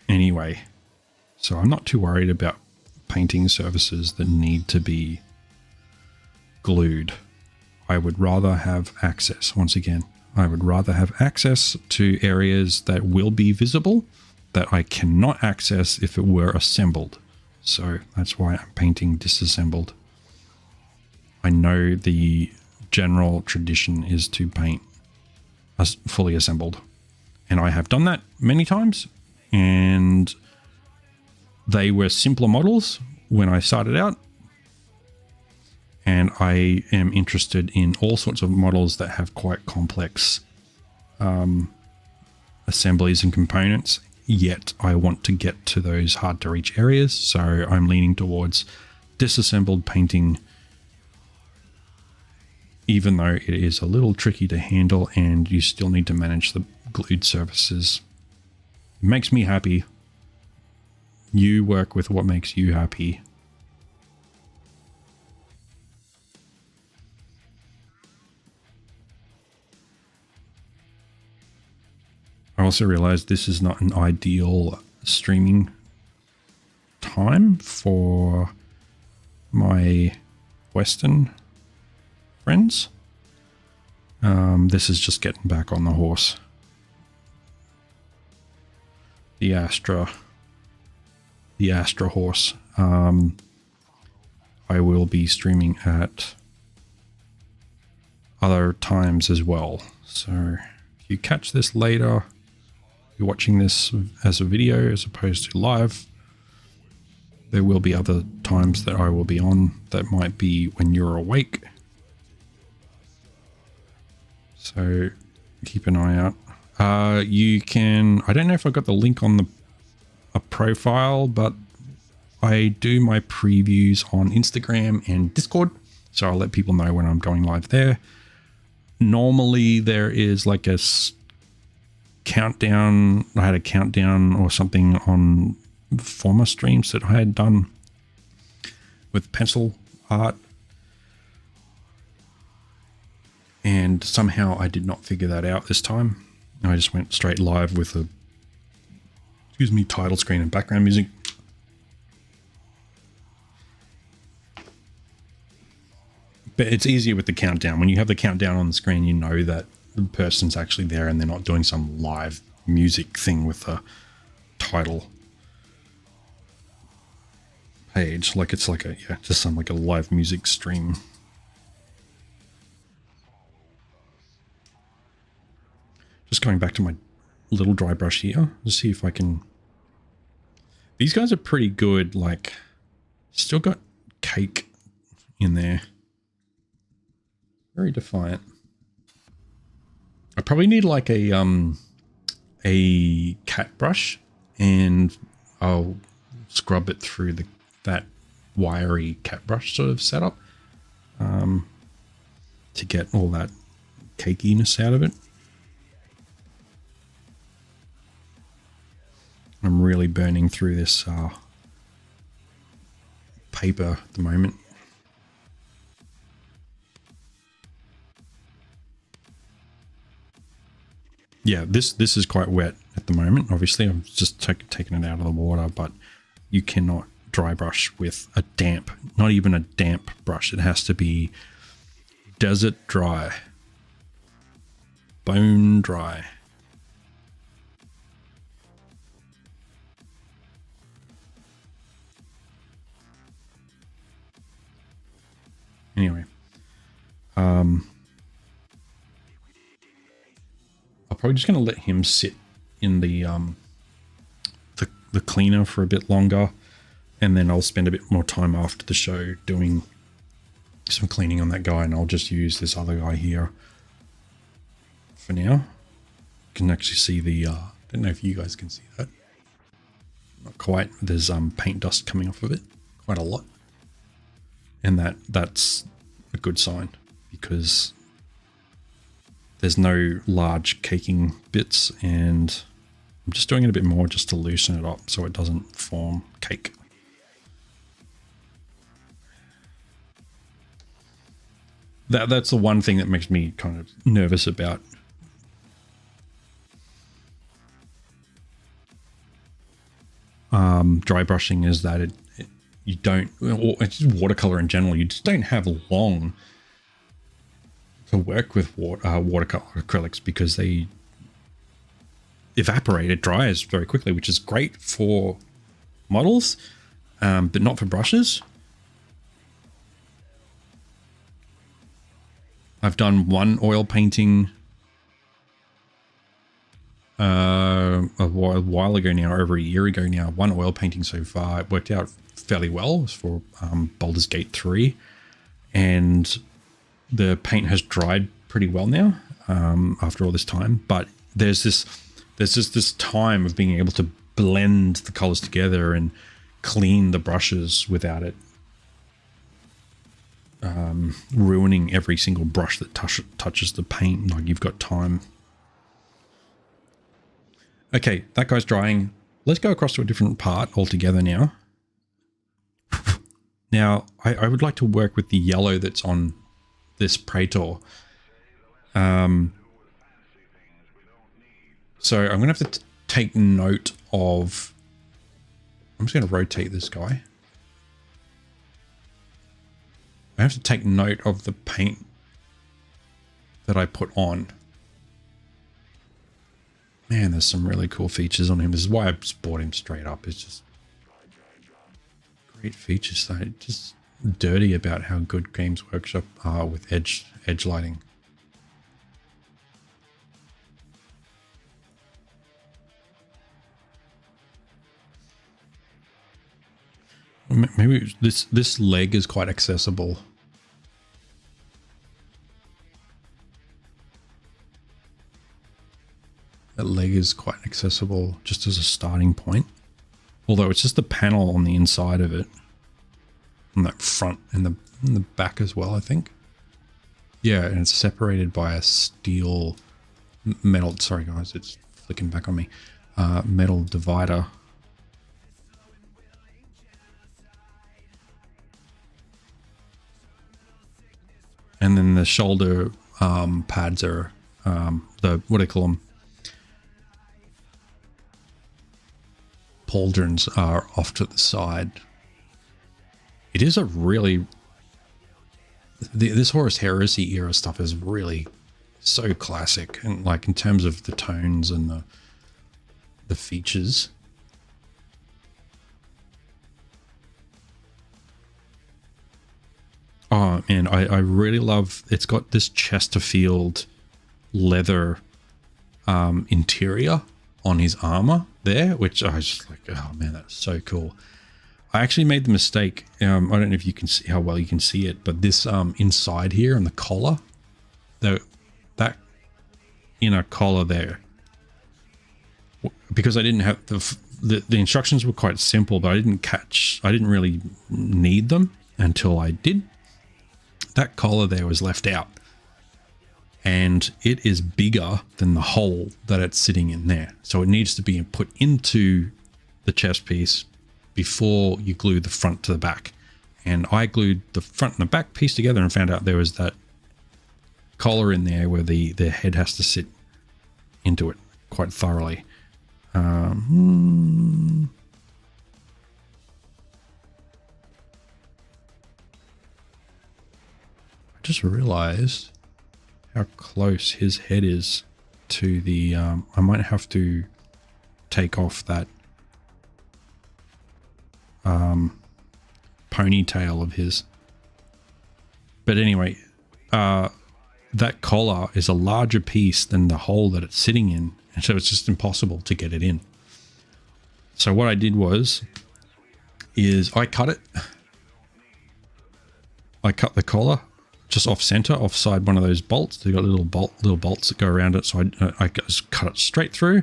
Anyway, so I'm not too worried about painting surfaces that need to be glued. I would rather have access, once again, I would rather have access to areas that will be visible that I cannot access if it were assembled. So that's why I'm painting disassembled. I know the general tradition is to paint as fully assembled, and I have done that many times, and they were simpler models when I started out. And I am interested in all sorts of models that have quite complex assemblies and components, yet I want to get to those hard to reach areas. So I'm leaning towards disassembled painting, even though it is a little tricky to handle and you still need to manage the glued surfaces. It makes me happy. You work with what makes you happy. I also realized this is not an ideal streaming time for my Western friends. This is just getting back on the horse. The Astra horse. I will be streaming at other times as well. So if you catch this later, you're watching this as a video as opposed to live, there will be other times that I will be on that might be when you're awake. So keep an eye out. You can, I don't know if I got the link on a profile, but I do my previews on Instagram and Discord. So I'll let people know when I'm going live there. Normally there is like a countdown. I had a countdown or something on former streams that I had done with pencil art, and somehow I did not figure that out this time. I just went straight live with a title screen and background music. But it's easier with the countdown. When you have the countdown on the screen, you know that the person's actually there and they're not doing some live music thing with a title page. Like it's like a, yeah, just some like a live music stream. Just going back to my little dry brush here to see if I can. These guys are pretty good. Like, still got cake in there. Very defiant. I probably need like a cat brush and I'll scrub it through that wiry cat brush sort of setup to get all that cakiness out of it. I'm really burning through this paper at the moment. Yeah, this is quite wet at the moment. Obviously, I'm just taking it out of the water, but you cannot dry brush with a damp, not even a damp brush. It has to be desert dry, bone dry. Anyway, I'm probably just going to let him sit in the cleaner for a bit longer, and then I'll spend a bit more time after the show doing some cleaning on that guy, and I'll just use this other guy here for now. You can actually see the I don't know if you guys can see that. Not quite. There's paint dust coming off of it, quite a lot. And that's a good sign, because there's no large caking bits, and I'm just doing it a bit more just to loosen it up so it doesn't form cake. That's the one thing that makes me kind of nervous about dry brushing, is that you don't, or it's just watercolor in general, you just don't have long to work with watercolor acrylics, because they evaporate. It dries very quickly, which is great for models, but not for brushes. I've done one oil painting a while ago now, over a year ago now. One oil painting so far. It worked out fairly well. It was for Baldur's Gate 3, and the paint has dried pretty well now after all this time. But there's just this time of being able to blend the colors together and clean the brushes without it ruining every single brush that touches the paint. Like, you've got time. Okay, that guy's drying. Let's go across to a different part altogether now. Now, I would like to work with the yellow that's on this Praetor. So I'm going to have to take note of... I'm just going to rotate this guy. I have to take note of the paint that I put on. Man, there's some really cool features on him. This is why I just bought him straight up. It's just great features. So just dirty about how good Games Workshop are with edge lighting. Maybe this leg is quite accessible. That leg is quite accessible just as a starting point. Although it's just the panel on the inside of it. On that front and the back as well, I think. Yeah, and it's separated by a steel metal, sorry guys, it's flicking back on me. Metal divider. And then the shoulder pads are the, what do they call them? Pauldrons are off to the side. It is a really... this Horus Heresy era stuff is really so classic, and like in terms of the tones and the features. Oh man, I really love, it's got this Chesterfield leather interior on his armor there, which I was just like, oh man, that's so cool. I actually made the mistake, I don't know if you can see how well you can see it, but this inside here on the collar, that inner collar there, because I didn't have the instructions were quite simple, but I didn't really need them until I did. That collar there was left out, and it is bigger than the hole that it's sitting in there. So it needs to be put into the chest piece before you glue the front to the back. And I glued the front and the back piece together and found out there was that collar in there where the head has to sit into it quite thoroughly. I just realized how close his head is to the I might have to take off that ponytail of his. But anyway, that collar is a larger piece than the hole that it's sitting in, and so it's just impossible to get it in. So what I did is I cut it. I cut the collar just off center, offside one of those bolts. They've got little bolts that go around it. So I just cut it straight through.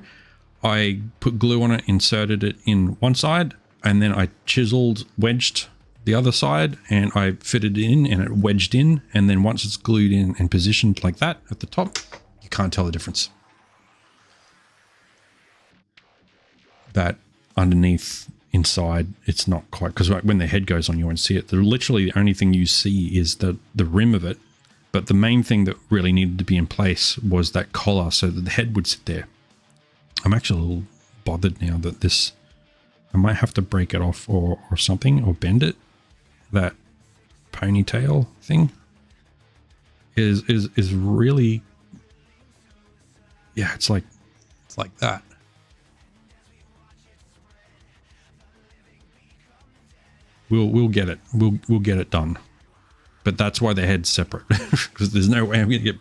I put glue on it, inserted it in one side, and then I wedged the other side, and I fitted it in, and it wedged in. And then once it's glued in and positioned like that at the top, you can't tell the difference. That underneath, inside, it's not quite, because when the head goes on, you won't see it. Literally the only thing you see is the rim of it. But the main thing that really needed to be in place was that collar so that the head would sit there. I'm actually a little bothered now that I might have to break it off or something, or bend it. That ponytail thing is really, yeah, it's like that. We'll get it. We'll get it done. But that's why the head's separate, because there's no way I'm going to get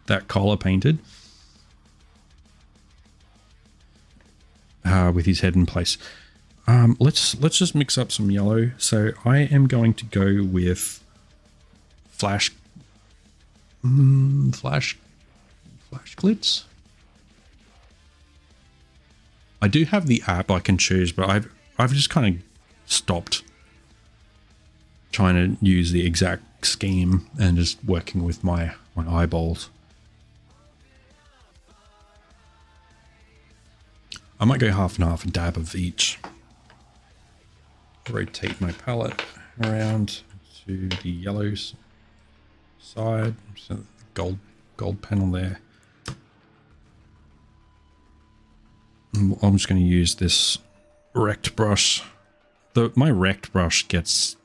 that collar painted with his head in place. Let's just mix up some yellow. So I am going to go with flash glitz. I do have the app I can choose, but I've just kind of stopped trying to use the exact scheme and just working with my eyeballs. I might go half and half, a dab of each. Rotate my palette around to the yellows side, so the gold panel there. I'm just going to use this rect brush. My rect brush gets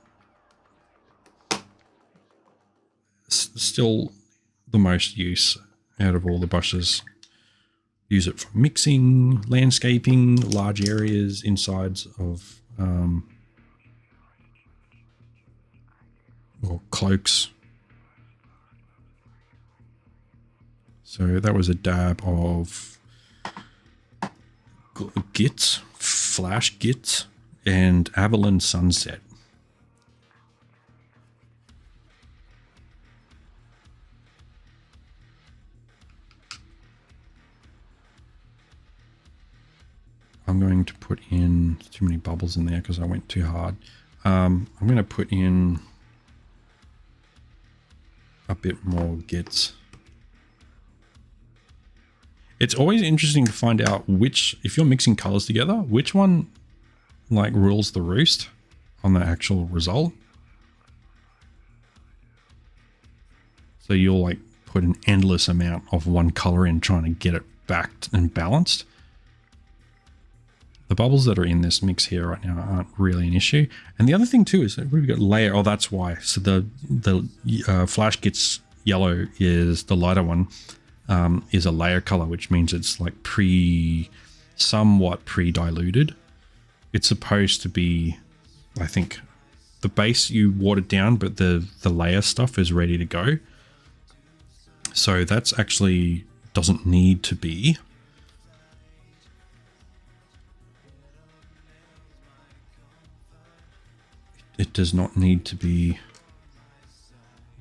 still the most use out of all the brushes. Use it for mixing, landscaping, large areas, insides of or cloaks. So that was a dab of Git, Flash Git, and Avalon Sunset. I'm going to put in too many bubbles in there because I went too hard. I'm going to put in a bit more Gits. It's always interesting to find out if you're mixing colors together, which one like rules the roost on the actual result. So you'll like put an endless amount of one color in trying to get it backed and balanced. The bubbles that are in this mix here right now aren't really an issue. And the other thing too is that we've got layer. Oh, that's why. So the Flash Gits yellow is the lighter one, is a layer color, which means it's like somewhat pre-diluted. It's supposed to be, I think, the base you watered down, but the layer stuff is ready to go. So that's actually doesn't need to be. It does not need to be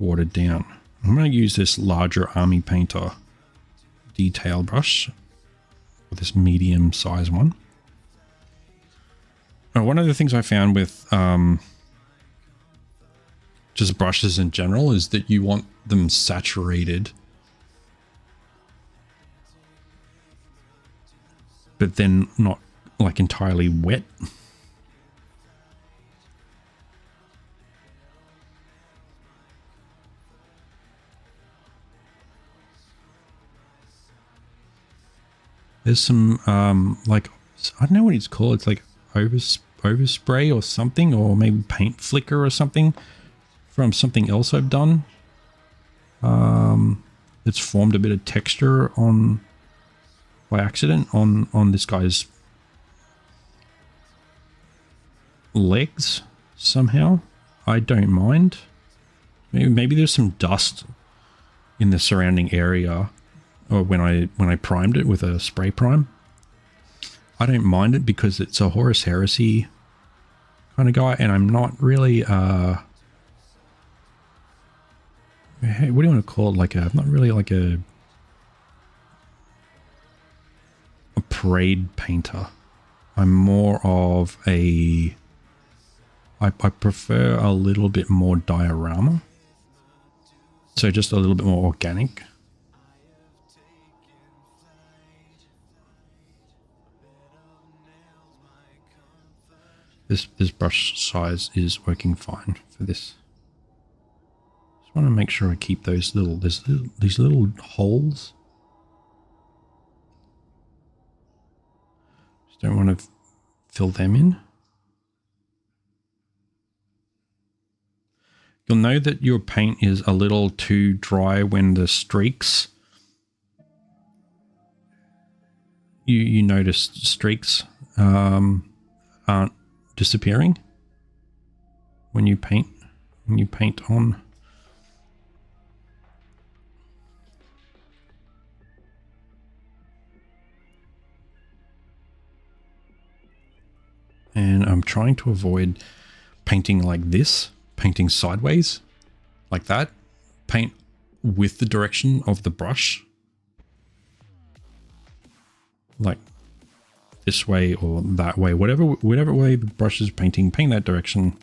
watered down. I'm going to use this larger Army Painter detail brush, with this medium size one. One of the things I found with just brushes in general is that you want them saturated, but then not like entirely wet. There's some like, I don't know what it's called. It's like overspray or something, or maybe paint flicker or something from something else I've done. It's formed a bit of texture on by accident on this guy's legs somehow. I don't mind. Maybe there's some dust in the surrounding area, or when I primed it with a spray prime. I don't mind it because it's a Horus Heresy kind of guy, and I'm not really hey, what do you want to call it? Like I'm not really like a parade painter. I'm more of a I prefer a little bit more diorama. So just a little bit more organic. This brush size is working fine for this. Just want to make sure I keep these little holes. Just don't want to fill them in. You'll know that your paint is a little too dry when the streaks, you notice streaks aren't disappearing when you paint on. And I'm trying to avoid painting like this, painting sideways like that. Paint with the direction of the brush, like this way or that way, whatever way the brush is painting, paint that direction.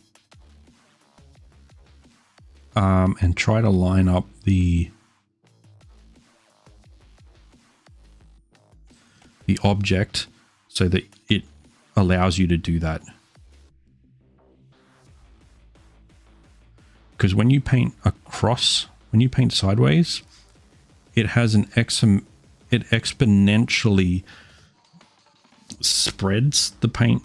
And try to line up the object so that it allows you to do that. Because when you paint across, when you paint sideways, it has it exponentially spreads the paint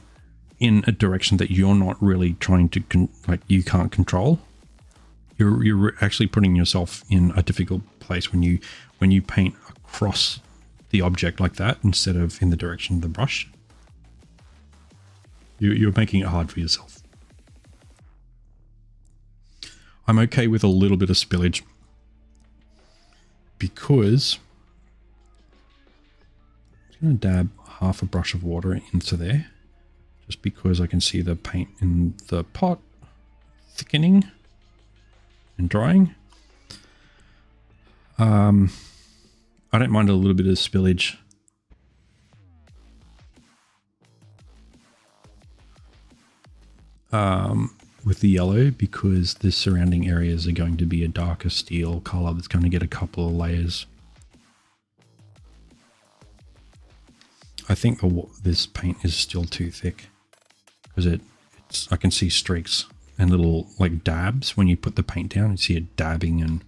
in a direction that you're not really trying to you can't control. You're actually putting yourself in a difficult place when you paint across the object like that instead of in the direction of the brush. You're making it hard for yourself. I'm okay with a little bit of spillage because I'm going to dab half a brush of water into there just because I can see the paint in the pot thickening and drying. I don't mind a little bit of spillage. With the yellow, because the surrounding areas are going to be a darker steel color that's going to get a couple of layers. I think this paint is still too thick because I can see streaks and little like dabs when you put the paint down. You see it dabbing and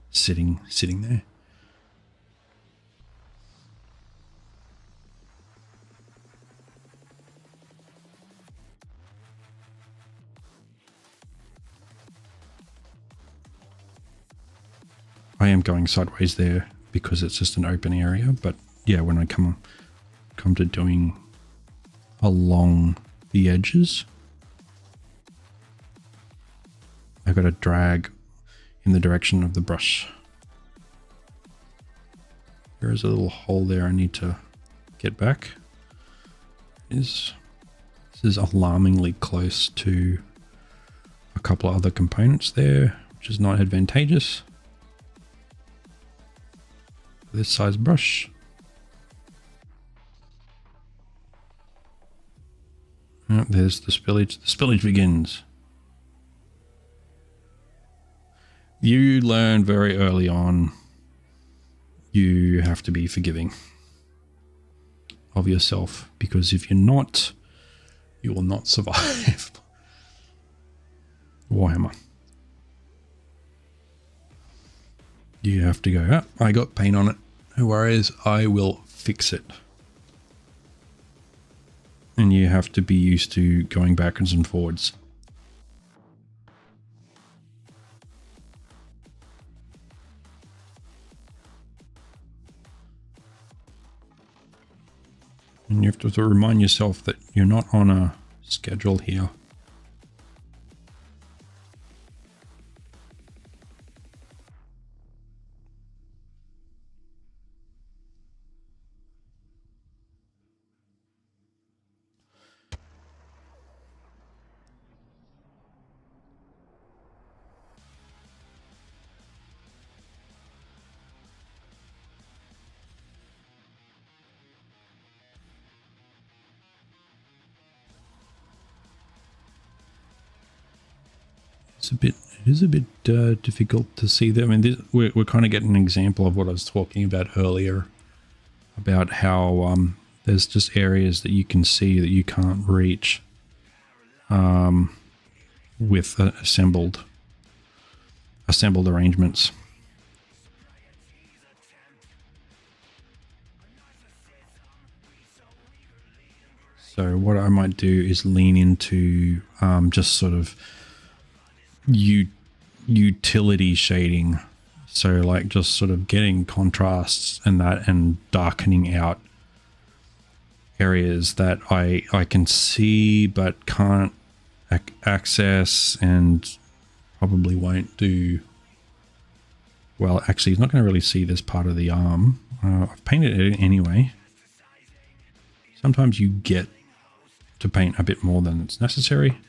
sitting there. I am going sideways there because it's just an open area, but yeah, when I come to doing along the edges, I've got to drag in the direction of the brush. There is a little hole there I need to get back. This is alarmingly close to a couple of other components there, which is not advantageous. This size brush. Oh, there's the spillage. The spillage begins. You learn very early on you have to be forgiving of yourself, because if you're not, you will not survive. Warhammer. You have to go, oh, I got paint on it. No worries, I will fix it. And you have to be used to going backwards and forwards. And you have to remind yourself that you're not on a schedule here. It is a bit difficult to see them. I mean, we're kind of getting an example of what I was talking about earlier, about how there's just areas that you can see that you can't reach with assembled arrangements. So what I might do is lean into just sort of utility shading, so like just sort of getting contrasts and that, and darkening out areas that I can see but can't access, and probably won't do well. Actually, he's not going to really see this part of the arm. I've painted it anyway. Sometimes you get to paint a bit more than it's necessary.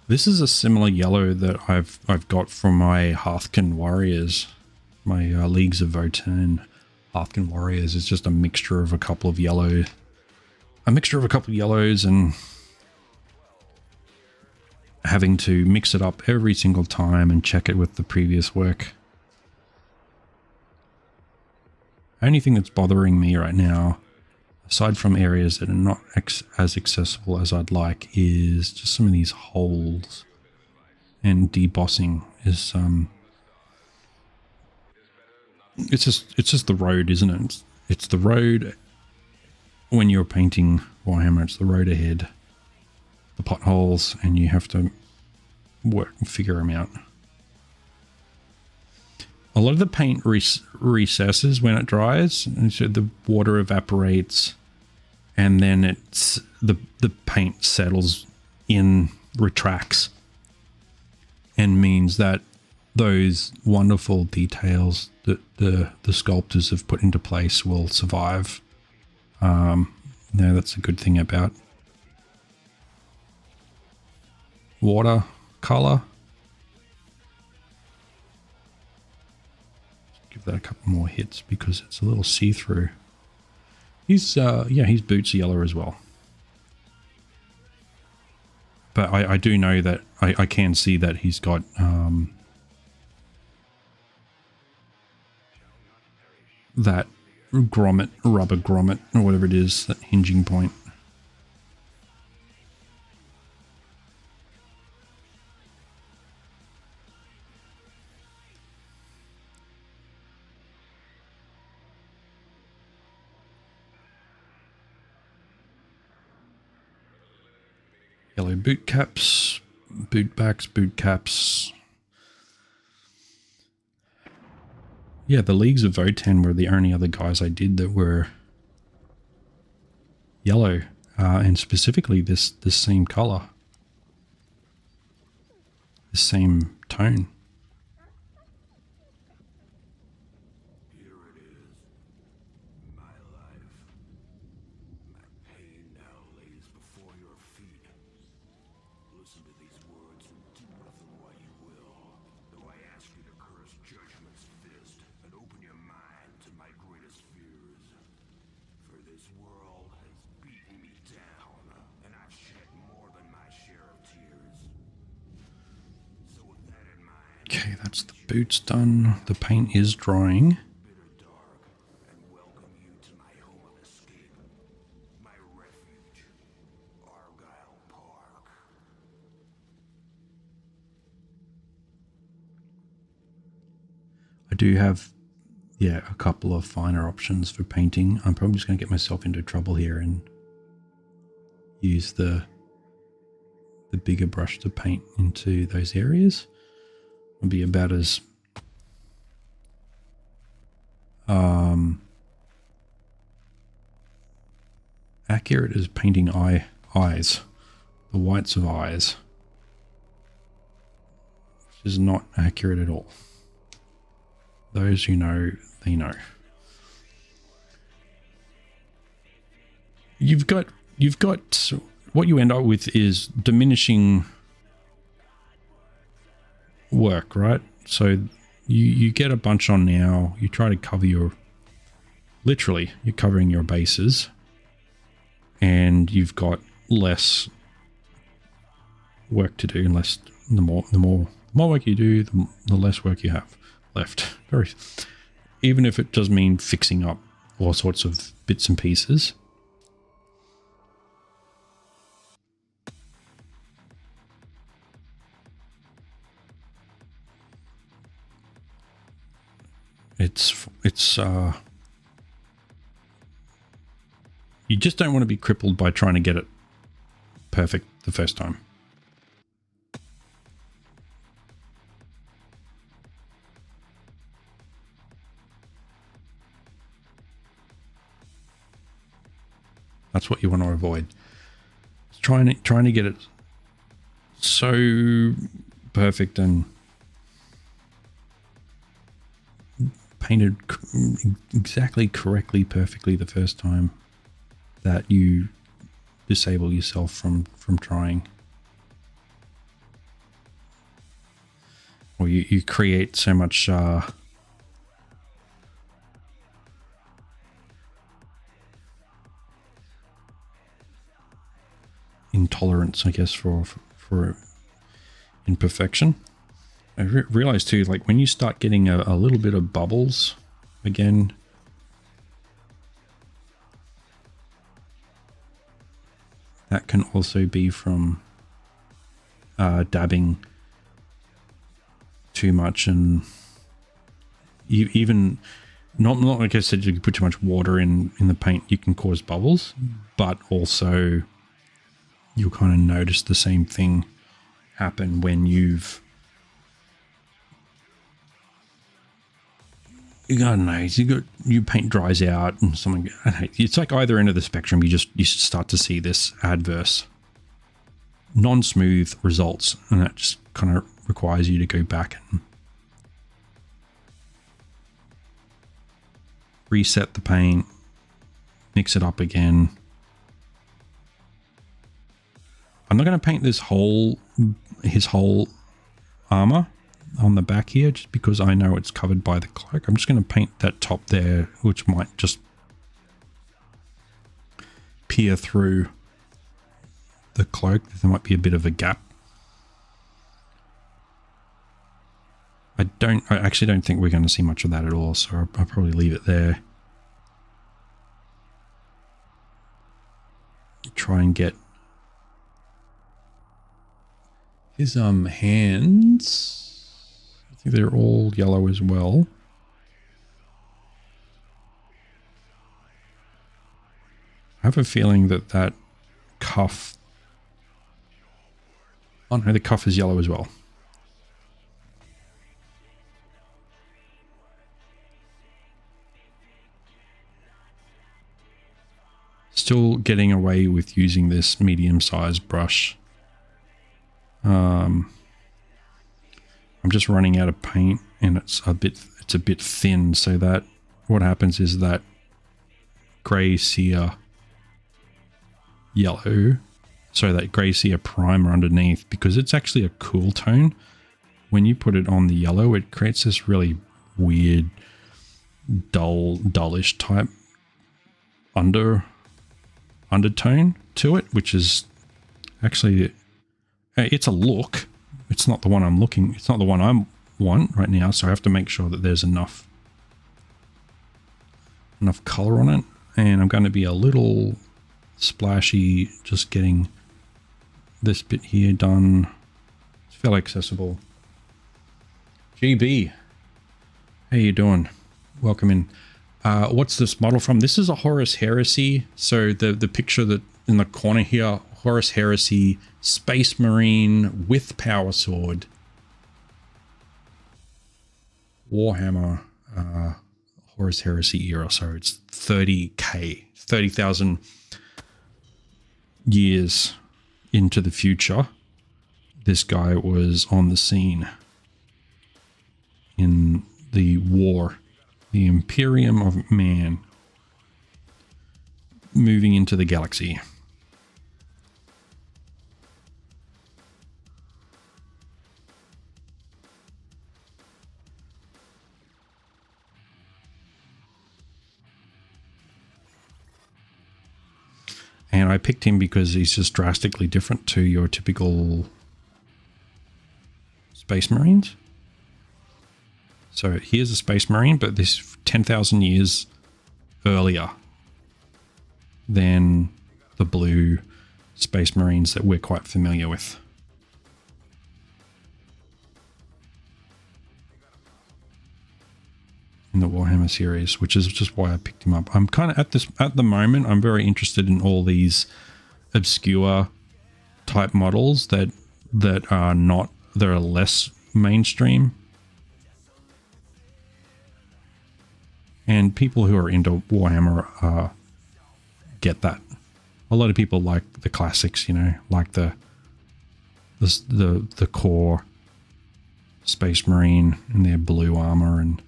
This is a similar yellow that I've got from my Hearthkin Warriors, my Leagues of Votan Hearthkin Warriors. It's just a mixture of a couple of yellows, and having to mix it up every single time and check it with the previous work. Only thing that's bothering me right now, aside from areas that are not as accessible as I'd like, is just some of these holes, and debossing is it's just the road, isn't it? It's the road when you're painting Warhammer. It's the road ahead, the potholes, and you have to work and figure them out. A lot of the paint recesses when it dries, and so the water evaporates, and then it's the paint settles in, retracts, and means that those wonderful details that the sculptors have put into place will survive. Now that's a good thing about watercolor. Give that a couple more hits because it's a little see-through. His boots are yellow as well. But I do know that I can see that he's got that grommet, rubber grommet, or whatever it is, that hinging point. Yellow boot caps, boot backs, boot caps. Yeah, the Leagues of Votan were the only other guys I did that were yellow. and specifically this same color, the same tone. Okay, that's the boots done. The paint is drying. I do have, yeah, a couple of finer options for painting. I'm probably just going to get myself into trouble here and use the bigger brush to paint into those areas. It'll be about as accurate as painting eyes, the whites of eyes, which is not accurate at all. Those who know, they know. You've got what you end up with is diminishing work, right? So you get a bunch on now, you try to cover your, literally you're covering your bases, and you've got less work to do, unless the more work you do, the less work you have left. Even if it does mean fixing up all sorts of bits and pieces. It's you just don't want to be crippled by trying to get it perfect the first time. That's what you want to avoid. It's trying to get it so perfect and painted exactly correctly, perfectly the first time that you disable yourself from trying. Or you create so much intolerance, I guess, for imperfection. I realize too, like when you start getting a little bit of bubbles again, that can also be from dabbing too much, and even not like I said, you put too much water in the paint, you can cause bubbles, but also you'll kind of notice the same thing happen when I don't know, your paint dries out and something. I don't know, it's like either end of the spectrum. You start to see this adverse, non-smooth results, and that just kind of requires you to go back and reset the paint, mix it up again. I'm not going to paint his whole armor on the back here, just because I know it's covered by the cloak. I'm just going to paint that top there, which might just peer through the cloak. There might be a bit of a gap. I actually don't think we're going to see much of that at all, so I'll probably leave it there. Try and get his hands. I think they're all yellow as well. I have a feeling that cuff... Oh no, the cuff is yellow as well. It's still getting away with using this medium-sized brush. I'm just running out of paint, and it's a bit thin, so that what happens is that grey sear yellow, so that grey sear primer underneath, because it's actually a cool tone. When you put it on the yellow, it creates this really weird, dullish type undertone to it, which is actually, it's a look. It's not the one I'm looking. It's not the one I want right now. So I have to make sure that there's enough color on it, and I'm going to be a little splashy, just getting this bit here done. It's fairly accessible. GB, how you doing? Welcome in. What's this model from? This is a Horus Heresy. So the picture that in the corner here, Horus Heresy, Space Marine with Power Sword, Warhammer, Horus Heresy era. So it's 30k, 30,000 years into the future. This guy was on the scene in the war, the Imperium of Man, moving into the galaxy. And I picked him because he's just drastically different to your typical Space Marines. So here's a Space Marine, but this 10,000 years earlier than the blue Space Marines that we're quite familiar with. In the Warhammer series, which is just why I picked him up. I'm kind of at the moment, I'm very interested in all these obscure type models that are less mainstream. And people who are into Warhammer get that. A lot of people like the classics, you know, like the core Space Marine in their blue armor and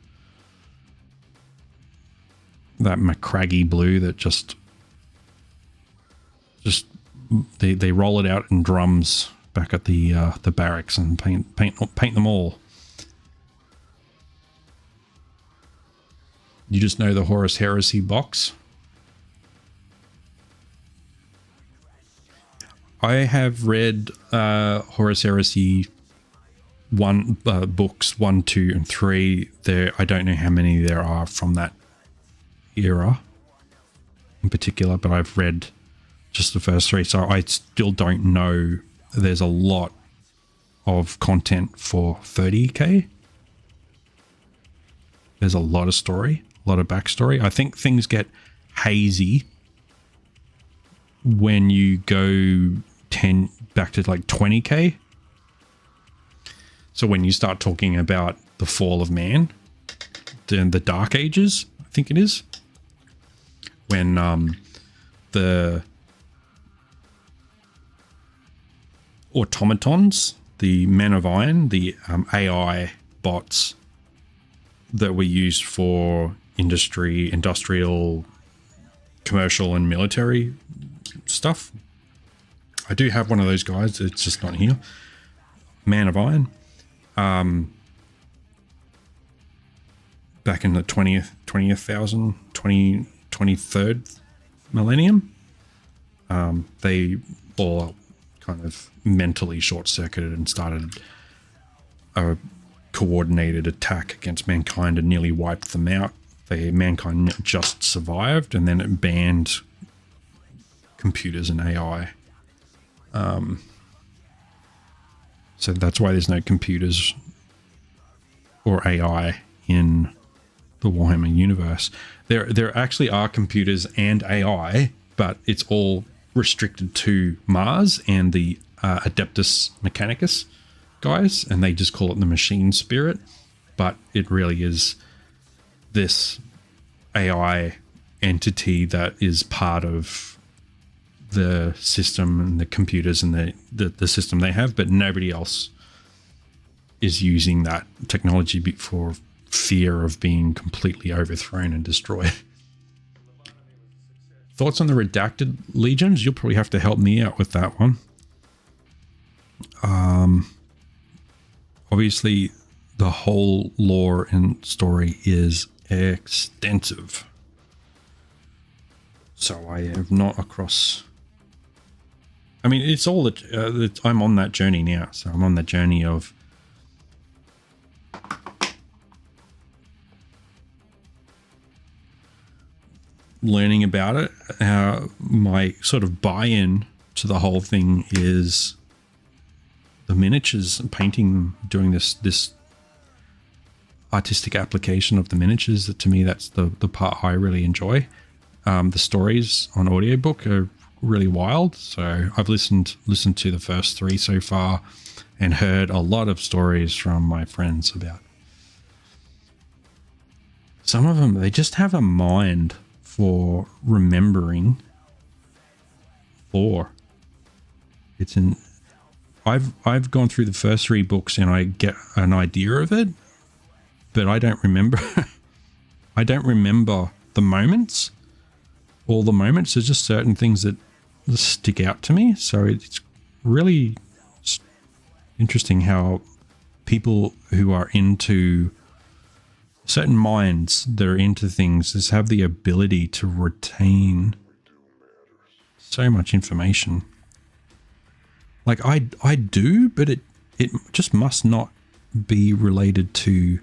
that McCraggy blue that just they roll it out in drums back at the barracks and paint them all. You just know the Horus Heresy box. I have read Horus Heresy books 1, 2, and 3. I don't know how many there are from that era in particular, but I've read just the first 3, so I still don't know. There's a lot of content for 30k. There's a lot of story, a lot of backstory. I think things get hazy when you go back to like 20k. So when you start talking about the fall of man, then the Dark Ages, I think it is, when the automatons, the men of iron, the AI bots that were used for industrial, commercial, and military stuff. I do have one of those guys. It's just not here. Man of Iron. Back in the 23rd millennium. They all kind of mentally short-circuited and started a coordinated attack against mankind and nearly wiped them out. Mankind just survived, and then it banned computers and AI. So that's why there's no computers or AI in the Warhammer universe. There actually are computers and AI, but it's all restricted to Mars and the Adeptus Mechanicus guys, and they just call it the machine spirit, but it really is this AI entity that is part of the system and the computers and the system they have, but nobody else is using that technology for fear of being completely overthrown and destroyed. Thoughts on the redacted legions? You'll probably have to help me out with that one. Obviously, the whole lore and story is extensive. So I have not across... I mean, it's all that... I'm on that journey now. So I'm on the journey of... learning about it. My sort of buy-in to the whole thing is the miniatures and painting, doing this artistic application of the miniatures. That, to me, that's the part I really enjoy. The stories on audiobook are really wild. So I've listened to the first 3 so far and heard a lot of stories from my friends about. Some of them, they just have a mind for remembering lore. It's in... I've gone through the first 3 books and I get an idea of it, but I don't remember. I don't remember the moments. All the moments. There's just certain things that stick out to me. So it's really interesting how people who are into certain minds that are into things just have the ability to retain so much information. Like I do, but it just must not be related to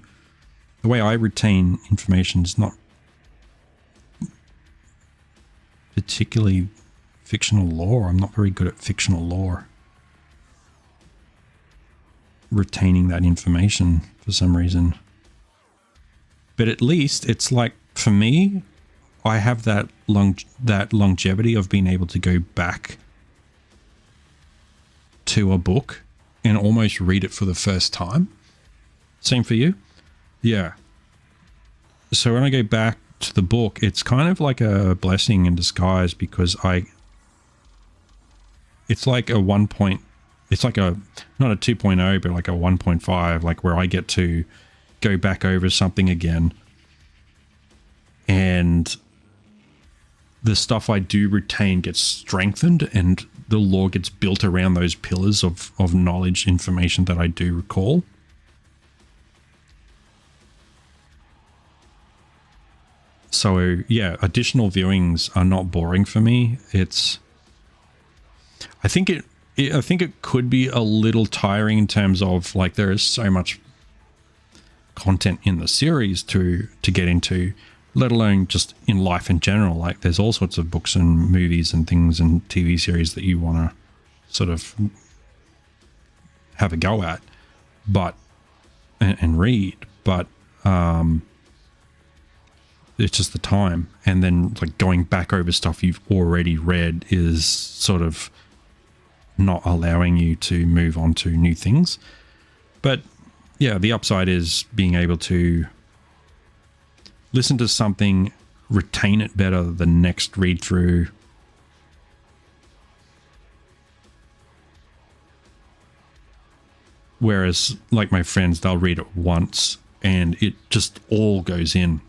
the way I retain information. Is not particularly fictional lore. I'm not very good at fictional lore. Retaining that information for some reason. But at least it's like, for me, I have that longevity of being able to go back to a book and almost read it for the first time. Same for you? Yeah. So when I go back to the book, it's kind of like a blessing in disguise, because it's like a 1 point, it's like a, not a 2.0, but like a 1.5, like where I get to go back over something again, and the stuff I do retain gets strengthened, and the lore gets built around those pillars of knowledge, information that I do recall. So yeah, additional viewings are not boring for me. I think it could be a little tiring in terms of, like, there is so much content in the series to get into, let alone just in life in general. Like, there's all sorts of books and movies and things and TV series that you want to sort of have a go at, but and read, but it's just the time. And then, like, going back over stuff you've already read is sort of not allowing you to move on to new things. But yeah, the upside is being able to listen to something, retain it better the next read through. Whereas, like my friends, they'll read it once and it just all goes in.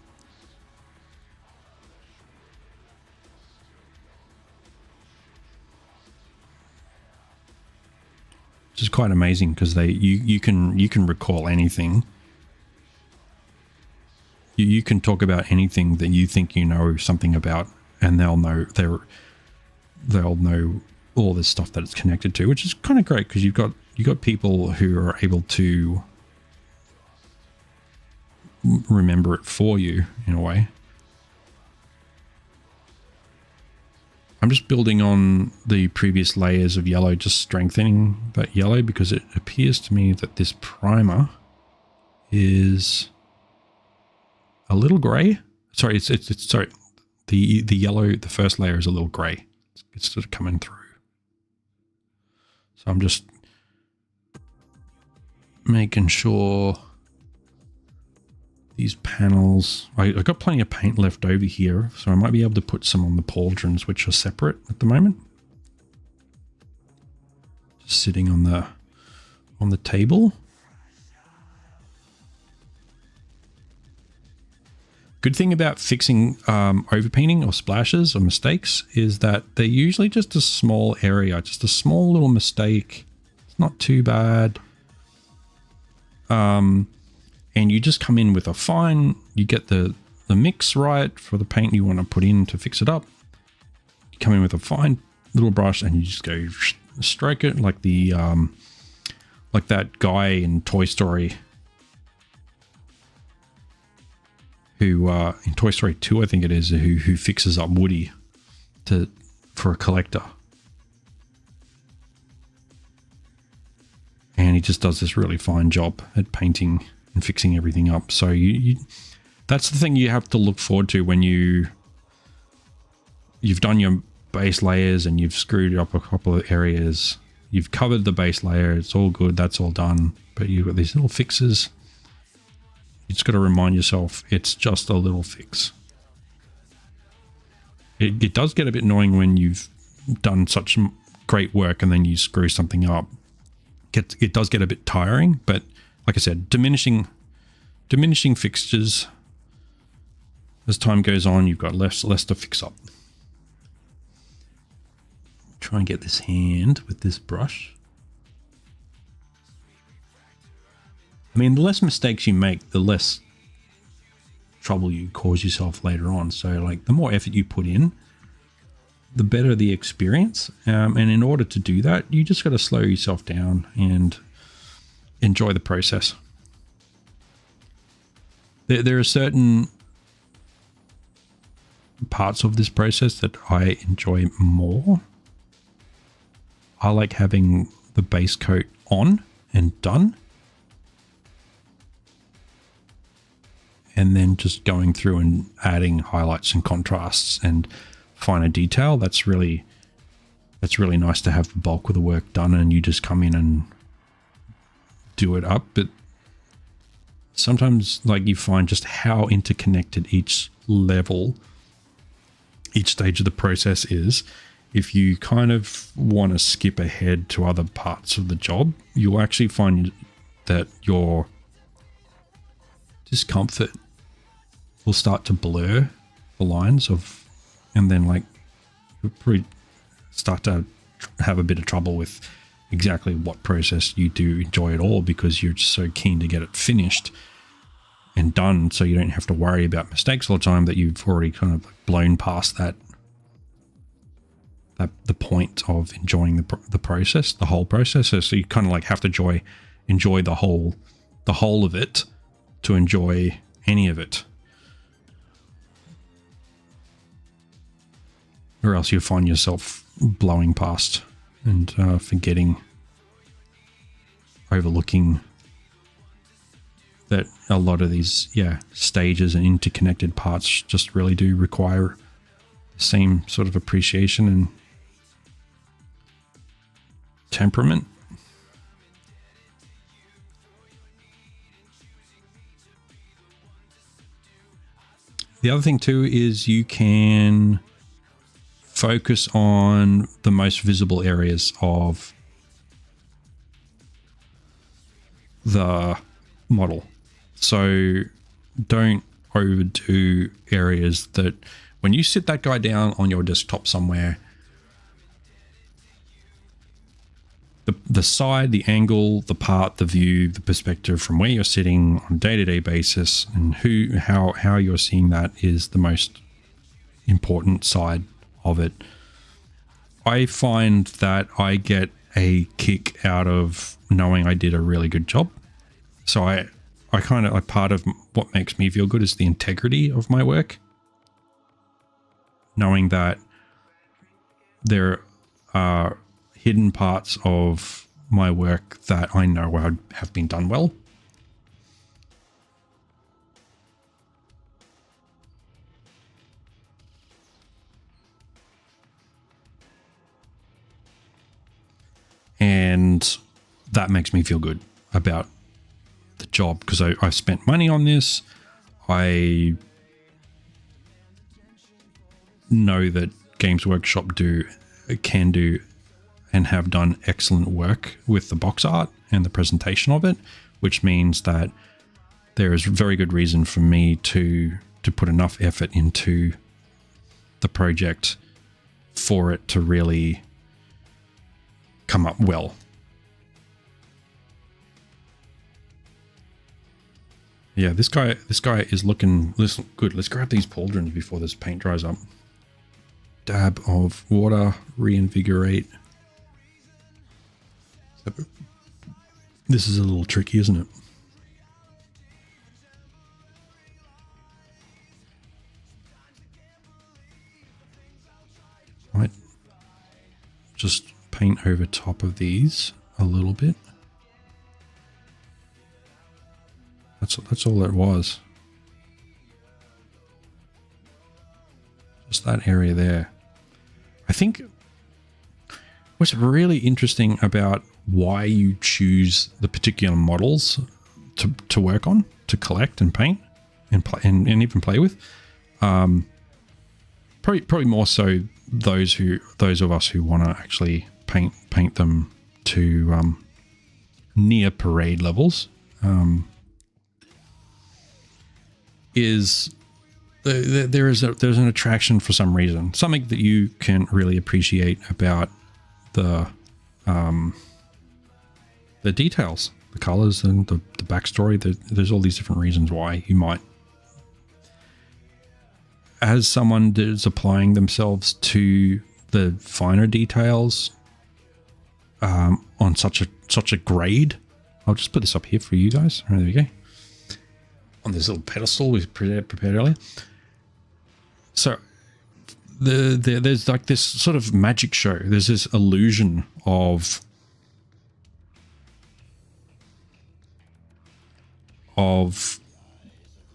Which is quite amazing, because you can recall anything. You can talk about anything that you think you know something about, and they'll know all this stuff that it's connected to, which is kind of great, because you got people who are able to remember it for you in a way. I'm just building on the previous layers of yellow, just strengthening that yellow, because it appears to me that this primer is a little gray. Sorry, it's sorry. The yellow, the first layer is a little gray. It's sort of coming through. So I'm just making sure these panels, I've got plenty of paint left over here, so I might be able to put some on the pauldrons, which are separate at the moment. sitting on the table. Good thing about fixing overpainting or splashes or mistakes is that they're usually just a small area, just a small little mistake. It's not too bad. And you just come in with a fine, you get the mix right for the paint you want to put in to fix it up. You come in with a fine little brush and you just go stroke it like the like that guy in Toy Story who in Toy Story 2 I think it is, who fixes up Woody for a collector. And he just does this really fine job at painting and fixing everything up. So that's the thing you have to look forward to when you've done your base layers and you've screwed up a couple of areas. You've covered the base layer, it's all good, that's all done. But you've got these little fixes. You just got to remind yourself it's just a little fix. It does get a bit annoying when you've done such great work and then you screw something up. It does get a bit tiring, but like I said, diminishing fixtures. As time goes on, you've got less to fix up. Try and get this hand with this brush. I mean, the less mistakes you make, the less trouble you cause yourself later on. So like the more effort you put in, the better the experience. And in order to do that, you just got to slow yourself down and enjoy the process. There are certain parts of this process that I enjoy more. I like having the base coat on and done, and then just going through and adding highlights and contrasts and finer detail. That's really nice to have the bulk of the work done and you just come in and do it up. But sometimes like you find just how interconnected each level, each stage of the process is. If you kind of want to skip ahead to other parts of the job, you'll actually find that your discomfort will start to blur the lines of, and then like you'll probably start to have a bit of trouble with exactly what process you do enjoy at all, because you're just so keen to get it finished and done so you don't have to worry about mistakes all the time, that you've already kind of blown past that the point of enjoying the process, the whole process. So you kind of like have to enjoy the whole of it to enjoy any of it, or else you'll find yourself blowing past and forgetting, overlooking that a lot of these stages and interconnected parts just really do require the same sort of appreciation and temperament. The other thing too is you can focus on the most visible areas of the model. So don't overdo areas that when you sit that guy down on your desktop somewhere, the side, the angle, the part, the view, the perspective from where you're sitting on a day-to-day basis and how you're seeing that is the most important side of it. I find that I get a kick out of knowing I did a really good job. So I part of what makes me feel good is the integrity of my work. Knowing that there are hidden parts of my work that I know have been done well. And that makes me feel good about the job, because I've spent money on this. I know that Games Workshop can do and have done excellent work with the box art and the presentation of it, which means that there is very good reason for me to put enough effort into the project for it to really come up well. Yeah, this guy is looking good. Let's grab these pauldrons before this paint dries up. Dab of water, reinvigorate. This is a little tricky, isn't it? Might just paint over top of these a little bit. That's all it was. Just that area there. I think what's really interesting about why you choose the particular models to work on, to collect and paint and even play with, probably more so those of us who want to actually paint them to near parade levels, is there's an attraction for some reason, something that you can really appreciate about the details, the colors, and the backstory. There's all these different reasons why you might, as someone that is applying themselves to the finer details on such a grade. I'll just put this up here for you guys. There we go. On this little pedestal we prepared earlier. So there's like this sort of magic show. There's this illusion of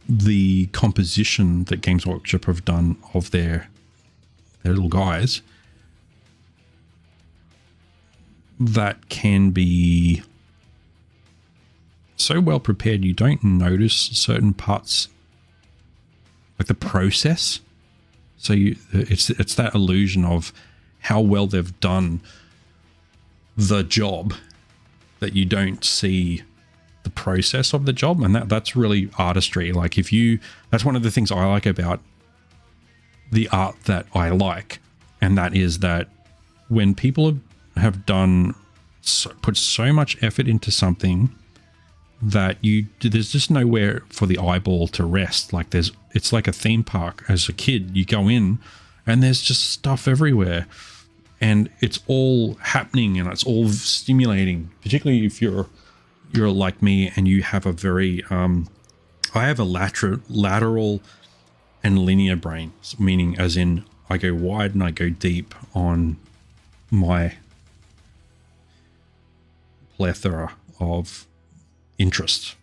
the composition that Games Workshop have done of their little guys that can be so well prepared you don't notice certain parts, like the process. So it's that illusion of how well they've done the job that you don't see the process of the job, and that's really artistry. Like that's one of the things I like about the art that I like, and that is that when people have put so much effort into something that there's just nowhere for the eyeball to rest. Like it's like a theme park. As a kid, you go in and there's just stuff everywhere, and it's all happening and it's all stimulating, particularly if you're like me and you have a very I have a lateral and linear brain, meaning as in I go wide and I go deep on my plethora of interests.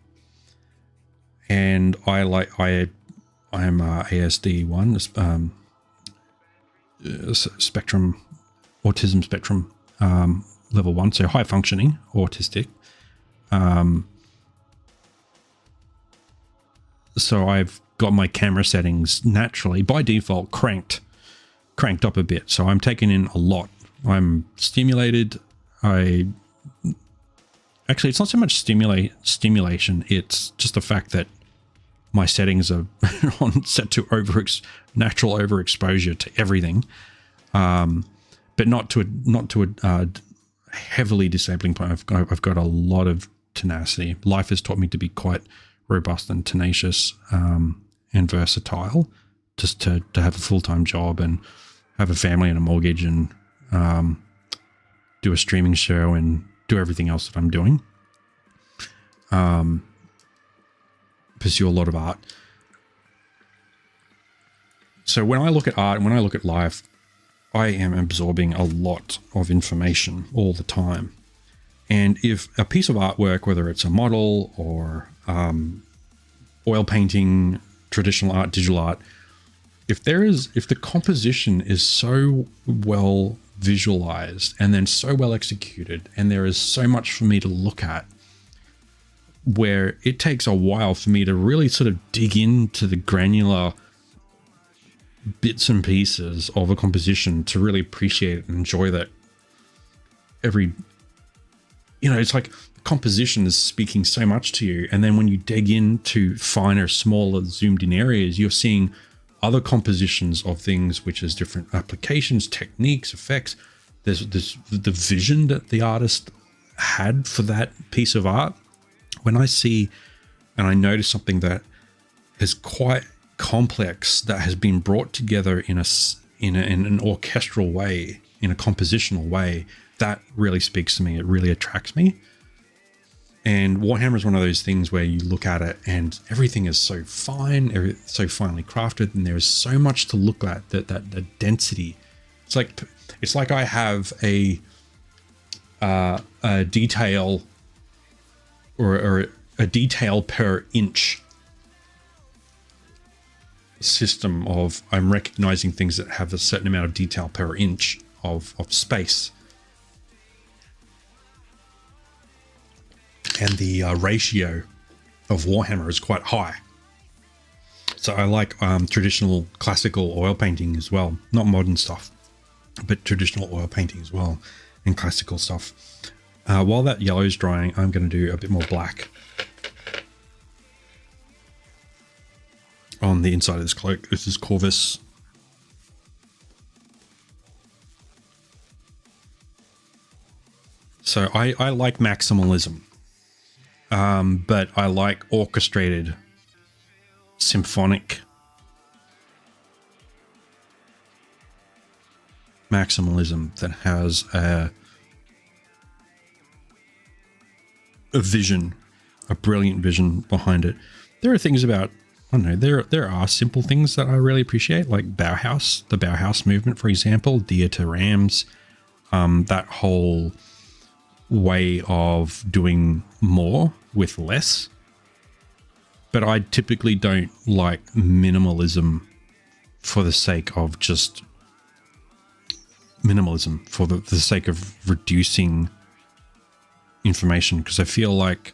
And I am ASD1 spectrum, autism spectrum level 1, so high functioning autistic. So I've got my camera settings naturally by default cranked up a bit, so I'm taking in a lot. I'm stimulated. Actually, it's not so much stimulation. It's just the fact that my settings are set to natural overexposure to everything, but not to a heavily disabling point. I've got a lot of tenacity. Life has taught me to be quite robust and tenacious and versatile, just to have a full-time job and have a family and a mortgage and do a streaming show and do everything else that I'm doing. Pursue a lot of art. So when I look at art and when I look at life, I am absorbing a lot of information all the time. And if a piece of artwork, whether it's a model or oil painting, traditional art, digital art, if the composition is so well visualized and then so well executed, and there is so much for me to look at, where it takes a while for me to really sort of dig into the granular bits and pieces of a composition to really appreciate it and enjoy that. it's like composition is speaking so much to you, and then when you dig into finer, smaller, zoomed in areas, you're seeing other compositions of things, which is different applications, techniques, effects. There's the vision that the artist had for that piece of art. When I see and I notice something that is quite complex, that has been brought together in an orchestral way, in a compositional way, that really speaks to me. It really attracts me. And Warhammer is one of those things where you look at it and everything is so fine, so finely crafted, and there is so much to look at. That density. It's like I have a detail or a detail per inch system of, I'm recognizing things that have a certain amount of detail per inch of space. And the ratio of Warhammer is quite high. So I like traditional classical oil painting as well. Not modern stuff, but traditional oil painting as well, and classical stuff. While that yellow is drying, I'm going to do a bit more black on the inside of this cloak. This is Corvus. So I like maximalism. But I like orchestrated, symphonic maximalism that has a vision, a brilliant vision behind it. There are things about, I don't know, there are simple things that I really appreciate, like Bauhaus, the Bauhaus movement, for example, Dear to Rams, that whole way of doing more with less. But I typically don't like minimalism for the sake of just minimalism, for the sake of reducing information, because I feel like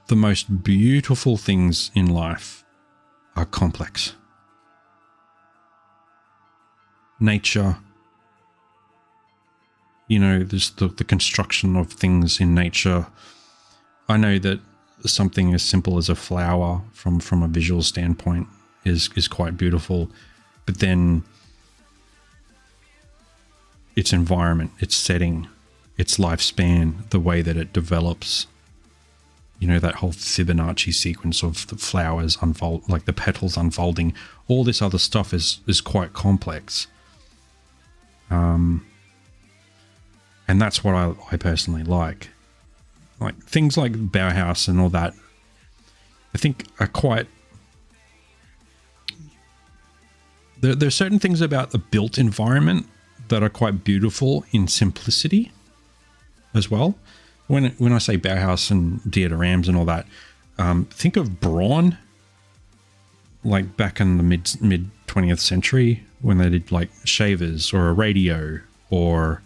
the most beautiful things in life are complex. Nature, there's the construction of things in nature. I know that something as simple as a flower from a visual standpoint is quite beautiful, but then its environment, its setting, its lifespan, the way that it develops, that whole Fibonacci sequence of the flowers unfold, like the petals unfolding, all this other stuff is quite complex. And that's what I personally like. Like things like Bauhaus and all that, I think are quite... There are certain things about the built environment that are quite beautiful in simplicity as well. When I say Bauhaus and Dear to Rams and all that, think of Brawn, like back in the mid 20th century when they did like shavers or a radio or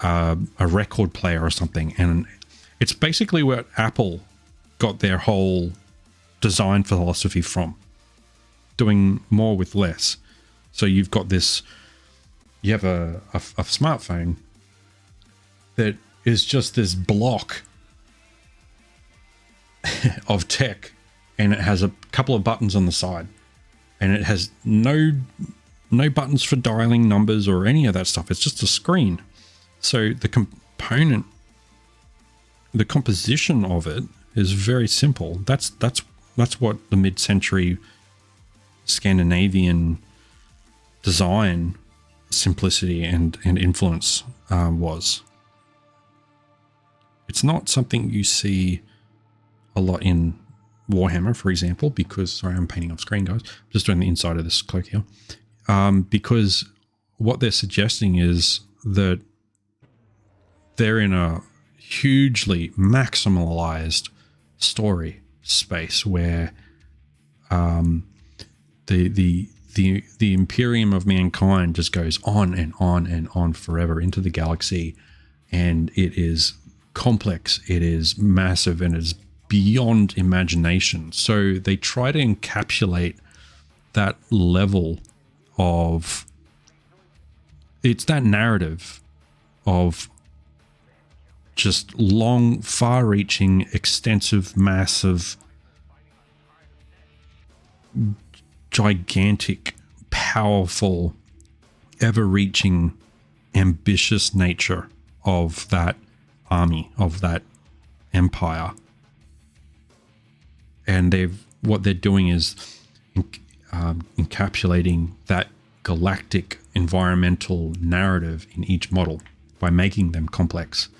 a record player or something. And it's basically where Apple got their whole design philosophy from, doing more with less. So you've got this, you have a smartphone that is just this block of tech, and it has a couple of buttons on the side, and it has no buttons for dialing numbers or any of that stuff. It's just a screen. So the composition of it is very simple. That's what the mid-century Scandinavian design simplicity and influence was. It's not something you see a lot in Warhammer, for example, because, sorry, I'm painting off screen, guys. I'm just doing the inside of this cloak here. Because what they're suggesting is that they're in a hugely maximalized story space where the Imperium of mankind just goes on and on and on forever into the galaxy, and it is complex, it is massive, and it's beyond imagination. So they try to encapsulate that level of, it's that narrative of just long, far-reaching, extensive, massive, gigantic, powerful, ever-reaching, ambitious nature of that army, of that empire. And what they're doing is encapsulating that galactic environmental narrative in each model by making them complex.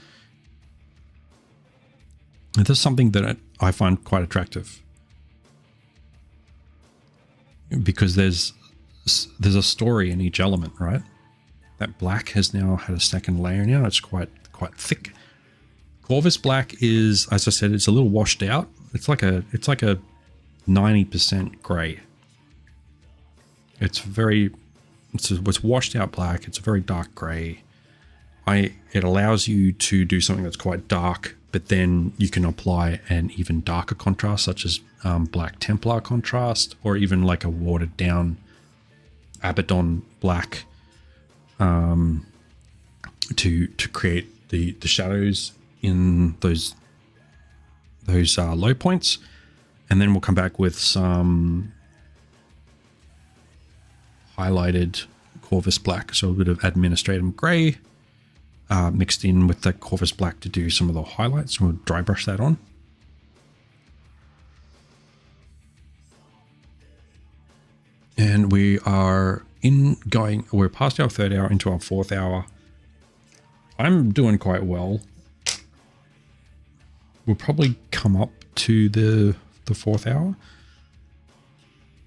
And this is something that I find quite attractive, because there's a story in each element, right? That black has now had a second layer now. It's quite thick. Corvus black is, as I said, it's a little washed out. It's like a 90% gray. It's washed out black. It's a very dark gray. It allows you to do something that's quite dark, but then you can apply an even darker contrast, such as black Templar contrast, or even like a watered down Abaddon black, to create the shadows in those low points. And then we'll come back with some highlighted Corvus black, so a bit of administratum gray mixed in with the Corvus black to do some of the highlights. We'll dry brush that on. And we're past our third hour into our fourth hour. I'm doing quite well. We'll probably come up to the fourth hour.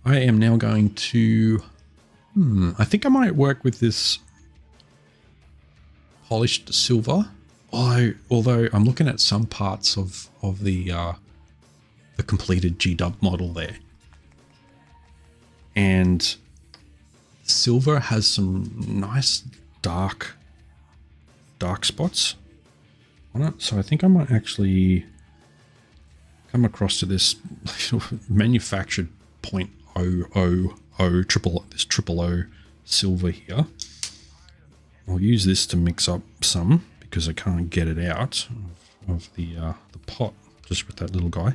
I am now going to, I think I might work with this polished silver. Although I'm looking at some parts of the completed G-Dub model there. And silver has some nice dark spots on it. So I think I might actually come across to this manufactured 0.000 triple O silver here. I'll use this to mix up some because I can't get it out of the pot just with that little guy.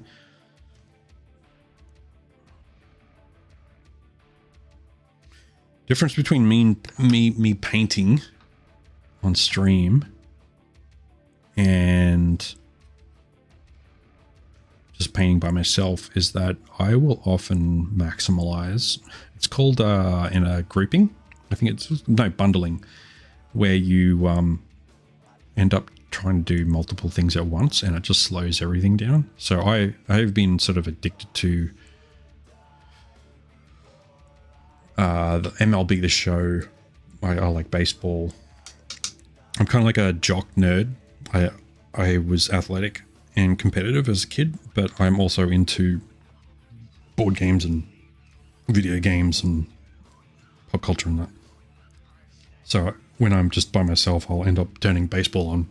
Difference between me painting on stream and just painting by myself is that I will often maximize. It's called in a grouping. I think it's bundling, where you end up trying to do multiple things at once, and it just slows everything down. So I've been sort of addicted to the MLB The Show. I like baseball. I'm kind of like a jock nerd. I was athletic and competitive as a kid, but I'm also into board games and video games and pop culture and that. So when I'm just by myself, I'll end up turning baseball on,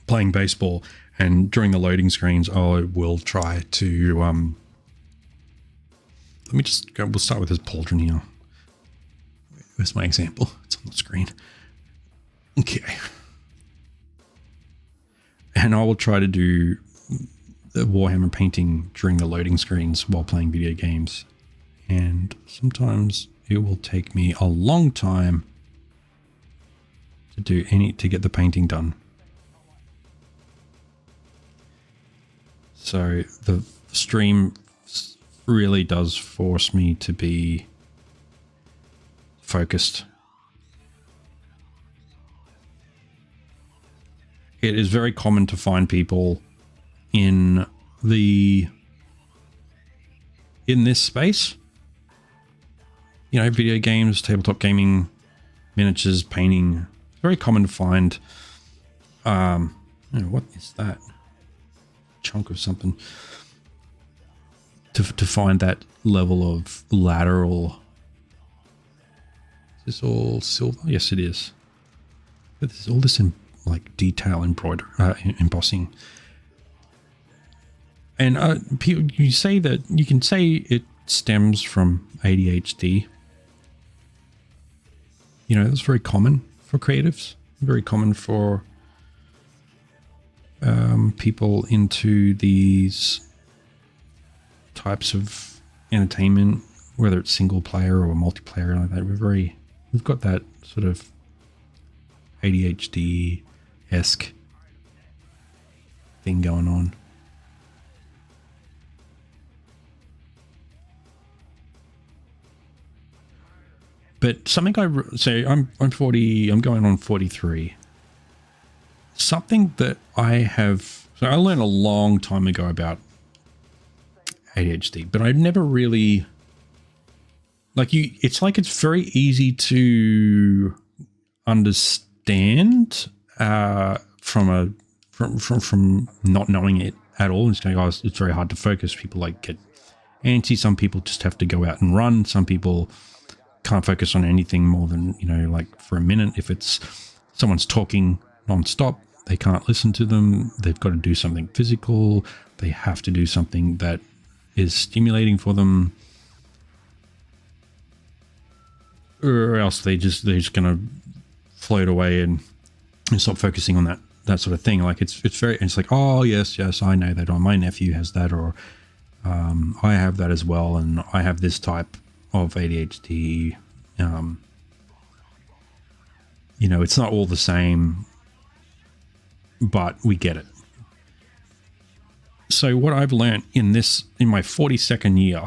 playing baseball, and during the loading screens, I will try to, let me just go, we'll start with this pauldron here. Where's my example? It's on the screen. Okay. And I will try to do the Warhammer painting during the loading screens while playing video games. And sometimes it will take me a long time to get the painting done. So the stream really does force me to be focused. It is very common to find people in this space, video games, tabletop gaming, miniatures, painting. It's very common to find, what is that? Chunk of something. To find that level of lateral. Is this all silver? Yes, it is. But there's all this like detail embroidery, embossing. And you say that you can say it stems from ADHD. That's very common for creatives. Very common for people into these types of entertainment, whether it's single player or multiplayer like that. We've got that sort of ADHD-esque thing going on. But something I'm 40, I'm going on 43. Something that I learned a long time ago about ADHD, but I've never really, it's very easy to understand from not knowing it at all. It's it's very hard to focus. People get antsy. Some people just have to go out and run. Some people can't focus on anything more than, for a minute. If it's someone's talking nonstop, they can't listen to them. They've got to do something physical. They have to do something that is stimulating for them, or else they're just going to float away and stop focusing on that sort of thing. It's like, oh yes, I know that, or my nephew has that, or I have that as well, and I have this type of ADHD. It's not all the same, but we get it. So what I've learned in my 42nd year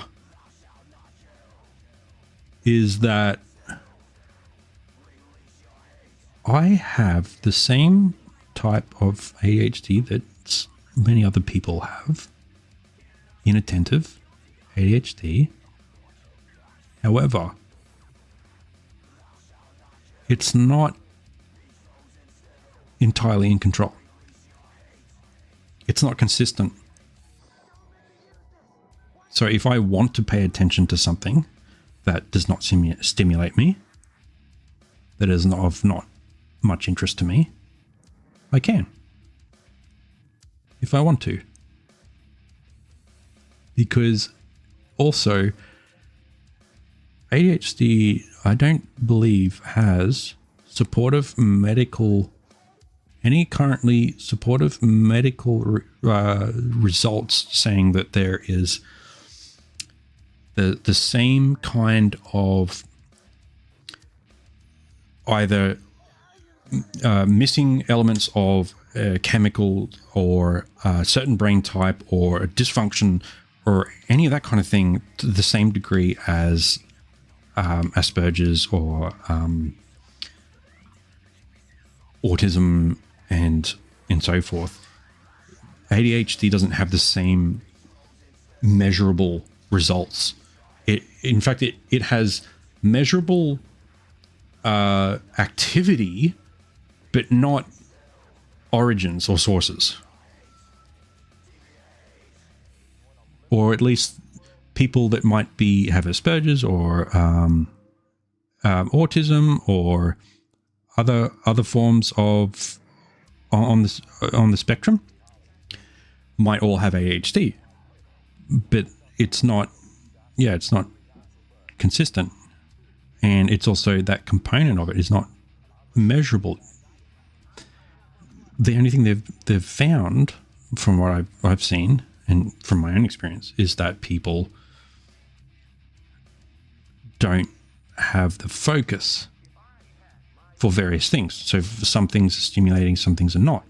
is that I have the same type of ADHD that many other people have. Inattentive ADHD. However, it's not entirely in control. It's not consistent. So if I want to pay attention to something that does not stimulate me, that is of not much interest to me, I can, if I want to. Because also, ADHD, I don't believe, has any currently supportive medical results saying that there is the same kind of either missing elements of chemical or a certain brain type or a dysfunction or any of that kind of thing to the same degree as Asperger's or autism and so forth. ADHD doesn't have the same measurable results. In fact, it has measurable activity, but not origins or sources. Or at least people that might have Asperger's or autism or other forms of on the spectrum might all have ADHD, but it's not consistent, and it's also that component of it is not measurable. The only thing they've found, from what I've seen and from my own experience, is that people don't have the focus for various things. So for some things are stimulating, some things are not.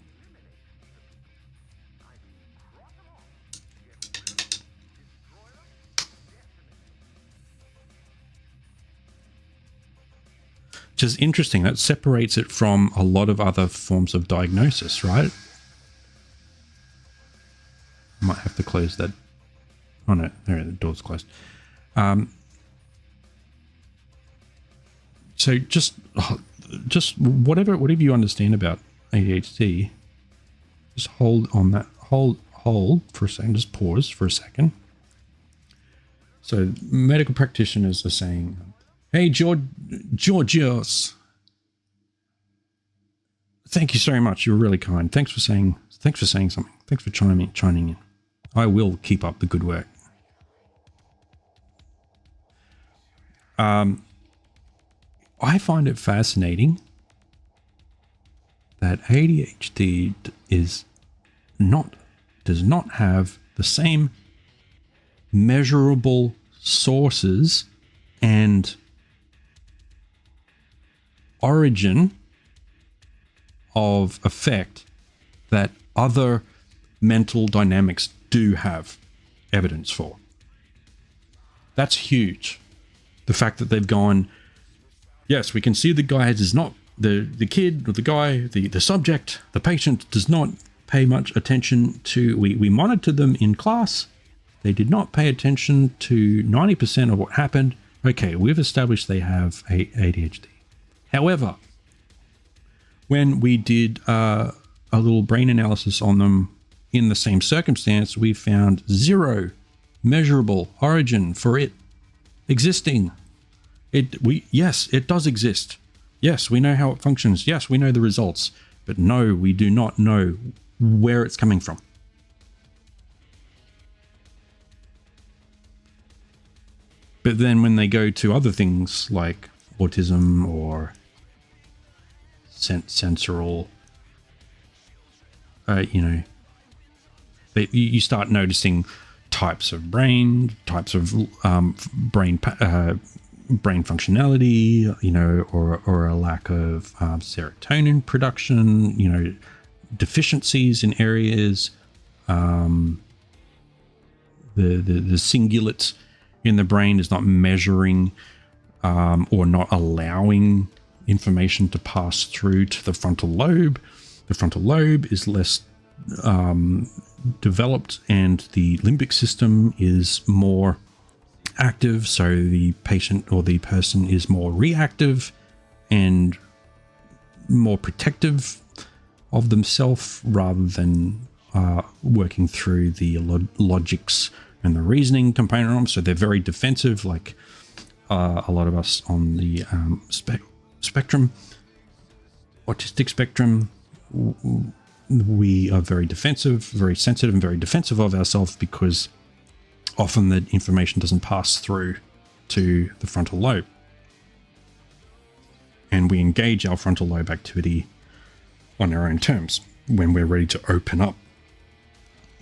Which is interesting. That separates it from a lot of other forms of diagnosis, right? I might have to close that. Oh no, there, the door's closed. So just whatever you understand about ADHD, just hold on that. Hold for a second. Just pause for a second. So medical practitioners are saying, "Hey, Georgios, thank you so much. You're really kind. Thanks for saying something. Thanks for chiming in. I will keep up the good work." I find it fascinating that ADHD is does not have the same measurable sources and origin of effect that other mental dynamics do have evidence for. That's huge. The fact that they've gone, yes, we can see the guy is not the kid or the guy, the subject, the patient does not pay much attention to, we monitored them in class. They did not pay attention to 90% of what happened. Okay, we've established they have ADHD. However, when we did a little brain analysis on them in the same circumstance, we found zero measurable origin for it existing. Yes, it does exist. Yes, we know how it functions. Yes, we know the results. But no, we do not know where it's coming from. But then when they go to other things like autism or sensorial, you start noticing types of brain, types of brain functionality, or a lack of serotonin production, deficiencies in areas, the cingulate in the brain is not measuring or not allowing information to pass through to the frontal lobe. The frontal lobe is less developed and the limbic system is more active, so the patient or the person is more reactive and more protective of themselves rather than working through the logics and the reasoning component of them. So they're very defensive, like a lot of us on the spectrum, autistic spectrum. We are very defensive, very sensitive, and very defensive of ourselves because often the information doesn't pass through to the frontal lobe. And we engage our frontal lobe activity on our own terms when we're ready to open up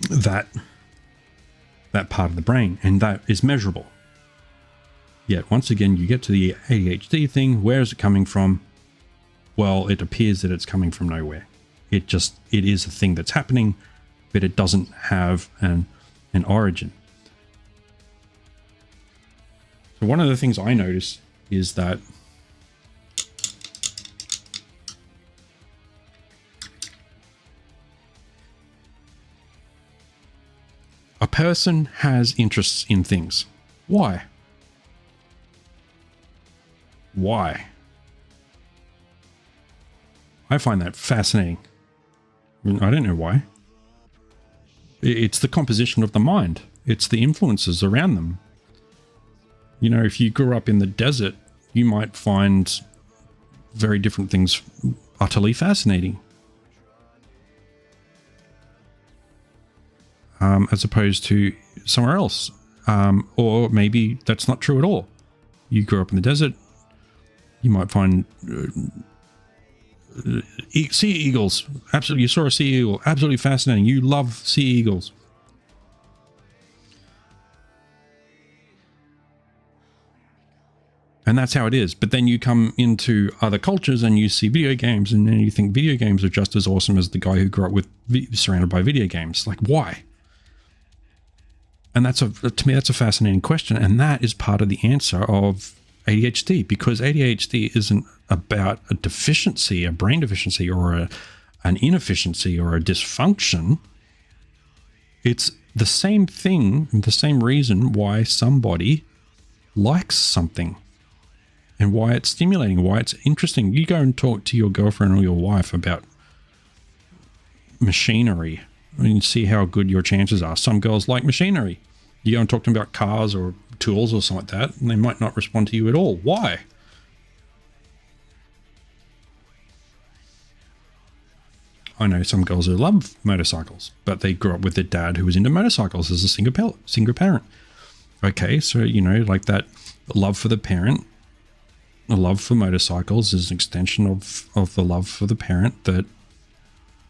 that part of the brain, and that is measurable. Yet once again, you get to the ADHD thing. Where is it coming from? Well, it appears that it's coming from nowhere. It is a thing that's happening, but it doesn't have an origin. So one of the things I notice is that a person has interests in things. Why? Why? I find that fascinating. I don't know why. It's the composition of the mind. It's the influences around them. If you grew up in the desert, you might find very different things utterly fascinating. As opposed to somewhere else. Or maybe that's not true at all. You grew up in the desert, you might find sea eagles. Absolutely, you saw a sea eagle. Absolutely fascinating. You love sea eagles. And that's how it is. But then you come into other cultures and you see video games, and then you think video games are just as awesome as the guy who grew up surrounded by video games. Like, why? And to me, that's a fascinating question. And that is part of the answer of ADHD, because ADHD isn't about a deficiency, a brain deficiency, or an inefficiency or a dysfunction. It's the same thing, the same reason why somebody likes something and why it's stimulating, why it's interesting. You go and talk to your girlfriend or your wife about machinery and see how good your chances are. Some girls like machinery. You go and talk to them about cars or tools or something like that, and they might not respond to you at all. Why? I know some girls who love motorcycles, but they grew up with their dad who was into motorcycles as a single parent. Okay, so, like that love for the parent, the love for motorcycles is an extension of the love for the parent that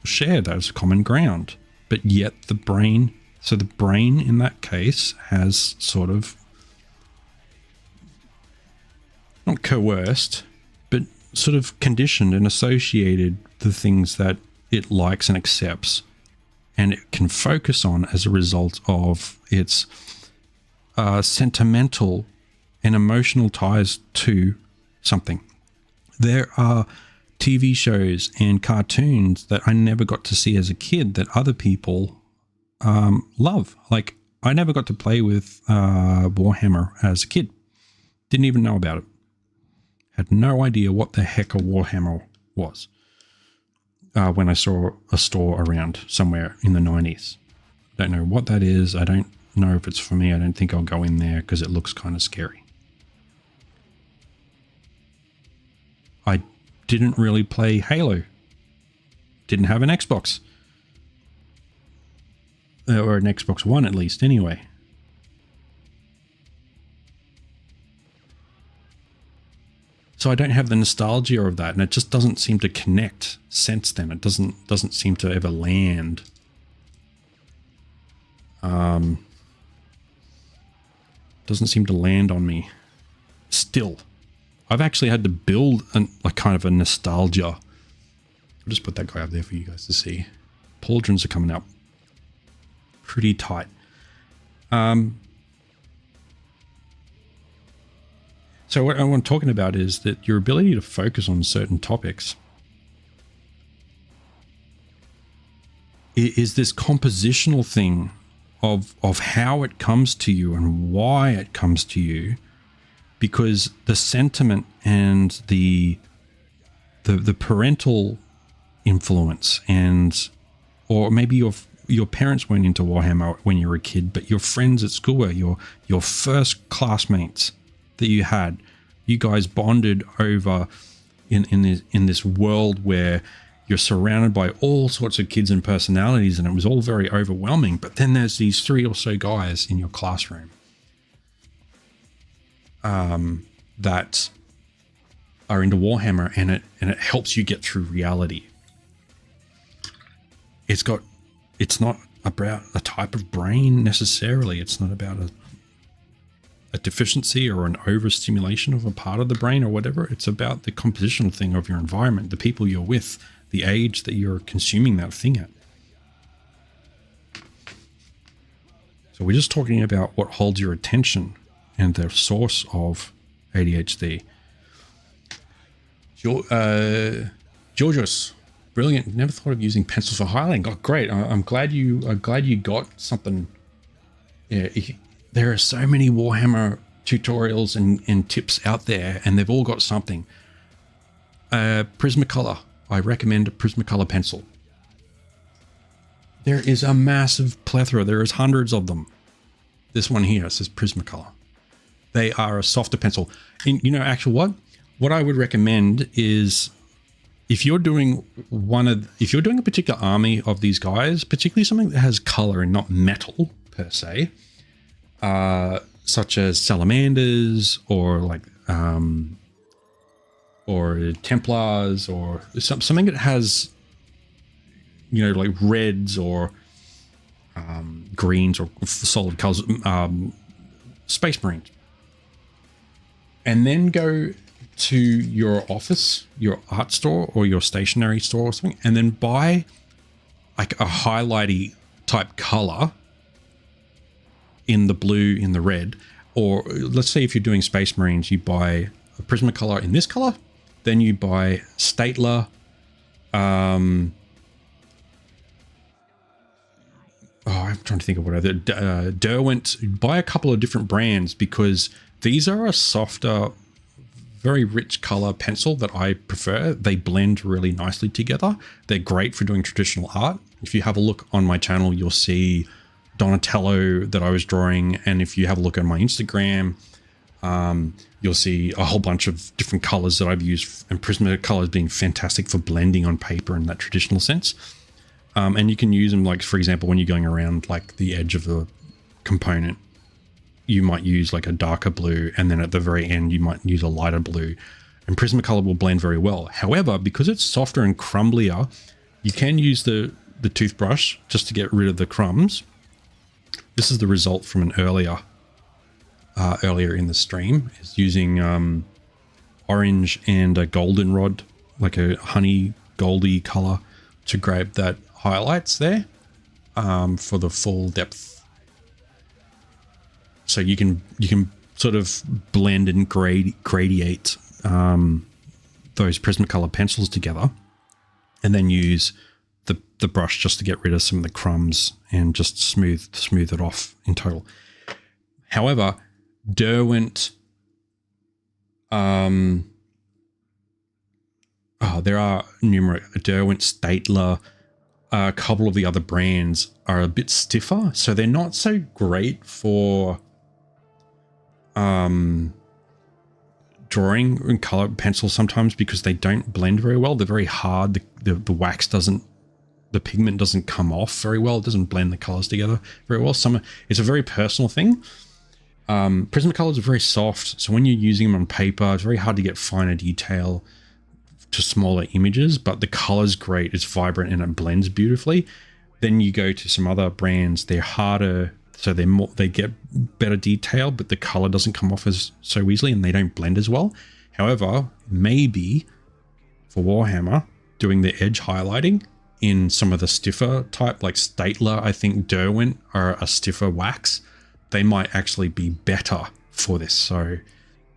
shared as common ground. but yet the brain, so the brain in that case has sort of not coerced, but sort of conditioned and associated the things that it likes and accepts, and it can focus on as a result of its sentimental and emotional ties to something. There are TV shows and cartoons that I never got to see as a kid that other people love. Like, I never got to play with Warhammer as a kid. Didn't even know about it. Had no idea what the heck a Warhammer was when I saw a store around somewhere in the 90s. Don't know what that is. I don't know if it's for me. I don't think I'll go in there because it looks kind of scary. I didn't really play Halo. Didn't have an Xbox. Or an Xbox One at least, anyway. So I don't have the nostalgia of that, and it just doesn't seem to connect since then. It doesn't seem to ever land. Doesn't seem to land on me. Still, I've actually had to build a kind of a nostalgia. I'll just put that guy up there for you guys to see. Pauldrons are coming up pretty tight. So what I'm talking about is that your ability to focus on certain topics is this compositional thing of how it comes to you and why it comes to you, because the sentiment and the parental influence, and or maybe your parents weren't into Warhammer when you were a kid, but your friends at school were, your first classmates that you had, you guys bonded over in this world where you're surrounded by all sorts of kids and personalities, and it was all very overwhelming. But then there's these 3 or so guys in your classroom that are into Warhammer, and it helps you get through reality. It's not about a type of brain necessarily. It's not about a deficiency or an overstimulation of a part of the brain or whatever. It's about the compositional thing of your environment, the people you're with, the age that you're consuming that thing at. So we're just talking about what holds your attention and the source of ADHD. Georgios, brilliant. Never thought of using pencils for highlighting. Oh, great. I'm glad you got something. Yeah, there are so many Warhammer tutorials and tips out there, and they've all got something. Prismacolor. I recommend a Prismacolor pencil. There is a massive plethora. There is hundreds of them. This one here says Prismacolor. They are a softer pencil. And you know, actually, what I would recommend is, if you're doing a particular army of these guys, particularly something that has color and not metal per se, such as salamanders or like or Templars, or something that has, you know, like reds or greens or solid colors, Space Marines, and then go to your office, your art store or your stationery store or something, and then buy like a highlighty type color in the blue, in the red, or let's say if you're doing Space Marines, you buy a Prismacolor in this color, then you buy Stateler, I'm trying to think of what other, Derwent. Buy a couple of different brands, because these are a softer, very rich color pencil that I prefer. They blend really nicely together. They're great for doing traditional art. If you have a look on my channel, you'll see Donatello that I was drawing, and if you have a look at my Instagram, you'll see a whole bunch of different colors that I've used, and Prismacolor being fantastic for blending on paper in that traditional sense. And you can use them, like, for example, when you're going around like the edge of a component, you might use like a darker blue, and then at the very end you might use a lighter blue, and Prismacolor will blend very well. However, because it's softer and crumblier, you can use the the toothbrush just to get rid of the crumbs. This is the result from an earlier in the stream, is using orange and a goldenrod, like a honey goldy color, to grab that highlights there for the full depth. So you can sort of blend and gradiate those Prismacolor pencils together, and then use the brush just to get rid of some of the crumbs and just smooth it off in total. However, Derwent, there are numerous, Derwent, Statler, a couple of the other brands are a bit stiffer, so they're not so great for drawing in color pencils sometimes, because they don't blend very well. They're very hard. The wax doesn't, the pigment doesn't come off very well. It doesn't blend the colors together very well. It's a very personal thing. Prismacolors are very soft, so when you're using them on paper, it's very hard to get finer detail to smaller images, but the color's great. It's vibrant and it blends beautifully. Then you go to some other brands, they're harder, so they get better detail, but the color doesn't come off as so easily and they don't blend as well. However, maybe for Warhammer, doing the edge highlighting in some of the stiffer type, like Statler, I think Derwent are a stiffer wax, they might actually be better for this. So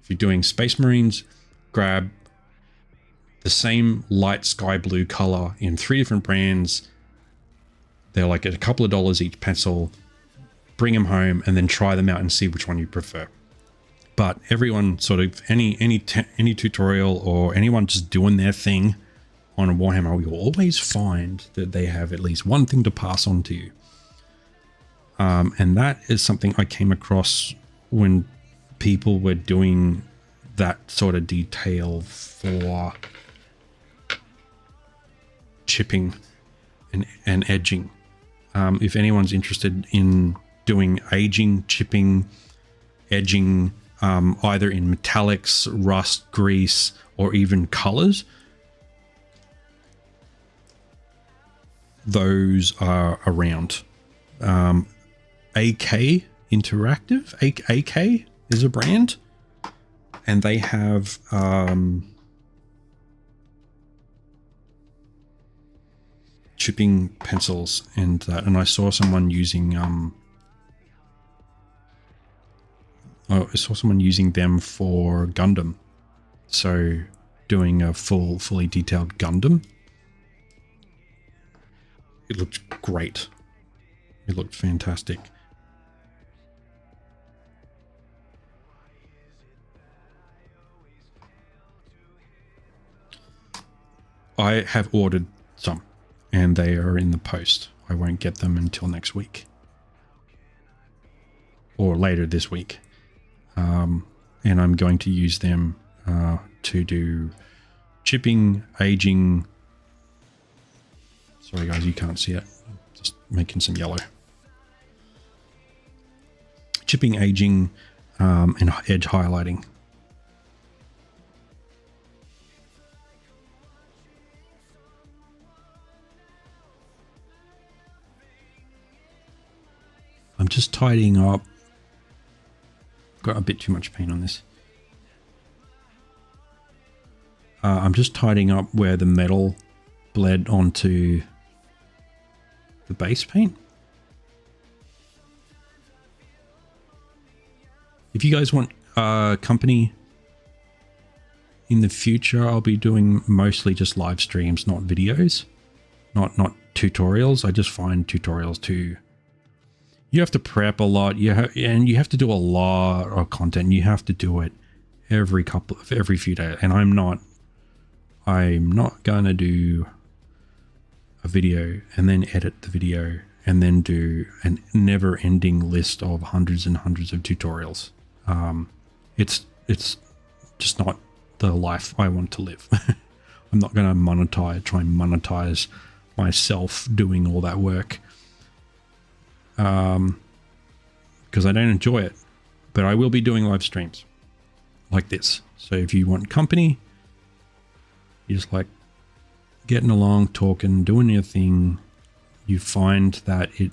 if you're doing Space Marines, grab the same light sky blue color in 3 different brands. They're like a couple of dollars each pencil. Bring them home and then try them out and see which one you prefer. But everyone, sort of any tutorial or anyone just doing their thing on a Warhammer, we will always find that they have at least one thing to pass on to you. And that is something I came across when people were doing that sort of detail for chipping and edging. If anyone's interested in doing aging, chipping, edging, either in metallics, rust, grease, or even colors, those are around. AK Interactive, AK is a brand, and they have chipping pencils and that. And I saw someone using I saw someone using them for Gundam. So doing a fully detailed Gundam. It looked great. It looked fantastic. I have ordered some, and they are in the post. I won't get them until next week. Or later this week. And I'm going to use them to do chipping, aging. Sorry guys, you can't see it. Just making some yellow. Chipping, aging, and edge highlighting. I'm just tidying up. Got a bit too much paint on this. I'm just tidying up where the metal bled onto the base paint. If you guys want company in the future, I'll be doing mostly just live streams, not videos, not tutorials. I just find tutorials too. You have to prep a lot. And you have to do a lot of content. You have to do it every few days. And I'm not gonna do a video and then edit the video and then do a never-ending list of hundreds and hundreds of tutorials. It's just not the life I want to live. I'm not gonna try and monetize myself doing all that work. Because I don't enjoy it, but I will be doing live streams like this. So if you want company, you just like getting along, talking, doing your thing, you find that it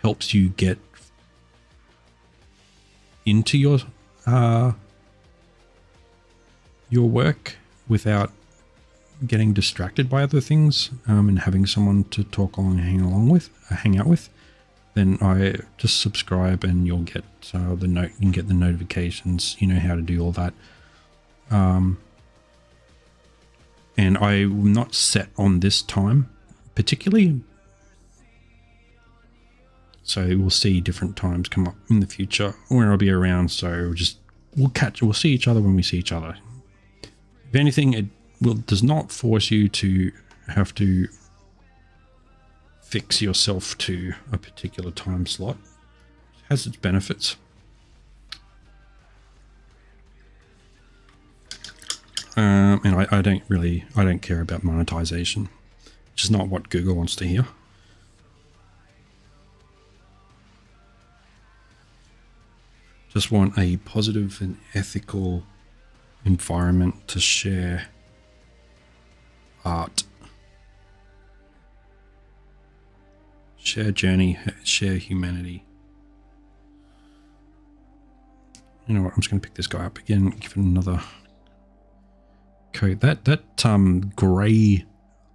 helps you get into your work without getting distracted by other things, and having someone to talk along and hang out with, then I just subscribe and you'll get you can get the notifications. You know how to do all that. And I'm not set on this time particularly, so we'll see different times come up in the future where I'll be around. So we'll see each other when we see each other. If anything, it does not force you to have to fix yourself to a particular time slot. It has its benefits. And I don't care about monetization, which is not what Google wants to hear. Just want a positive and ethical environment to share art, share journey, share humanity. You know what? I'm just going to pick this guy up again, give it another coat. That grey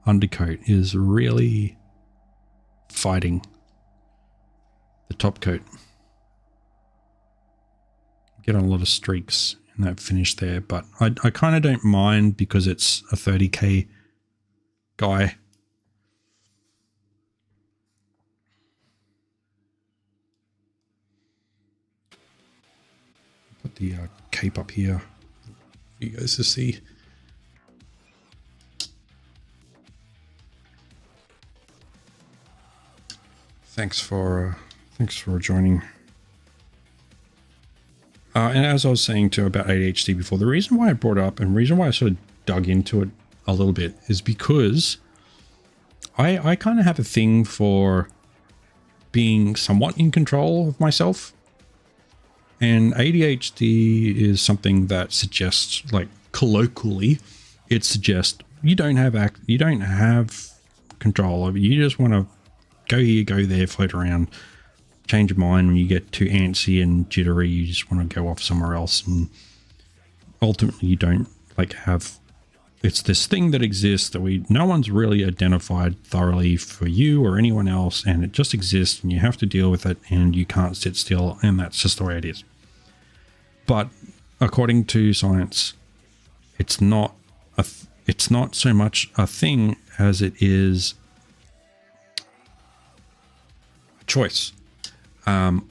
undercoat is really fighting the top coat. Get a lot of streaks in that finish there, but I kind of don't mind because it's a 30k guy. Put the cape up here for you guys to see. Thanks for joining. And as I was saying too about ADHD before, the reason why I brought it up and the reason why I sort of dug into it a little bit is because I kind of have a thing for being somewhat in control of myself. And ADHD is something that suggests, like colloquially, it suggests you don't have control of it. You just want to go here, go there, float around, change your mind when you get too antsy and jittery. You just want to go off somewhere else, and ultimately you don't have. It's this thing that exists that no one's really identified thoroughly for you or anyone else, and it just exists, and you have to deal with it, and you can't sit still, and that's just the way it is. But according to science, it's not so much a thing as it is a choice,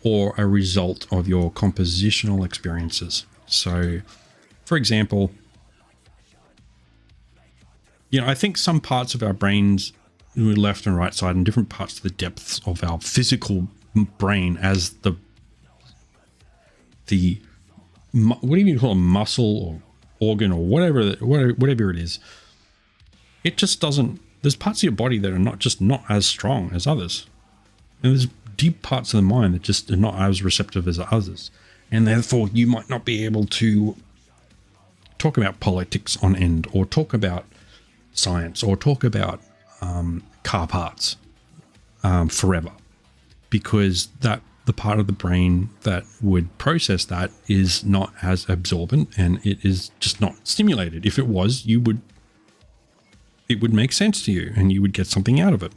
or a result of your compositional experiences. So, for example, I think some parts of our brains, left and right side, and different parts of the depths of our physical brain, as the what do you call a muscle or organ or whatever it is, it just doesn't. There's parts of your body that are not as strong as others, and there's deep parts of the mind that just are not as receptive as others, and therefore you might not be able to talk about politics on end, or talk about science, or talk about car parts forever, because the part of the brain that would process that is not as absorbent, and it is just not stimulated. If it was, it would make sense to you and you would get something out of it.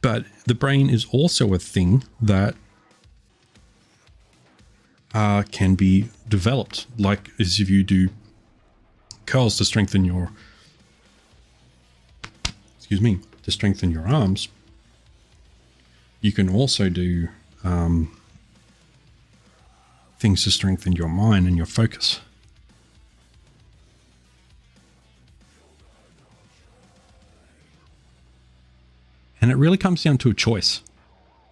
But the brain is also a thing that can be developed, like as if you do curls to strengthen your arms. You can also do things to strengthen your mind and your focus. And it really comes down to a choice,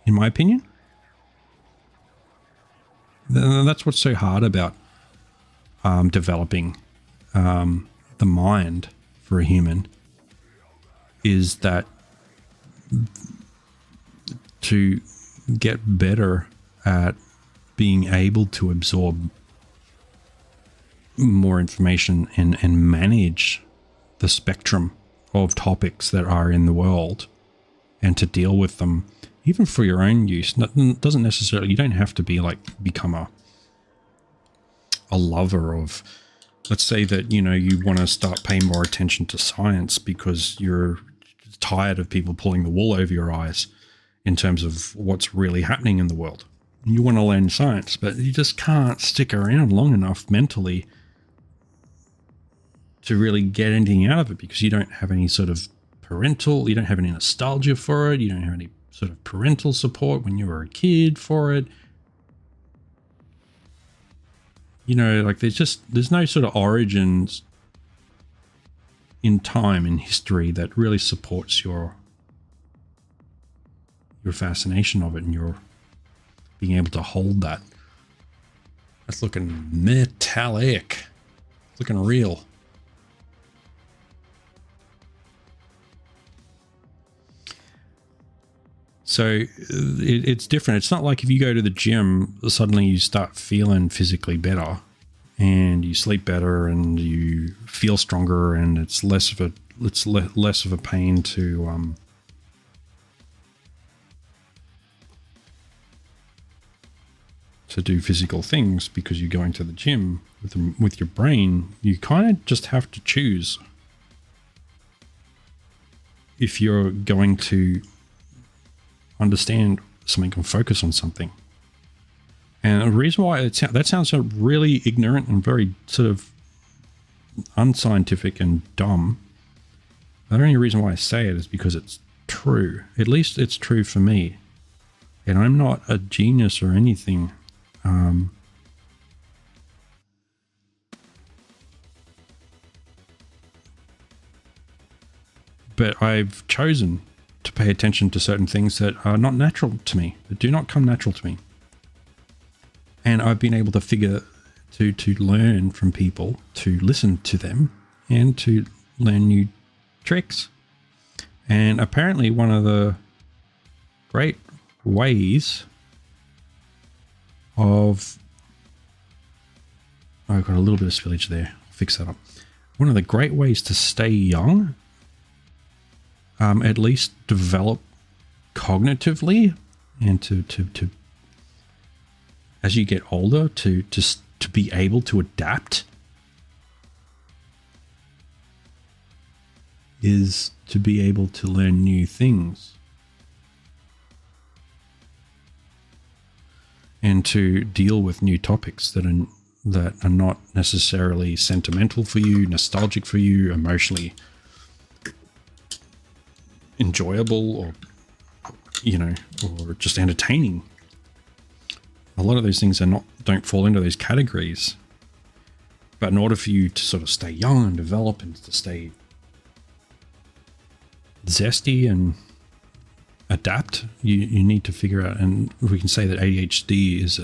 in my opinion. That's what's so hard about developing the mind for a human, is that to get better at being able to absorb more information and manage the spectrum of topics that are in the world and to deal with them, even for your own use. Doesn't necessarily, you don't have to be like, become a lover of, let's say that, you know, you want to start paying more attention to science because you're tired of people pulling the wool over your eyes in terms of what's really happening in the world. You want to learn science, but you just can't stick around long enough mentally to really get anything out of it because you don't have any sort of you don't have any nostalgia for it. You don't have any sort of parental support when you were a kid for it. You know, like there's no sort of origins in time, in history, that really supports your fascination of it and your being able to hold that. That's looking metallic. It's looking real. So it's different. It's not like if you go to the gym, suddenly you start feeling physically better and you sleep better and you feel stronger and it's less of a pain to do physical things because you're going to the gym with your brain. You kind of just have to choose if you're going to understand something and focus on something. And the reason why that sounds really ignorant and very sort of unscientific and dumb, the only reason why I say it is because it's true. At least it's true for me. And I'm not a genius or anything. But I've chosen to pay attention to certain things that are not natural to me, that do not come natural to me. And I've been able to to learn from people, to listen to them, and to learn new tricks. And apparently one of the great ways of... Oh, I've got a little bit of spillage there. I'll fix that up. One of the great ways to stay young, at least develop cognitively, and to as you get older, to be able to adapt, is to be able to learn new things and to deal with new topics that are not necessarily sentimental for you, nostalgic for you, emotionally enjoyable, or, you know, or just entertaining. A lot of those things don't fall into those categories. But in order for you to sort of stay young and develop and to stay zesty and adapt, you need to figure out, and we can say that ADHD is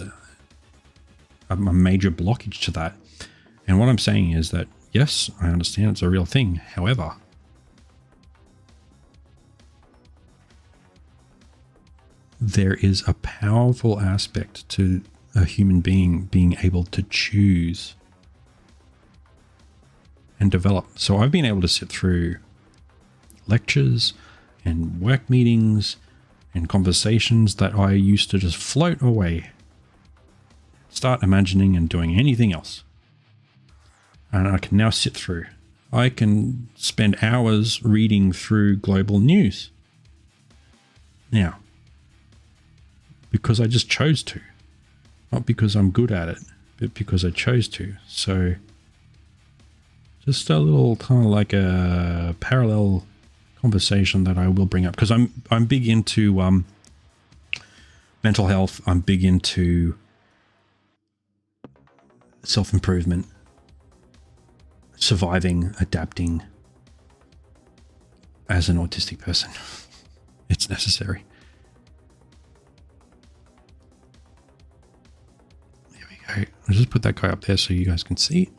a major blockage to that. And what I'm saying is that, yes, I understand it's a real thing. However, there is a powerful aspect to a human being able to choose and develop. So I've been able to sit through lectures and work meetings and conversations that I used to just float away, start imagining and doing anything else. And I can now sit through. I can spend hours reading through global news now, because I just chose to. Not because I'm good at it, but because I chose to. So just a little kind of like a parallel conversation that I will bring up, because I'm big into mental health. I'm big into self-improvement, surviving, adapting as an autistic person. It's necessary. There we go. I'll just put that guy up there so you guys can see it.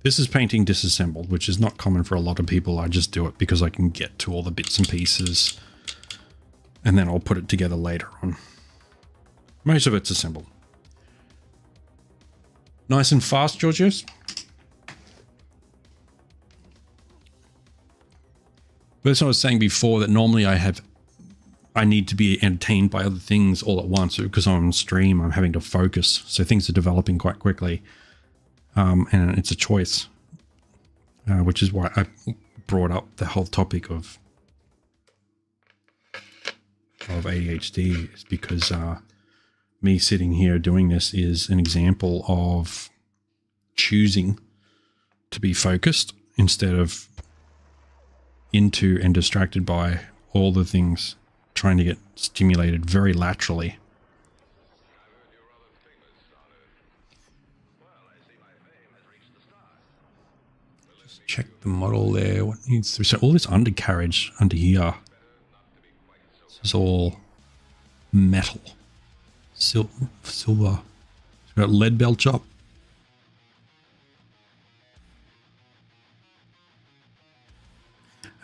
This is painting disassembled, which is not common for a lot of people. I just do it because I can get to all the bits and pieces, and then I'll put it together later on. Most of it's assembled. Nice and fast, Georgios. But that's what I was saying before, that normally I need to be entertained by other things all at once, because I'm on stream, I'm having to focus. So things are developing quite quickly. And it's a choice, which is why I brought up the whole topic of ADHD, is because me sitting here doing this is an example of choosing to be focused instead of into and distracted by all the things, trying to get stimulated very laterally. Just check the model there. What needs to, so all this undercarriage under here, this is all metal, silver. It's got lead belt chop.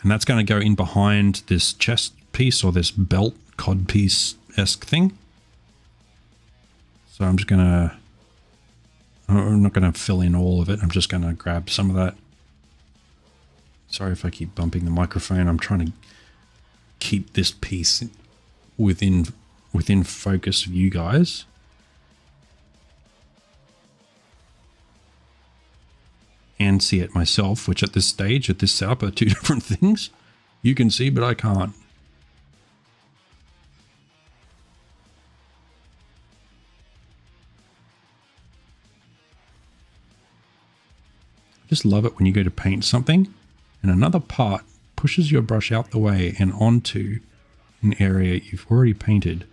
And that's going to go in behind this chest piece, or this belt cod piece-esque thing. So I'm just going to, I'm not going to fill in all of it. I'm just going to grab some of that. Sorry if I keep bumping the microphone. I'm trying to keep this piece within focus of you guys. And see it myself, which at this stage, at this setup, are two different things. You can see, but I can't. I just love it when you go to paint something and another part pushes your brush out the way and onto an area you've already painted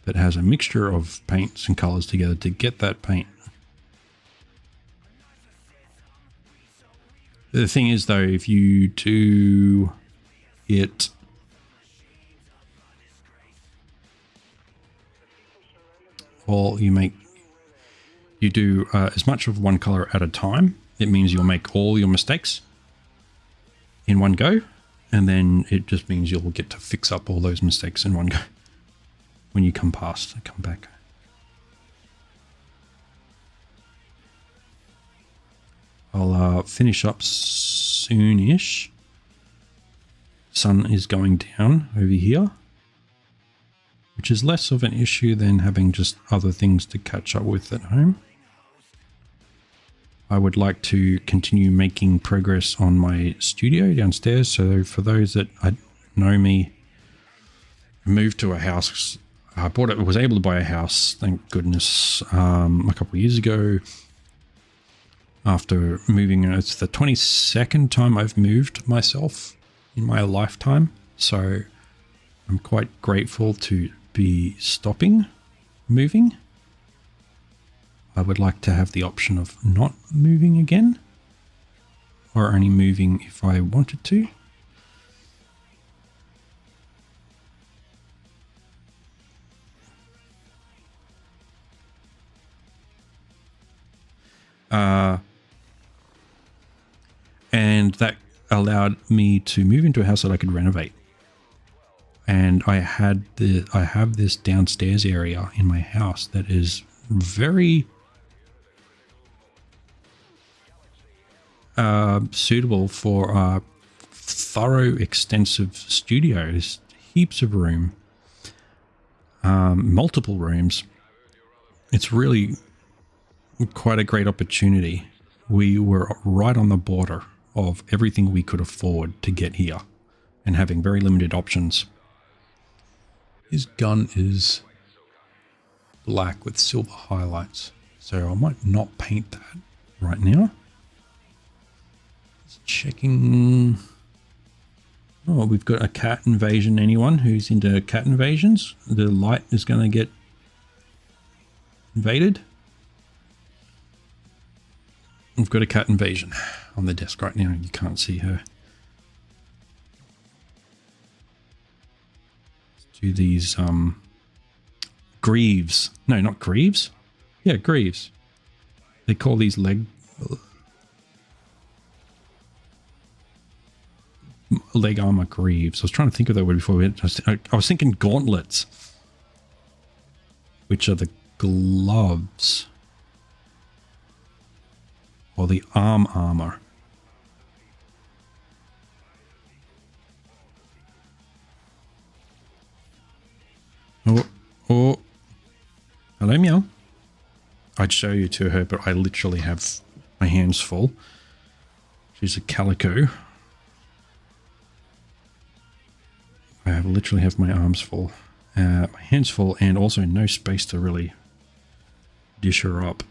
that has a mixture of paints and colors together to get that paint. The thing is, though, if you do it or you do as much of one color at a time, it means you'll make all your mistakes in one go, and then it just means you'll get to fix up all those mistakes in one go when you come back. I'll finish up soonish. Sun is going down over here, which is less of an issue than having just other things to catch up with at home. I would like to continue making progress on my studio downstairs. So for those that know me, I moved to a house. I was able to buy a house, thank goodness, a couple of years ago. After moving, it's the 22nd time I've moved myself in my lifetime. So I'm quite grateful to be stopping moving. I would like to have the option of not moving again, or only moving if I wanted to. And that allowed me to move into a house that I could renovate. And I have this downstairs area in my house that is very suitable for thorough, extensive studios. Heaps of room, multiple rooms. It's really quite a great opportunity. We were right on the border of everything we could afford to get here, and having very limited options. His gun is black with silver highlights, so I might not paint that right now. Just checking. Oh, we've got a cat invasion. Anyone who's into cat invasions, the light is going to get invaded. We've got a cat invasion on the desk right now. You can't see her. Let's do these greaves. No, not greaves. Yeah, greaves. They call these leg armor greaves. I was trying to think of that word before. I was thinking gauntlets, which are the gloves. Or the armor. I'd show you to her, but I literally have my hands full. She's a calico. I literally have my arms full, my hands full, and also no space to really dish her up.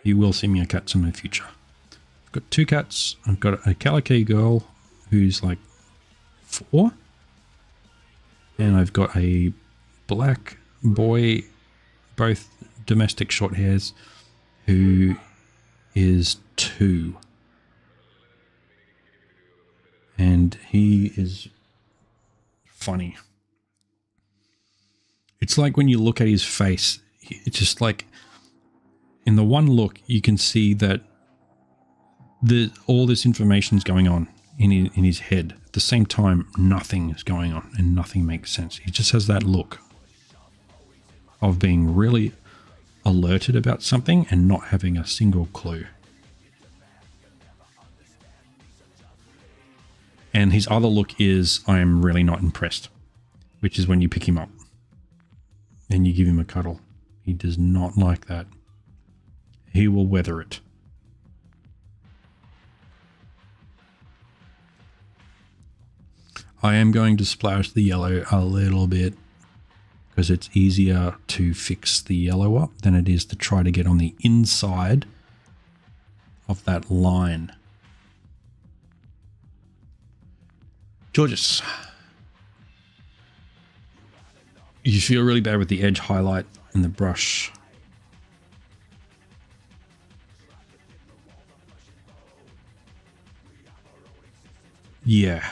You will see me a cats in my future. I've got 2 cats. I've got a calico girl who's like 4. And I've got a black boy, both domestic short hairs, who is 2. And he is funny. It's like when you look at his face, it's just like, in the one look, you can see that all this information is going on in his head. At the same time, nothing is going on and nothing makes sense. He just has that look of being really alerted about something and not having a single clue. And his other look is, I am really not impressed, which is when you pick him up and you give him a cuddle. He does not like that. He will weather it. I am going to splash the yellow a little bit because it's easier to fix the yellow up than it is to try to get on the inside of that line. Gorgeous. You feel really bad with the edge highlight and the brush. Yeah.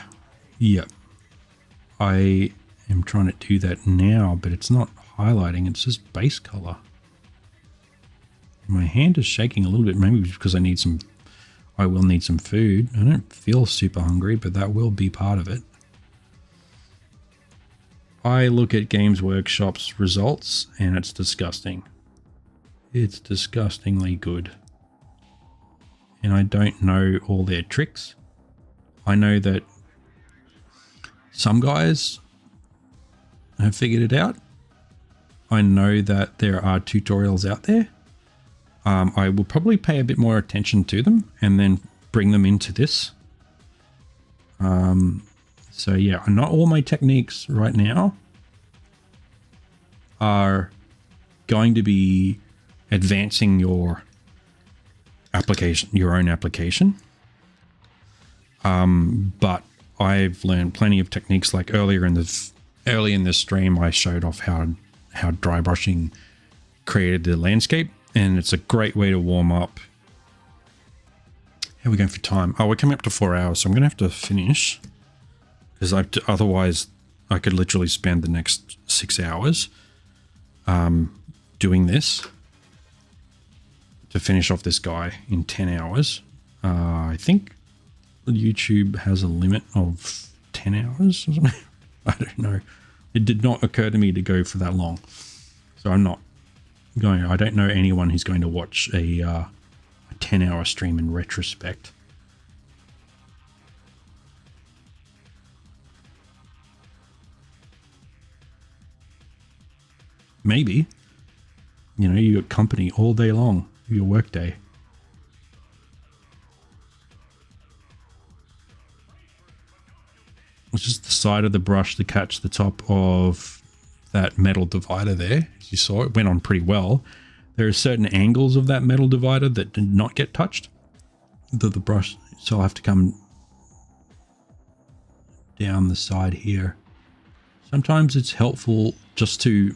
I am trying to do that now, but it's not highlighting. It's just base color. My hand is shaking a little bit, maybe because I will need some food. I don't feel super hungry, but that will be part of it. I look at Games Workshop's results and it's disgusting. It's disgustingly good. And I don't know all their tricks. I know that some guys have figured it out. I know that there are tutorials out there. I will probably pay a bit more attention to them and then bring them into this. So yeah, not all my techniques right now are going to be advancing your application, your own application. But I've learned plenty of techniques. Like early in this stream, I showed off how dry brushing created the landscape, and it's a great way to warm up. How are we going for time? Oh, we're coming up to 4 hours, so I'm gonna have to finish because otherwise I could literally spend the next 6 hours doing this to finish off this guy in 10 hours. I think YouTube has a limit of 10 hours or something. I don't know. It did not occur to me to go for that long. So I'm not going. I don't know anyone who's going to watch a 10-hour stream in retrospect. Maybe. You know, you got company all day long, your work day. It's just the side of the brush to catch the top of that metal divider there. As you saw, it went on pretty well. There are certain angles of that metal divider that did not get touched. The brush, so I'll have to come down the side here. Sometimes it's helpful just to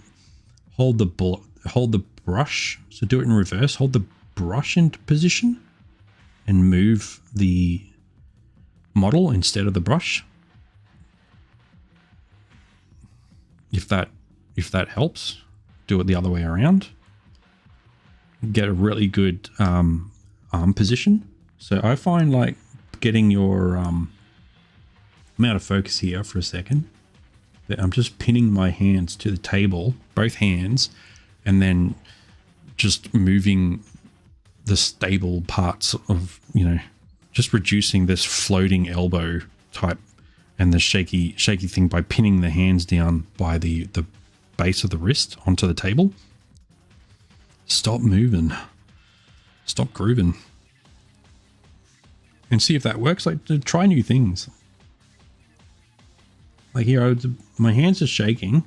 hold the brush. So do it in reverse. Hold the brush into position and move the model instead of the brush. If that helps, do it the other way around. Get a really good arm position. So I find like getting your I'm out of focus here for a second. I'm just pinning my hands to the table, both hands, and then just moving the stable parts of, you know, just reducing this floating elbow type and the shaky thing by pinning the hands down by the base of the wrist onto the table. Stop moving. Stop grooving. And see if that works. Like, try new things. Like here, my hands are shaking.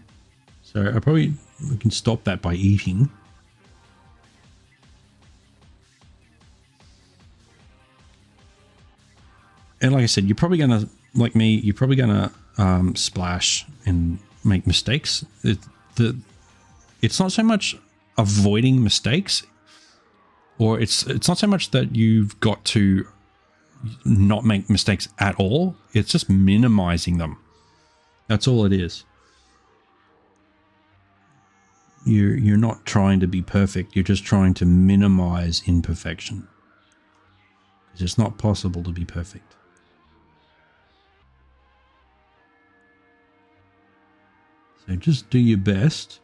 So we can stop that by eating. And like I said, you're probably going to, like me, you're probably going to splash and make mistakes. It's not so much avoiding mistakes, or it's not so much that you've got to not make mistakes at all. It's just minimizing them. That's all it is. You're not trying to be perfect. You're just trying to minimize imperfection. Because it's not possible to be perfect. So just do your best.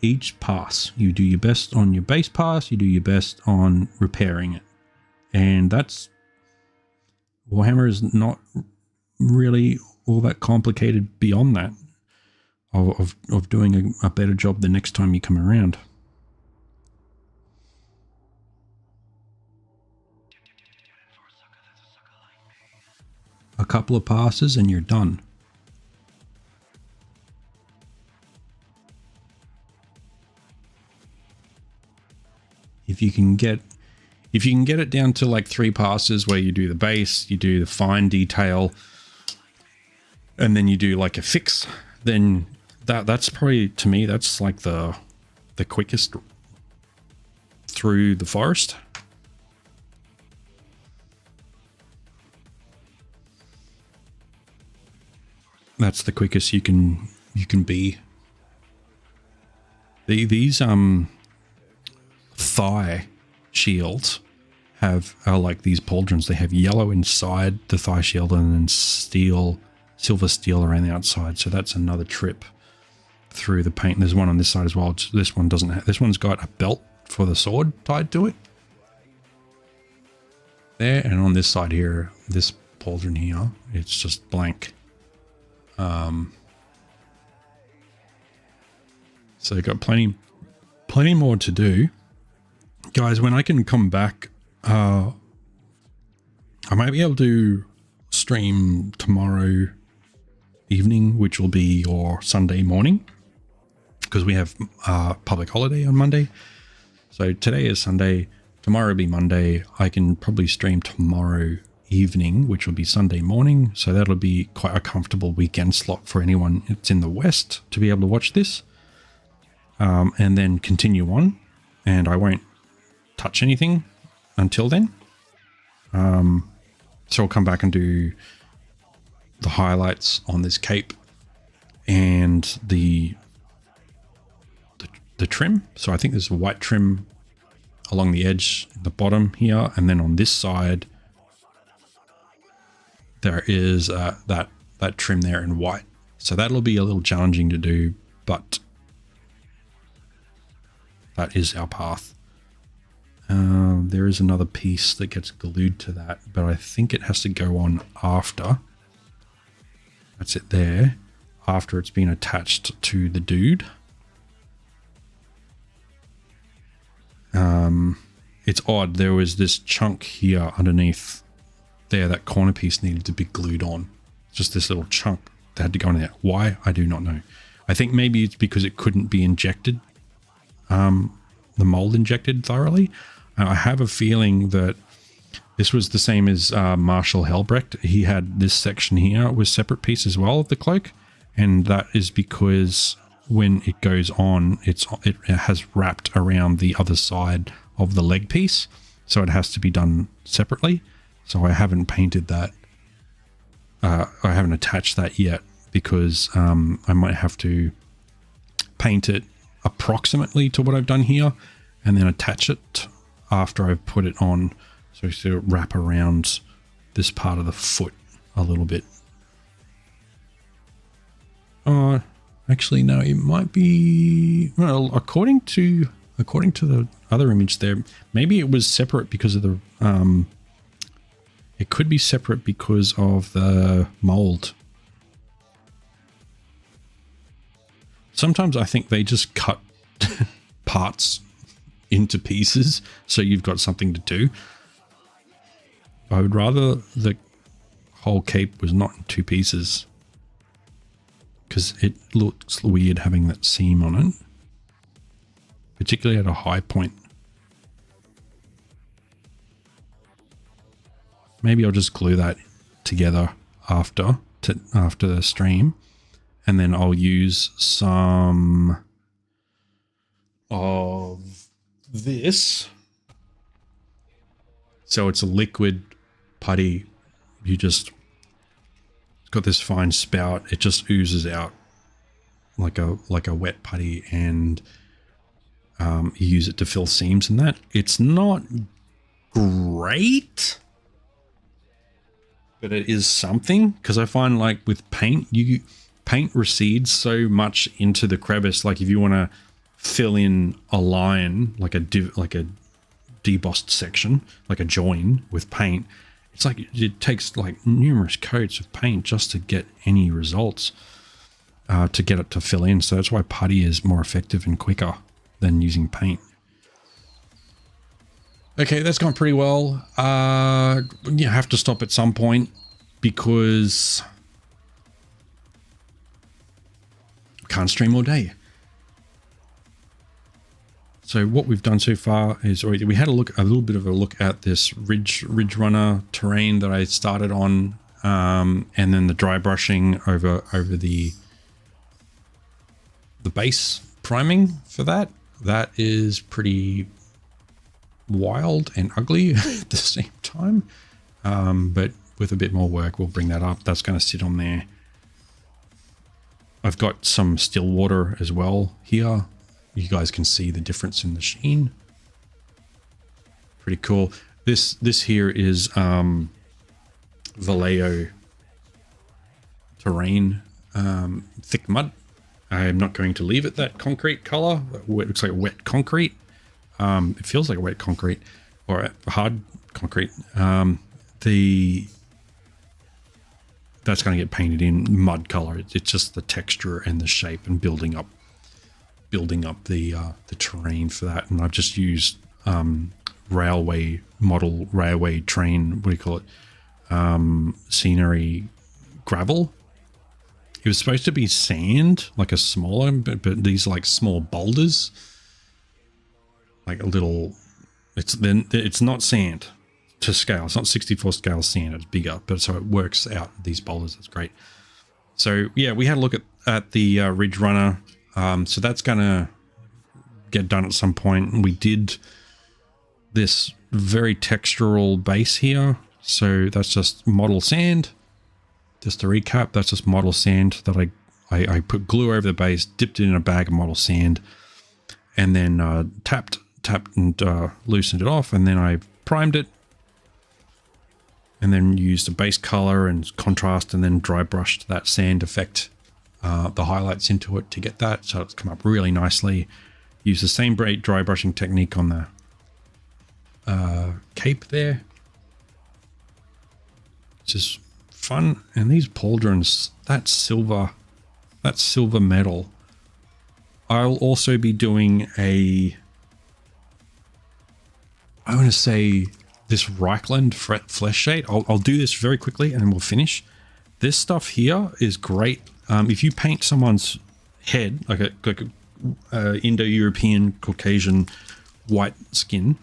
Each pass, you do your best on your base pass, you do your best on repairing it. And that's, Warhammer is not really all that complicated beyond that, of doing a better job the next time you come around. A couple of passes and you're done. If you can get it down to like 3 passes where you do the base, you do the fine detail, and then you do like a fix, then that's probably, to me, that's like the quickest through the forest. That's the quickest you can be. These thigh shields are like these pauldrons. They have yellow inside the thigh shield and then silver steel around the outside. So that's another trip through the paint. There's one on this side as well. This one doesn't have, this one's got a belt for the sword tied to it there, and on this side here, this pauldron here, it's just blank. So you've got plenty more to do. Guys, when I can come back, I might be able to stream tomorrow evening, which will be your Sunday morning, because we have public holiday on Monday. So today is Sunday, tomorrow will be Monday. I can probably stream tomorrow evening, which will be Sunday morning. So that'll be quite a comfortable weekend slot for anyone that's in the West to be able to watch this. And then continue on, and I won't touch anything until then. So I'll come back and do the highlights on this cape and the trim. So I think there's a white trim along the edge at the bottom here, and then on this side there is that trim there in white. So that'll be a little challenging to do, but that is our path. There is another piece that gets glued to that, but I think it has to go on after. That's it there. After it's been attached to the dude. It's odd. There was this chunk here underneath there. That corner piece needed to be glued on. Just this little chunk that had to go in there. Why? I do not know. I think maybe it's because it couldn't be injected. The mold injected thoroughly. And I have a feeling that this was the same as Marshal Helbrecht. He had this section here was separate piece as well of the cloak, and that is because when it goes on, it has wrapped around the other side of the leg piece, so it has to be done separately. So I haven't painted that. I haven't attached that yet because I might have to paint it approximately to what I've done here and then attach it after I've put it on, so to wrap around this part of the foot a little bit. Actually no, it might be, well, according to the other image there, maybe it was separate because of the it could be separate because of the mold. Sometimes I think they just cut parts into pieces so you've got something to do. I would rather the whole cape was not in 2 pieces, because it looks weird having that seam on it, particularly at a high point. Maybe I'll just glue that together after the stream, and then I'll use some of this. So it's a liquid putty. It's got this fine spout. It just oozes out like a wet putty, and you use it to fill seams and that. It's not great, but it is something, because I find like with paint, paint recedes so much into the crevice. Like if you want to fill in a line, like a debossed section, like a join with paint, it's like it takes like numerous coats of paint just to get any results, to get it to fill in. So that's why putty is more effective and quicker than using paint. Okay, that's gone pretty well. You have to stop at some point because I can't stream all day. So what we've done so far is we had a little bit of a look at this Ridgerunner terrain that I started on, and then the dry brushing over the base priming for that. That is pretty wild and ugly at the same time, but with a bit more work we'll bring that up. That's going to sit on there. I've got some still water as well here. You guys can see the difference in the sheen. Pretty cool. This here is Vallejo terrain, thick mud. I'm not going to leave it that concrete color. It looks like wet concrete. It feels like wet concrete or hard concrete. That's going to get painted in mud color. It's just the texture and the shape and building up the terrain for that. And I've just used railway train, what do you call it? Scenery gravel. It was supposed to be sand, like a smaller, but these like small boulders, like a little. It's not sand to scale. It's not 64 scale sand. It's bigger, but so it works out these boulders. That's great. So yeah, we had a look at the Ridgerunner. So that's gonna get done at some point. We did this very textural base here. So that's just model sand. Just to recap, that's just model sand that I put glue over the base, dipped it in a bag of model sand, and then tapped and loosened it off, and then I primed it, and then used a base color and contrast, and then dry brushed that sand effect, the highlights into it to get that, so it's come up really nicely. Use the same dry brushing technique on the cape there, which is fun. And these pauldrons, that silver metal, I'll also be doing I want to say this Reichland flesh shade. I'll do this very quickly and then we'll finish. This stuff here is great. If you paint someone's head like a Indo-European Caucasian white skin,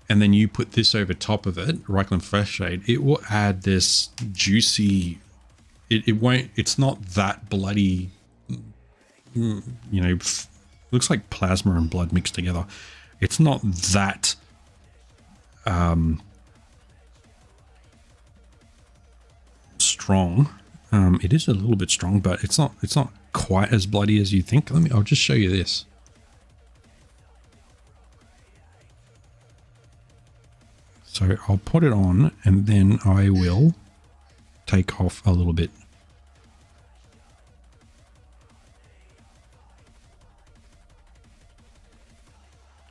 and then you put this over top of it, Reichland flesh shade, it will add this juicy. It's not that bloody. Looks like plasma and blood mixed together. It's not that strong. It is a little bit strong, but it's not quite as bloody as you think. I'll just show you this. So I'll put it on and then I will take off a little bit.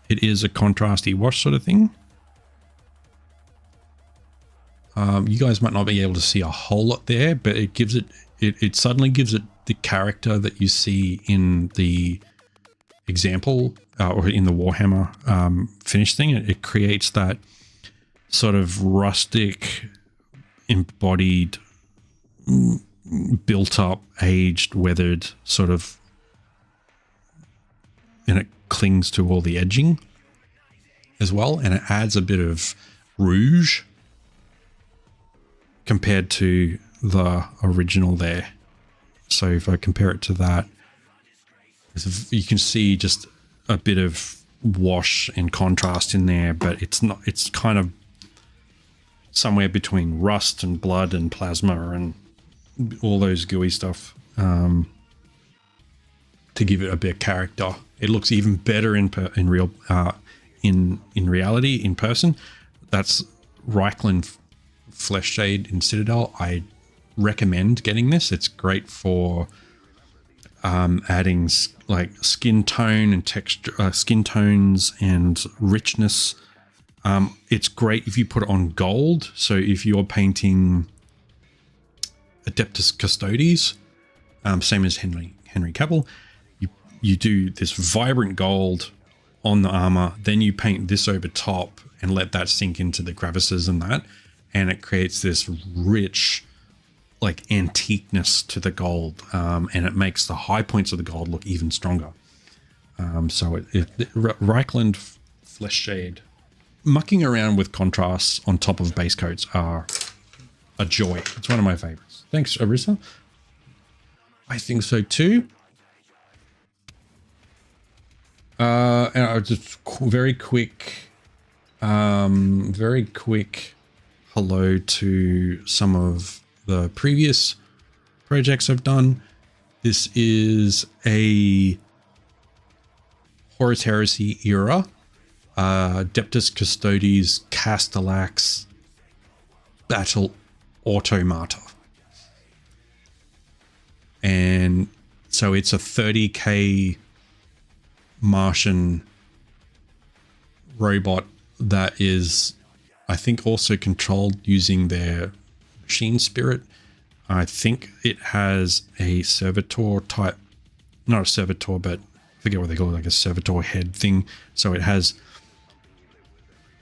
It is a contrasty wash sort of thing. You guys might not be able to see a whole lot there, but it gives it, it suddenly gives it the character that you see in the example or in the Warhammer finish thing. It creates that sort of rustic, embodied, built up, aged, weathered sort of, and it clings to all the edging as well, and it adds a bit of rouge compared to the original there. So if I compare it to that, you can see just a bit of wash and contrast in there, but it's not, it's kind of somewhere between rust and blood and plasma and all those gooey stuff to give it a bit of character. It looks even better in reality, in person. That's Reichland Flesh Shade in Citadel. I recommend getting this. It's great for adding like skin tone and texture, skin tones and richness. It's great if you put it on gold. So if you're painting Adeptus Custodes, same as Henry Cavill, you do this vibrant gold on the armor, then you paint this over top and let that sink into the crevices and that, and it creates this rich, like, antiqueness to the gold, and it makes the high points of the gold look even stronger. So Reichland Flesh Shade, mucking around with contrasts on top of base coats are a joy. It's one of my favorites. Thanks, Arissa. I think so too. And I'll just very quick hello to some of the previous projects I've done. This is a Horus Heresy era, Adeptus Custodes Castellax Battle-automata. And so it's a 30k Martian robot that is, I think, also controlled using their machine spirit. I think it has a servitor type, not a servitor, but I forget what they call it, like a servitor head thing. So it has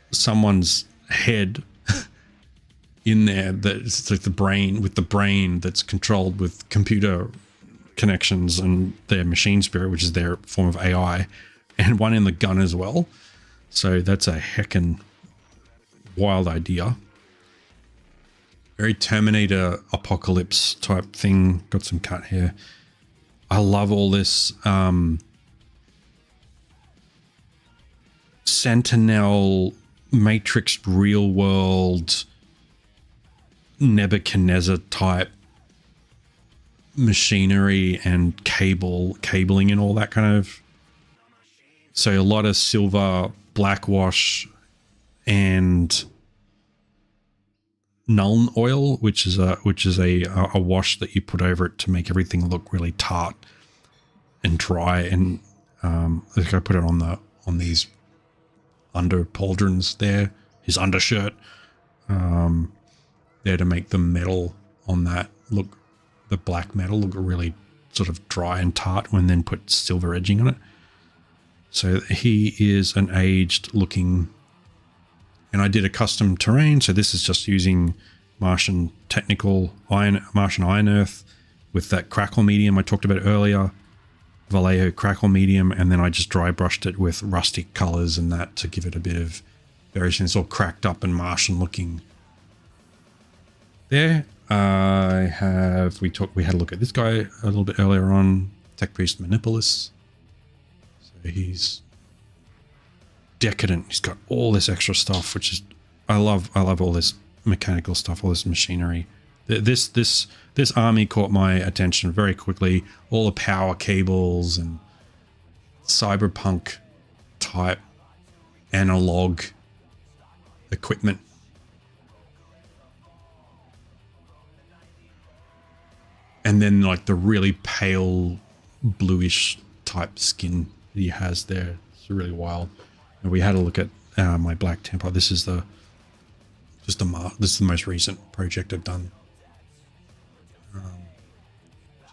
someone's head in there that's like the brain, with the brain that's controlled with computer connections and their machine spirit, which is their form of AI, and one in the gun as well. So that's a heckin' wild idea. Very Terminator apocalypse type thing. Got some cut here. I love all this Sentinel Matrix real world Nebuchadnezzar type machinery and cabling and all that kind of. So a lot of silver blackwash and Nuln oil, which is a wash that you put over it to make everything look really tart and dry. And I think I put it on these under pauldrons there, his undershirt, there to make the metal on that look, the black metal look really sort of dry and tart, and then put silver edging on it. So he is an aged looking, and I did a custom terrain. So this is just using Martian Iron Earth with that crackle medium I talked about earlier, Vallejo crackle medium, and then I just dry brushed it with rustic colors and that to give it a bit of variation. It's all cracked up and Martian looking. There, we had a look at this guy a little bit earlier on, Tech Priest Manipulus. So he's decadent. He's got all this extra stuff, which is, I love all this mechanical stuff, all this machinery. This army caught my attention very quickly. All the power cables and cyberpunk type analog equipment. And then like the really pale bluish type skin that he has there. It's really wild. And we had a look at my Black Templar. This is the most recent project I've done.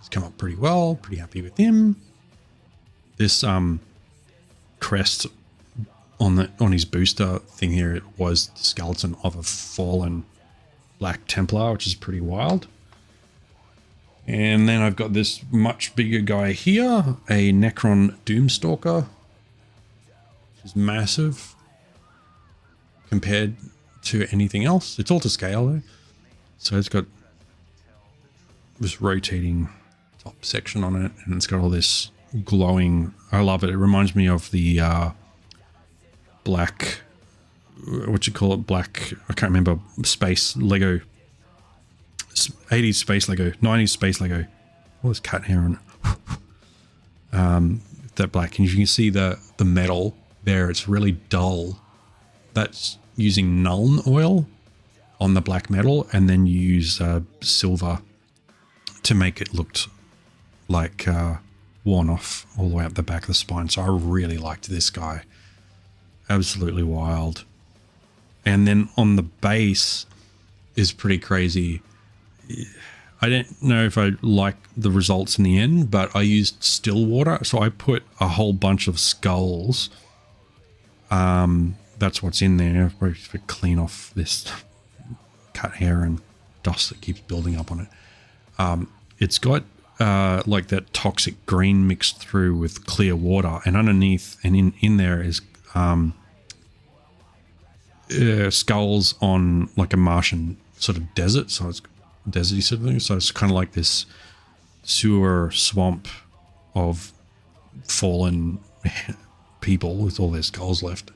He's come up pretty well. Pretty happy with him. This crest on his booster thing here was the skeleton of a fallen Black Templar, which is pretty wild. And then I've got this much bigger guy here, a Necron Doomstalker, which is massive compared to anything else. It's all to scale though. So it's got this rotating top section on it, and it's got all this glowing. I love it. It reminds me of the black, what you call it, black, I can't remember, space Lego, 80s space Lego, 90s space Lego. All this cat hair on it. That black, and you can see the metal there, it's really dull. That's using Nuln oil on the black metal, and then you use silver to make it look like worn off all the way up the back of the spine. So I really liked this guy. Absolutely wild. And then on the base is pretty crazy. I don't know if I like the results in the end, but I used still water. So I put a whole bunch of skulls. That's what's in there. Probably clean off this cut hair and dust that keeps building up on it. It's got like that toxic green mixed through with clear water, and underneath and in there is skulls on like a Martian sort of desert. So it's deserty sort of thing. So it's kind of like this sewer swamp of fallen people with all their skulls left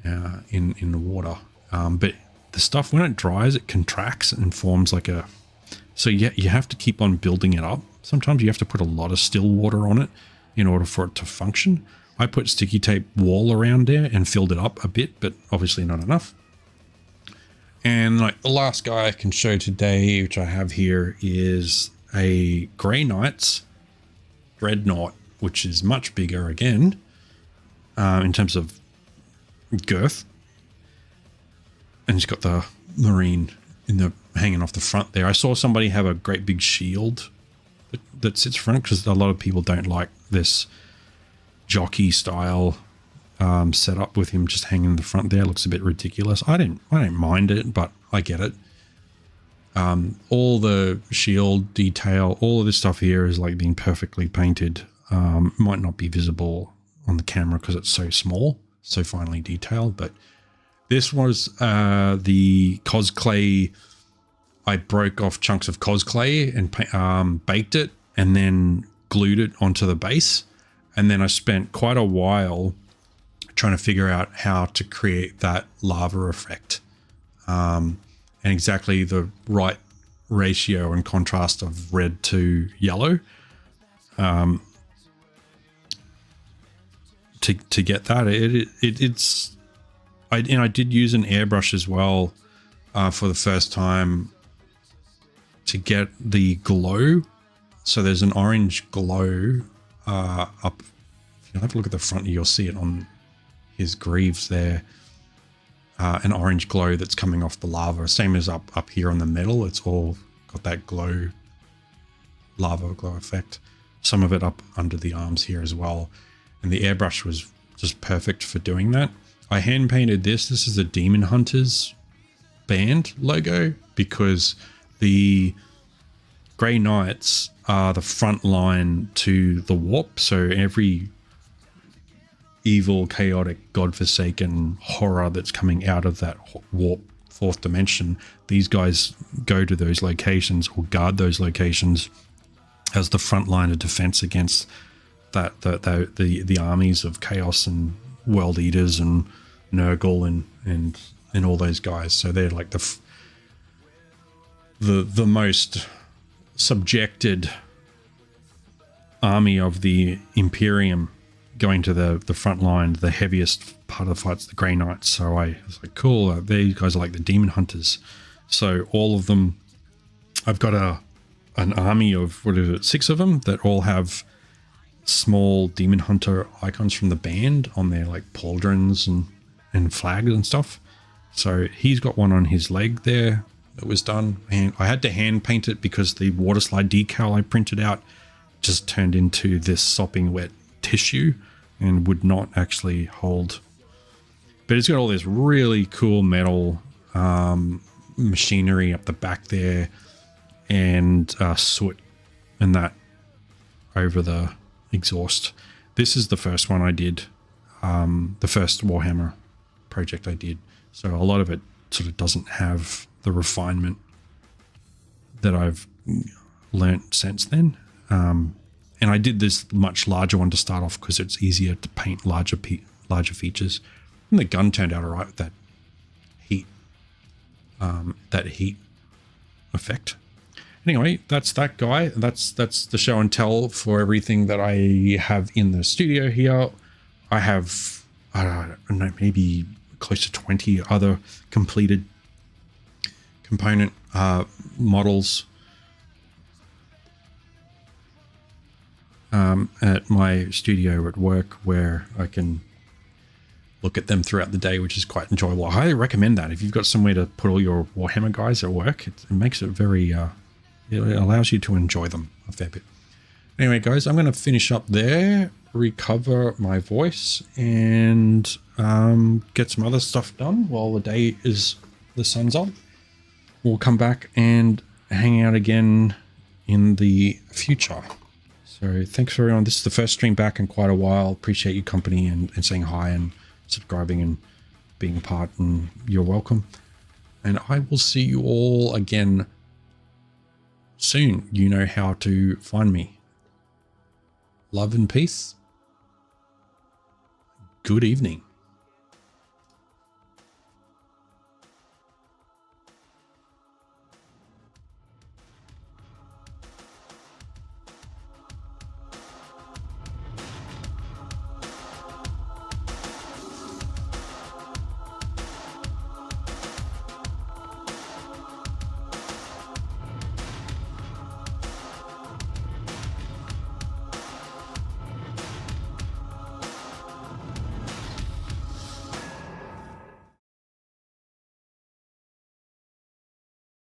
in the water. But the stuff, when it dries, it contracts and forms like a... So you have to keep on building it up. Sometimes you have to put a lot of still water on it in order for it to function. I put sticky tape wall around there and filled it up a bit, but obviously not enough. And like the last guy I can show today, which I have here, is a Grey Knight's Dreadnaught, which is much bigger again in terms of girth. And he's got the Marine in the hanging off the front there. I saw somebody have a great big shield that sits front, because a lot of people don't like this jockey style setup with him just hanging in the front there. It looks a bit ridiculous. I don't mind it, but I get it. All the shield detail, all of this stuff here is like being perfectly painted. Might not be visible on the camera because it's so small, so finely detailed, but this was the cosclay. I broke off chunks of cosclay and baked it and then glued it onto the base. And then I spent quite a while trying to figure out how to create that lava effect and exactly the right ratio and contrast of red to yellow to get that. I did use an airbrush as well for the first time to get the glow. So there's an orange glow up. If you have a look at the front, you'll see it on his greaves there. An orange glow that's coming off the lava, same as up here on the metal. It's all got that glow, lava glow effect. Some of it up under the arms here as well. And the airbrush was just perfect for doing that. I hand painted this. This is the Demon Hunters band logo, because the Grey Knights are the front line to the warp. So every evil, chaotic, godforsaken horror that's coming out of that warp fourth dimension, these guys go to those locations or guard those locations as the front line of defense against the armies of chaos and world eaters and Nurgle and all those guys. So they're like the most subjected army of the Imperium, going to the front line. The heaviest part of the fight's the Grey Knights. So I was like, cool, these guys are like the Demon Hunters. So all of them, I've got an army of, 6 of them that all have small Demon Hunter icons from the band on their like pauldrons and flags and stuff. So he's got one on his leg there, that was done, and I had to hand paint it because the water slide decal I printed out just turned into this sopping wet tissue and would not actually hold. But it's got all this really cool metal machinery up the back there, and soot and that over the exhaust. This is the first one I did, the first Warhammer project I did. So a lot of it sort of doesn't have the refinement that I've learnt since then. And I did this much larger one to start off because it's easier to paint larger features. And the gun turned out all right with that heat effect. Anyway, that's that guy. That's the show and tell for everything that I have in the studio here. I have, I don't know, maybe close to 20 other completed component models at my studio at work, where I can look at them throughout the day, which is quite enjoyable. I highly recommend that. If you've got somewhere to put all your Warhammer guys at work, it makes it very, it allows you to enjoy them a fair bit. Anyway, guys, I'm going to finish up there, recover my voice, and get some other stuff done while the sun's up. We'll come back and hang out again in the future. So thanks for everyone. This is the first stream back in quite a while. Appreciate your company and saying hi and subscribing and being a part, and you're welcome. And I will see you all again soon. You know how to find me. Love and peace. Good evening.